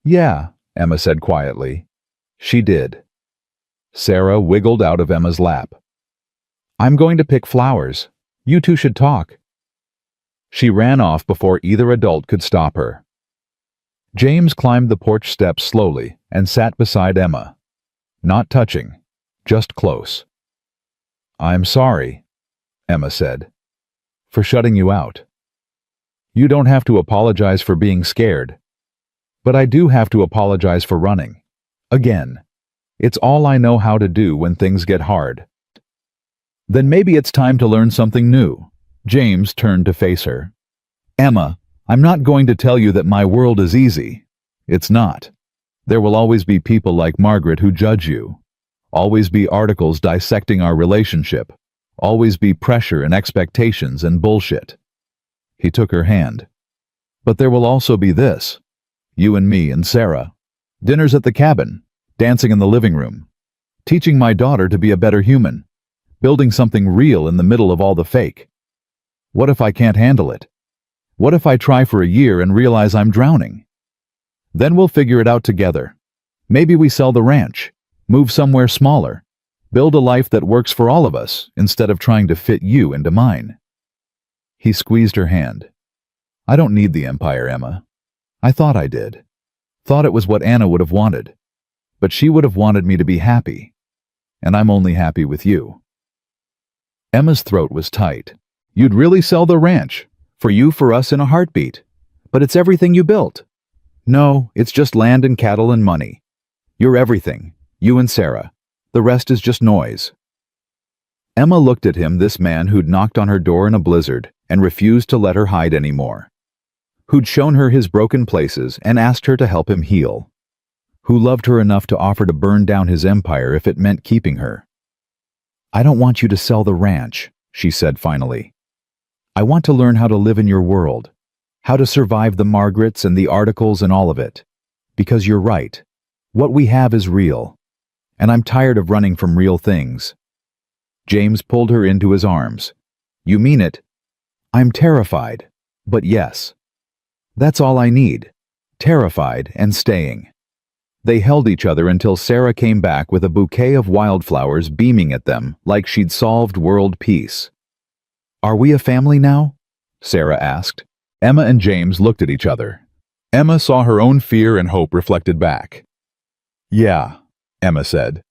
"Yeah," Emma said quietly. "She did." Sarah wiggled out of Emma's lap. "I'm going to pick flowers. You two should talk." She ran off before either adult could stop her. James climbed the porch steps slowly and sat beside Emma. Not touching, just close. "I'm sorry," Emma said, "for shutting you out. You don't have to apologize for being scared. But I do have to apologize for running. Again. It's all I know how to do when things get hard." "Then maybe it's time to learn something new." James turned to face her. "Emma, I'm not going to tell you that my world is easy. It's not. There will always be people like Margaret who judge you. Always be articles dissecting our relationship. Always be pressure and expectations and bullshit." He took her hand. "But there will also be this. You and me and Sarah. Dinners at the cabin. Dancing in the living room. Teaching my daughter to be a better human. Building something real in the middle of all the fake. What if I can't handle it? What if I try for a year and realize I'm drowning? Then we'll figure it out together. Maybe we sell the ranch. Move somewhere smaller. Build a life that works for all of us instead of trying to fit you into mine." He squeezed her hand. "I don't need the empire, Emma. I thought I did. Thought it was what Anna would have wanted. But she would have wanted me to be happy. And I'm only happy with you." Emma's throat was tight. "You'd really sell the ranch? For you, for us, in a heartbeat. But it's everything you built." "No, it's just land and cattle and money. You're everything. You and Sarah. The rest is just noise." Emma looked at him, this man who'd knocked on her door in a blizzard and refused to let her hide anymore. Who'd shown her his broken places and asked her to help him heal. Who loved her enough to offer to burn down his empire if it meant keeping her. "I don't want you to sell the ranch," she said finally. "I want to learn how to live in your world, how to survive the Margarets and the articles and all of it. Because you're right. What we have is real. And I'm tired of running from real things." James pulled her into his arms. "You mean it?" "I'm terrified. But yes. That's all I need. Terrified and staying." They held each other until Sarah came back with a bouquet of wildflowers beaming at them like she'd solved world peace. "Are we a family now?" Sarah asked. Emma and James looked at each other. Emma saw her own fear and hope reflected back. "Yeah," Emma said.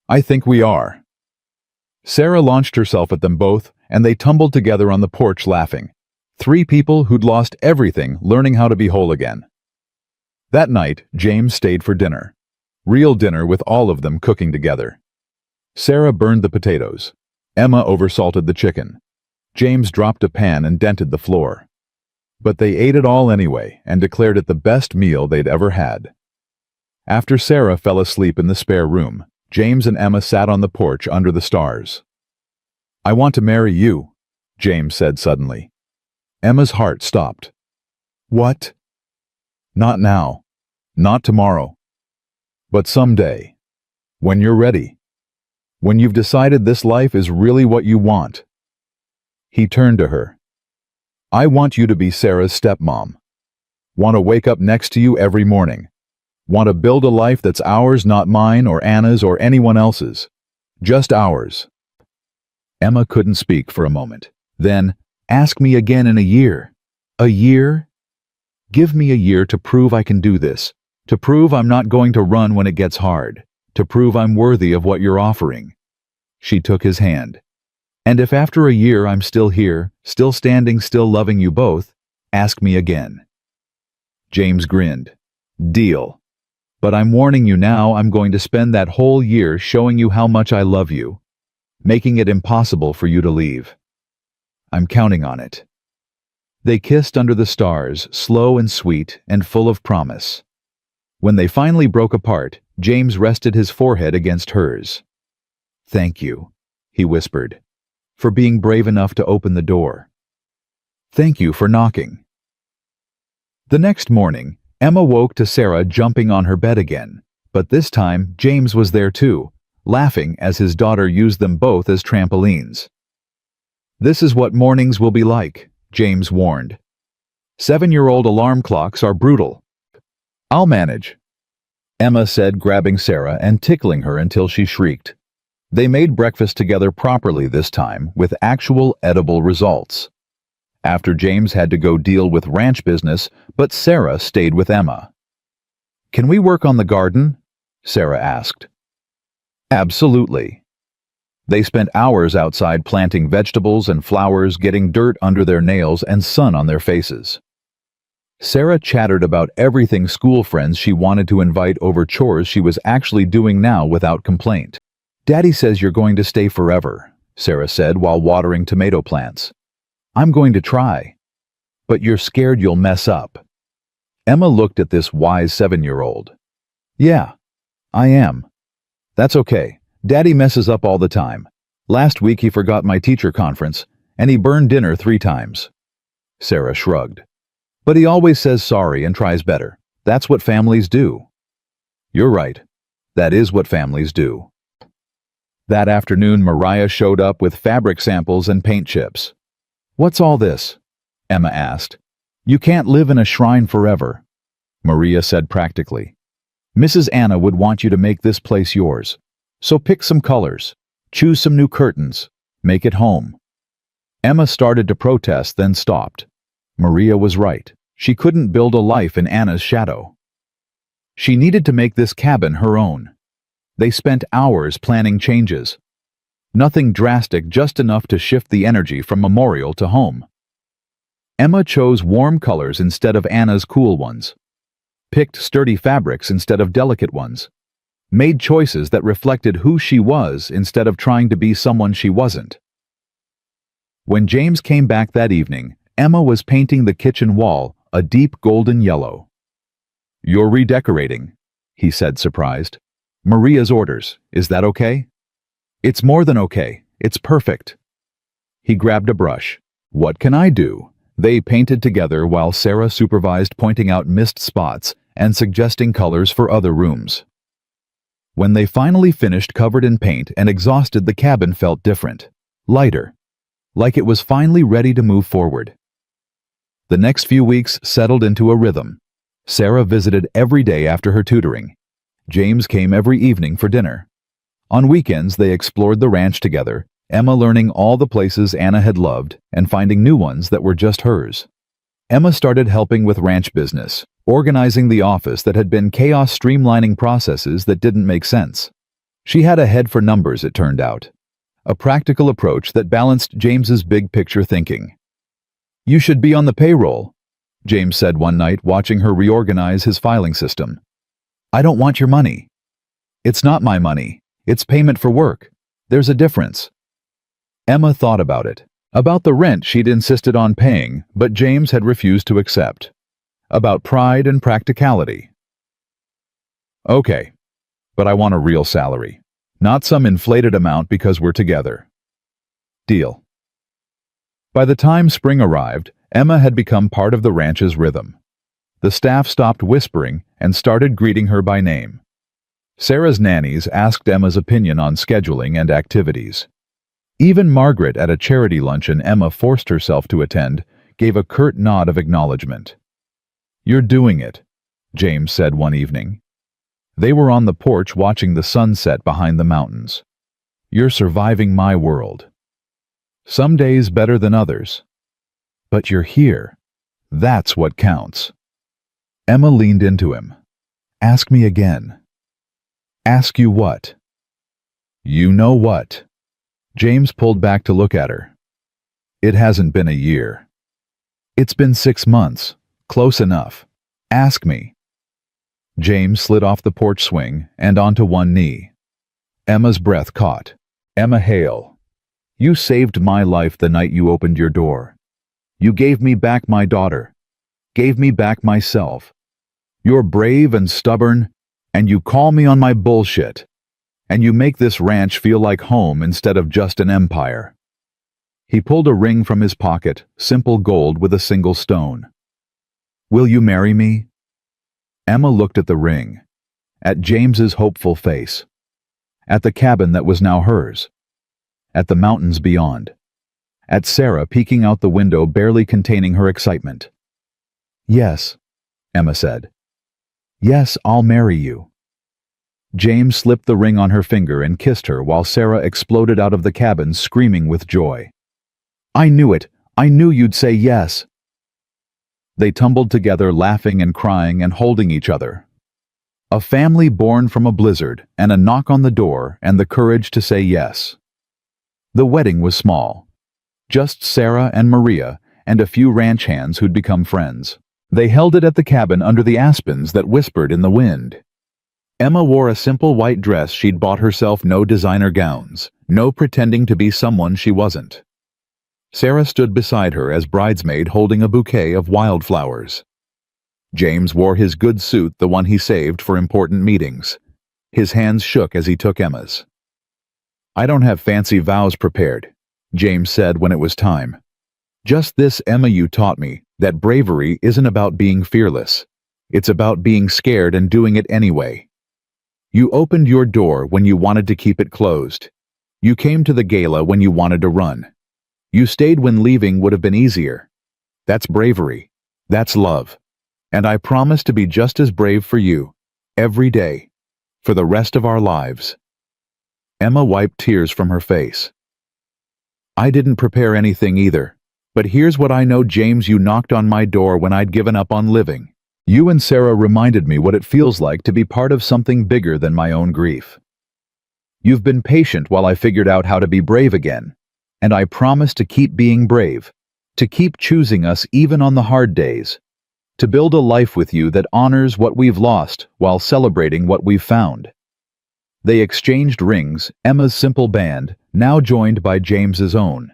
"I think we are." Sarah launched herself at them both, and they tumbled together on the porch laughing. Three people who'd lost everything learning how to be whole again. That night, James stayed for dinner. Real dinner with all of them cooking together. Sarah burned the potatoes. Emma oversalted the chicken. James dropped a pan and dented the floor. But they ate it all anyway and declared it the best meal they'd ever had. After Sarah fell asleep in the spare room, James and Emma sat on the porch under the stars. "I want to marry you," James said suddenly. Emma's heart stopped. "What?" "Not now. Not tomorrow. But someday. When you're ready. When you've decided this life is really what you want." He turned to her. "I want you to be Sarah's stepmom. Want to wake up next to you every morning. Want to build a life that's ours, not mine or Anna's or anyone else's. Just ours." Emma couldn't speak for a moment. Then, "Ask me again in a year." "A year? Give me a year to prove I can do this. To prove I'm not going to run when it gets hard. To prove I'm worthy of what you're offering." She took his hand. "And if after a year I'm still here, still standing, still loving you both, ask me again." James grinned. "Deal. But I'm warning you now, I'm going to spend that whole year showing you how much I love you. Making it impossible for you to leave. I'm counting on it." They kissed under the stars, slow and sweet and full of promise. When they finally broke apart, James rested his forehead against hers. "Thank you," he whispered, "for being brave enough to open the door. Thank you for knocking." The next morning, Emma woke to Sarah jumping on her bed again, but this time James was there too, laughing as his daughter used them both as trampolines. "This is what mornings will be like," James warned. 7-year-old alarm clocks are brutal. "I'll manage," Emma said, grabbing Sarah and tickling her until she shrieked. They made breakfast together properly this time, with actual edible results. After James had to go deal with ranch business, but Sarah stayed with Emma. "Can we work on the garden?" Sarah asked. Absolutely. They spent hours outside planting vegetables and flowers, getting dirt under their nails and sun on their faces. Sarah chattered about everything school friends she wanted to invite over chores she was actually doing now without complaint. "Daddy says you're going to stay forever," Sarah said while watering tomato plants. "I'm going to try." "But you're scared you'll mess up." Emma looked at this wise 7-year-old. "Yeah, I am. That's okay. Daddy messes up all the time. Last week he forgot my teacher conference, and he burned dinner 3 times. Sarah shrugged. "But he always says sorry and tries better. That's what families do." "You're right. That is what families do." That afternoon, Mariah showed up with fabric samples and paint chips. "What's all this?" Emma asked. "You can't live in a shrine forever," Maria said practically. "Mrs. Anna would want you to make this place yours. So pick some colors, choose some new curtains, make it home." Emma started to protest, then stopped. Maria was right. She couldn't build a life in Anna's shadow. She needed to make this cabin her own. They spent hours planning changes. Nothing drastic, just enough to shift the energy from memorial to home. Emma chose warm colors instead of Anna's cool ones. Picked sturdy fabrics instead of delicate ones. Made choices that reflected who she was instead of trying to be someone she wasn't. When James came back that evening, Emma was painting the kitchen wall a deep golden yellow. "You're redecorating," he said, surprised. "Maria's orders. Is that okay?" "It's more than okay. It's perfect." He grabbed a brush. "What can I do?" They painted together while Sarah supervised, pointing out missed spots and suggesting colors for other rooms. When they finally finished, covered in paint and exhausted, the cabin felt different, lighter, like it was finally ready to move forward. The next few weeks settled into a rhythm. Sarah visited every day after her tutoring. James came every evening for dinner. On weekends, they explored the ranch together, Emma learning all the places Anna had loved and finding new ones that were just hers. Emma started helping with ranch business, organizing the office that had been chaos, streamlining processes that didn't make sense. She had a head for numbers, it turned out. A practical approach that balanced James's big picture thinking. "You should be on the payroll," James said one night, watching her reorganize his filing system. "I don't want your money." "It's not my money. It's payment for work. There's a difference." Emma thought about it. About the rent she'd insisted on paying, but James had refused to accept. About pride and practicality. "Okay, but I want a real salary. Not some inflated amount because we're together." "Deal." By the time spring arrived, Emma had become part of the ranch's rhythm. The staff stopped whispering and started greeting her by name. Sarah's nannies asked Emma's opinion on scheduling and activities. Even Margaret, at a charity luncheon Emma forced herself to attend, gave a curt nod of acknowledgement. "You're doing it," James said one evening. They were on the porch watching the sunset behind the mountains. "You're surviving my world. Some days better than others. But you're here. That's what counts." Emma leaned into him. "Ask me again." "Ask you what?" "You know what." James pulled back to look at her. "It hasn't been a year. It's been 6 months. Close enough. Ask me." James slid off the porch swing and onto one knee. Emma's breath caught. "Emma Hale, you saved my life the night you opened your door. You gave me back my daughter. Gave me back myself. You're brave and stubborn, and you call me on my bullshit. And you make this ranch feel like home instead of just an empire." He pulled a ring from his pocket, simple gold with a single stone. "Will you marry me?" Emma looked at the ring, at James's hopeful face, at the cabin that was now hers, at the mountains beyond, at Sarah peeking out the window, barely containing her excitement. "Yes," Emma said. "Yes, I'll marry you." James slipped the ring on her finger and kissed her while Sarah exploded out of the cabin, screaming with joy. "I knew it! I knew you'd say yes!" They tumbled together, laughing and crying and holding each other. A family born from a blizzard, and a knock on the door, and the courage to say yes. The wedding was small. Just Sarah and Maria, and a few ranch hands who'd become friends. They held it at the cabin under the aspens that whispered in the wind. Emma wore a simple white dress she'd bought herself, no designer gowns, no pretending to be someone she wasn't. Sarah stood beside her as bridesmaid holding a bouquet of wildflowers. James wore his good suit, the one he saved for important meetings. His hands shook as he took Emma's. "I don't have fancy vows prepared," James said when it was time. "Just this, Emma, you taught me that bravery isn't about being fearless. It's about being scared and doing it anyway. You opened your door when you wanted to keep it closed. You came to the gala when you wanted to run. You stayed when leaving would have been easier. That's bravery. That's love. And I promise to be just as brave for you, every day, for the rest of our lives." Emma wiped tears from her face. "I didn't prepare anything either, but here's what I know, James. You knocked on my door when I'd given up on living. You and Sarah reminded me what it feels like to be part of something bigger than my own grief. You've been patient while I figured out how to be brave again, and I promise to keep being brave, to keep choosing us even on the hard days, to build a life with you that honors what we've lost while celebrating what we've found." They exchanged rings, Emma's simple band, now joined by James's own.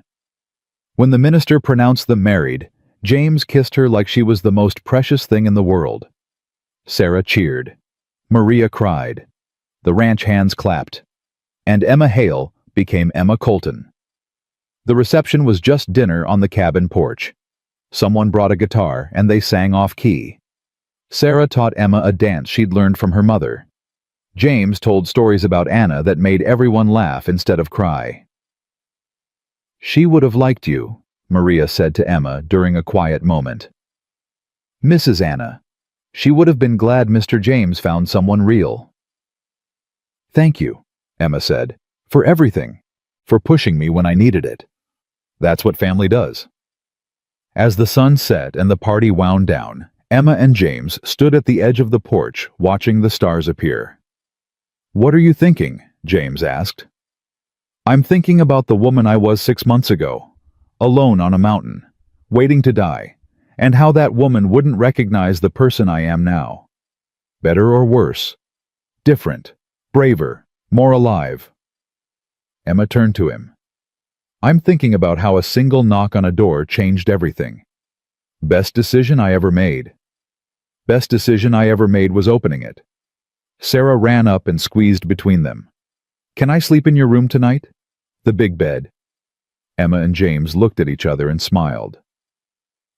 When the minister pronounced them married, James kissed her like she was the most precious thing in the world. Sarah cheered. Maria cried. The ranch hands clapped. And Emma Hale became Emma Colton. The reception was just dinner on the cabin porch. Someone brought a guitar, and they sang off-key. Sarah taught Emma a dance she'd learned from her mother. James told stories about Anna that made everyone laugh instead of cry. "She would have liked you," Maria said to Emma during a quiet moment. "Mrs. Anna. She would have been glad Mr. James found someone real." "Thank you," Emma said, "for everything, for pushing me when I needed it. That's what family does." As the sun set and the party wound down, Emma and James stood at the edge of the porch watching the stars appear. "What are you thinking?" James asked. "I'm thinking about the woman I was 6 months ago, alone on a mountain, waiting to die, and how that woman wouldn't recognize the person I am now. Better or worse? Different, braver, more alive." Emma turned to him. "I'm thinking about how a single knock on a door changed everything. Best decision I ever made. Best decision I ever made was opening it." Sarah ran up and squeezed between them. "Can I sleep in your room tonight? The big bed." Emma and James looked at each other and smiled.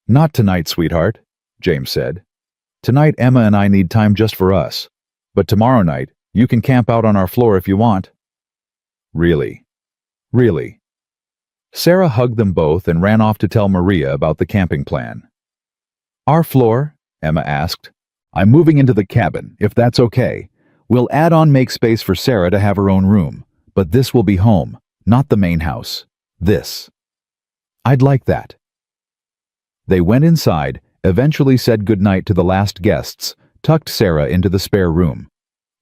"Not tonight, sweetheart," James said. "Tonight Emma and I need time just for us. But tomorrow night, you can camp out on our floor if you want." "Really? Really?" Sarah hugged them both and ran off to tell Maria about the camping plan. "Our floor?" Emma asked. "I'm moving into the cabin, if that's okay. We'll add on, make space for Sarah to have her own room, but this will be home, not the main house. This. I'd like that." They went inside, eventually said goodnight to the last guests, tucked Sarah into the spare room.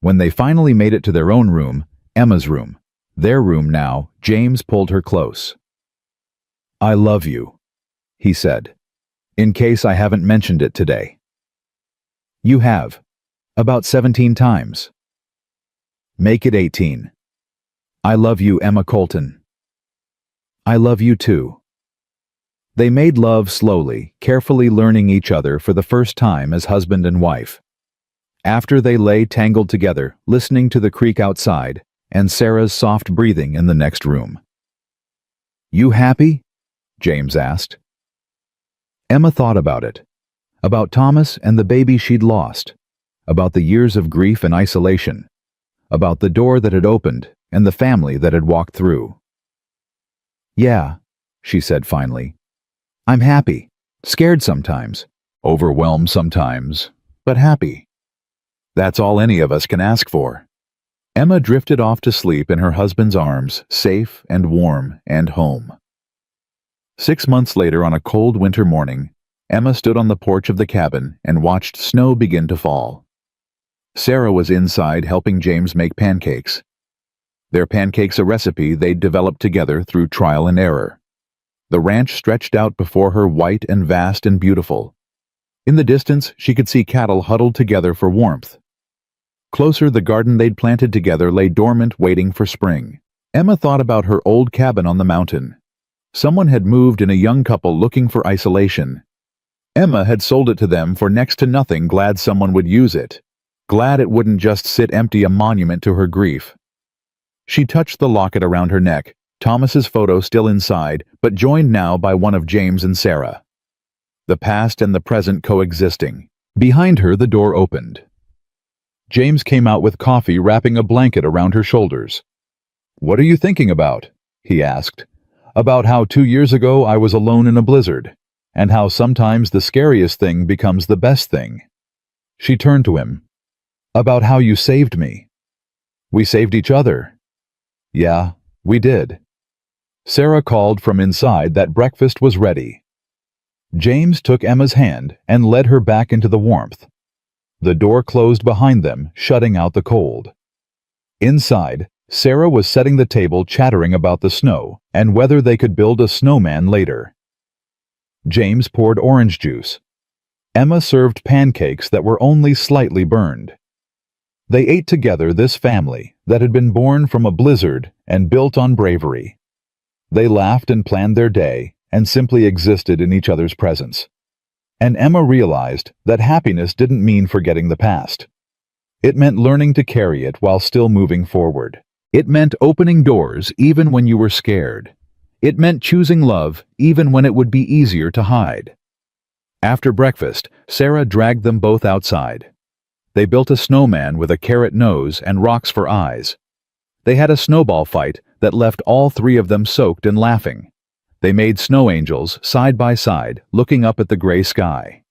When they finally made it to their own room, Emma's room, their room now, James pulled her close. "I love you," he said, "in case I haven't mentioned it today." "You have. About 17 times. Make it 18. I love you, Emma Colton." "I love you too." They made love slowly, carefully learning each other for the first time as husband and wife. After they lay tangled together, listening to the creek outside and Sarah's soft breathing in the next room. "You happy?" James asked. Emma thought about it. About Thomas and the baby she'd lost. About the years of grief and isolation. About the door that had opened and the family that had walked through. "Yeah," she said finally. "I'm happy. Scared sometimes. Overwhelmed sometimes. But happy. That's all any of us can ask for." Emma drifted off to sleep in her husband's arms, safe and warm and home. 6 months later, on a cold winter morning, Emma stood on the porch of the cabin and watched snow begin to fall. Sarah was inside helping James make pancakes. Their pancakes a recipe they'd developed together through trial and error. The ranch stretched out before her, white and vast and beautiful. In the distance, she could see cattle huddled together for warmth. Closer, the garden they'd planted together lay dormant, waiting for spring. Emma thought about her old cabin on the mountain. Someone had moved in, a young couple looking for isolation. Emma had sold it to them for next to nothing, glad someone would use it. Glad it wouldn't just sit empty, a monument to her grief. She touched the locket around her neck, Thomas's photo still inside, but joined now by one of James and Sarah. The past and the present coexisting. Behind her, the door opened. James came out with coffee, wrapping a blanket around her shoulders. "What are you thinking about?" he asked. "About how 2 years ago I was alone in a blizzard, and how sometimes the scariest thing becomes the best thing." She turned to him. "About how you saved me." "We saved each other." "Yeah, we did." Sarah called from inside that breakfast was ready. James took Emma's hand and led her back into the warmth. The door closed behind them, shutting out the cold. Inside, Sarah was setting the table, chattering about the snow and whether they could build a snowman later. James poured orange juice. Emma served pancakes that were only slightly burned. They ate together, this family that had been born from a blizzard and built on bravery. They laughed and planned their day and simply existed in each other's presence. And Emma realized that happiness didn't mean forgetting the past. It meant learning to carry it while still moving forward. It meant opening doors even when you were scared. It meant choosing love even when it would be easier to hide. After breakfast, Sarah dragged them both outside. They built a snowman with a carrot nose and rocks for eyes. They had a snowball fight that left all three of them soaked and laughing. They made snow angels side by side, looking up at the gray sky.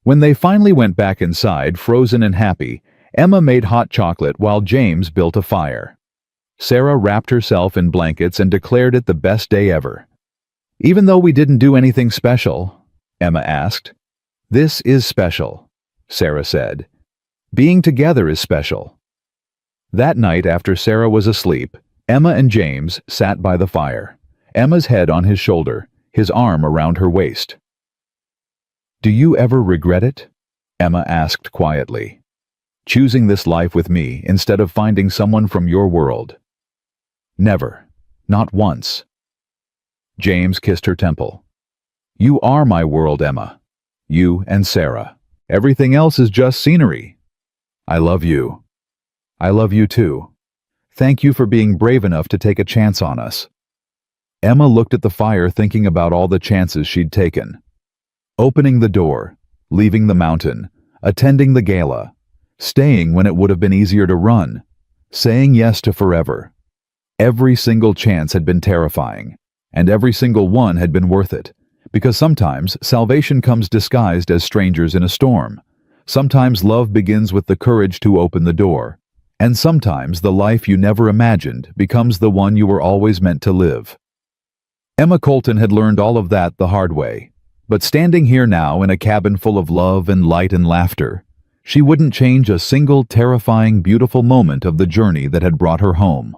When they finally went back inside, frozen and happy, Emma made hot chocolate while James built a fire. Sarah wrapped herself in blankets and declared it the best day ever. "Even though we didn't do anything special?" Emma asked. "This is special," Sarah said. "Being together is special." That night, after Sarah was asleep, Emma and James sat by the fire, Emma's head on his shoulder, his arm around her waist. "Do you ever regret it?" Emma asked quietly. "Choosing this life with me instead of finding someone from your world?" "Never. Not once." James kissed her temple. "You are my world, Emma. You and Sarah. Everything else is just scenery. I love you. I love you too. Thank you for being brave enough to take a chance on us." Emma looked at the fire, thinking about all the chances she'd taken. Opening the door, leaving the mountain, attending the gala, staying when it would have been easier to run, saying yes to forever. Every single chance had been terrifying, and every single one had been worth it, because sometimes salvation comes disguised as strangers in a storm. Sometimes love begins with the courage to open the door, and sometimes the life you never imagined becomes the one you were always meant to live. Emma Colton had learned all of that the hard way, but standing here now in a cabin full of love and light and laughter, she wouldn't change a single terrifying, beautiful moment of the journey that had brought her home.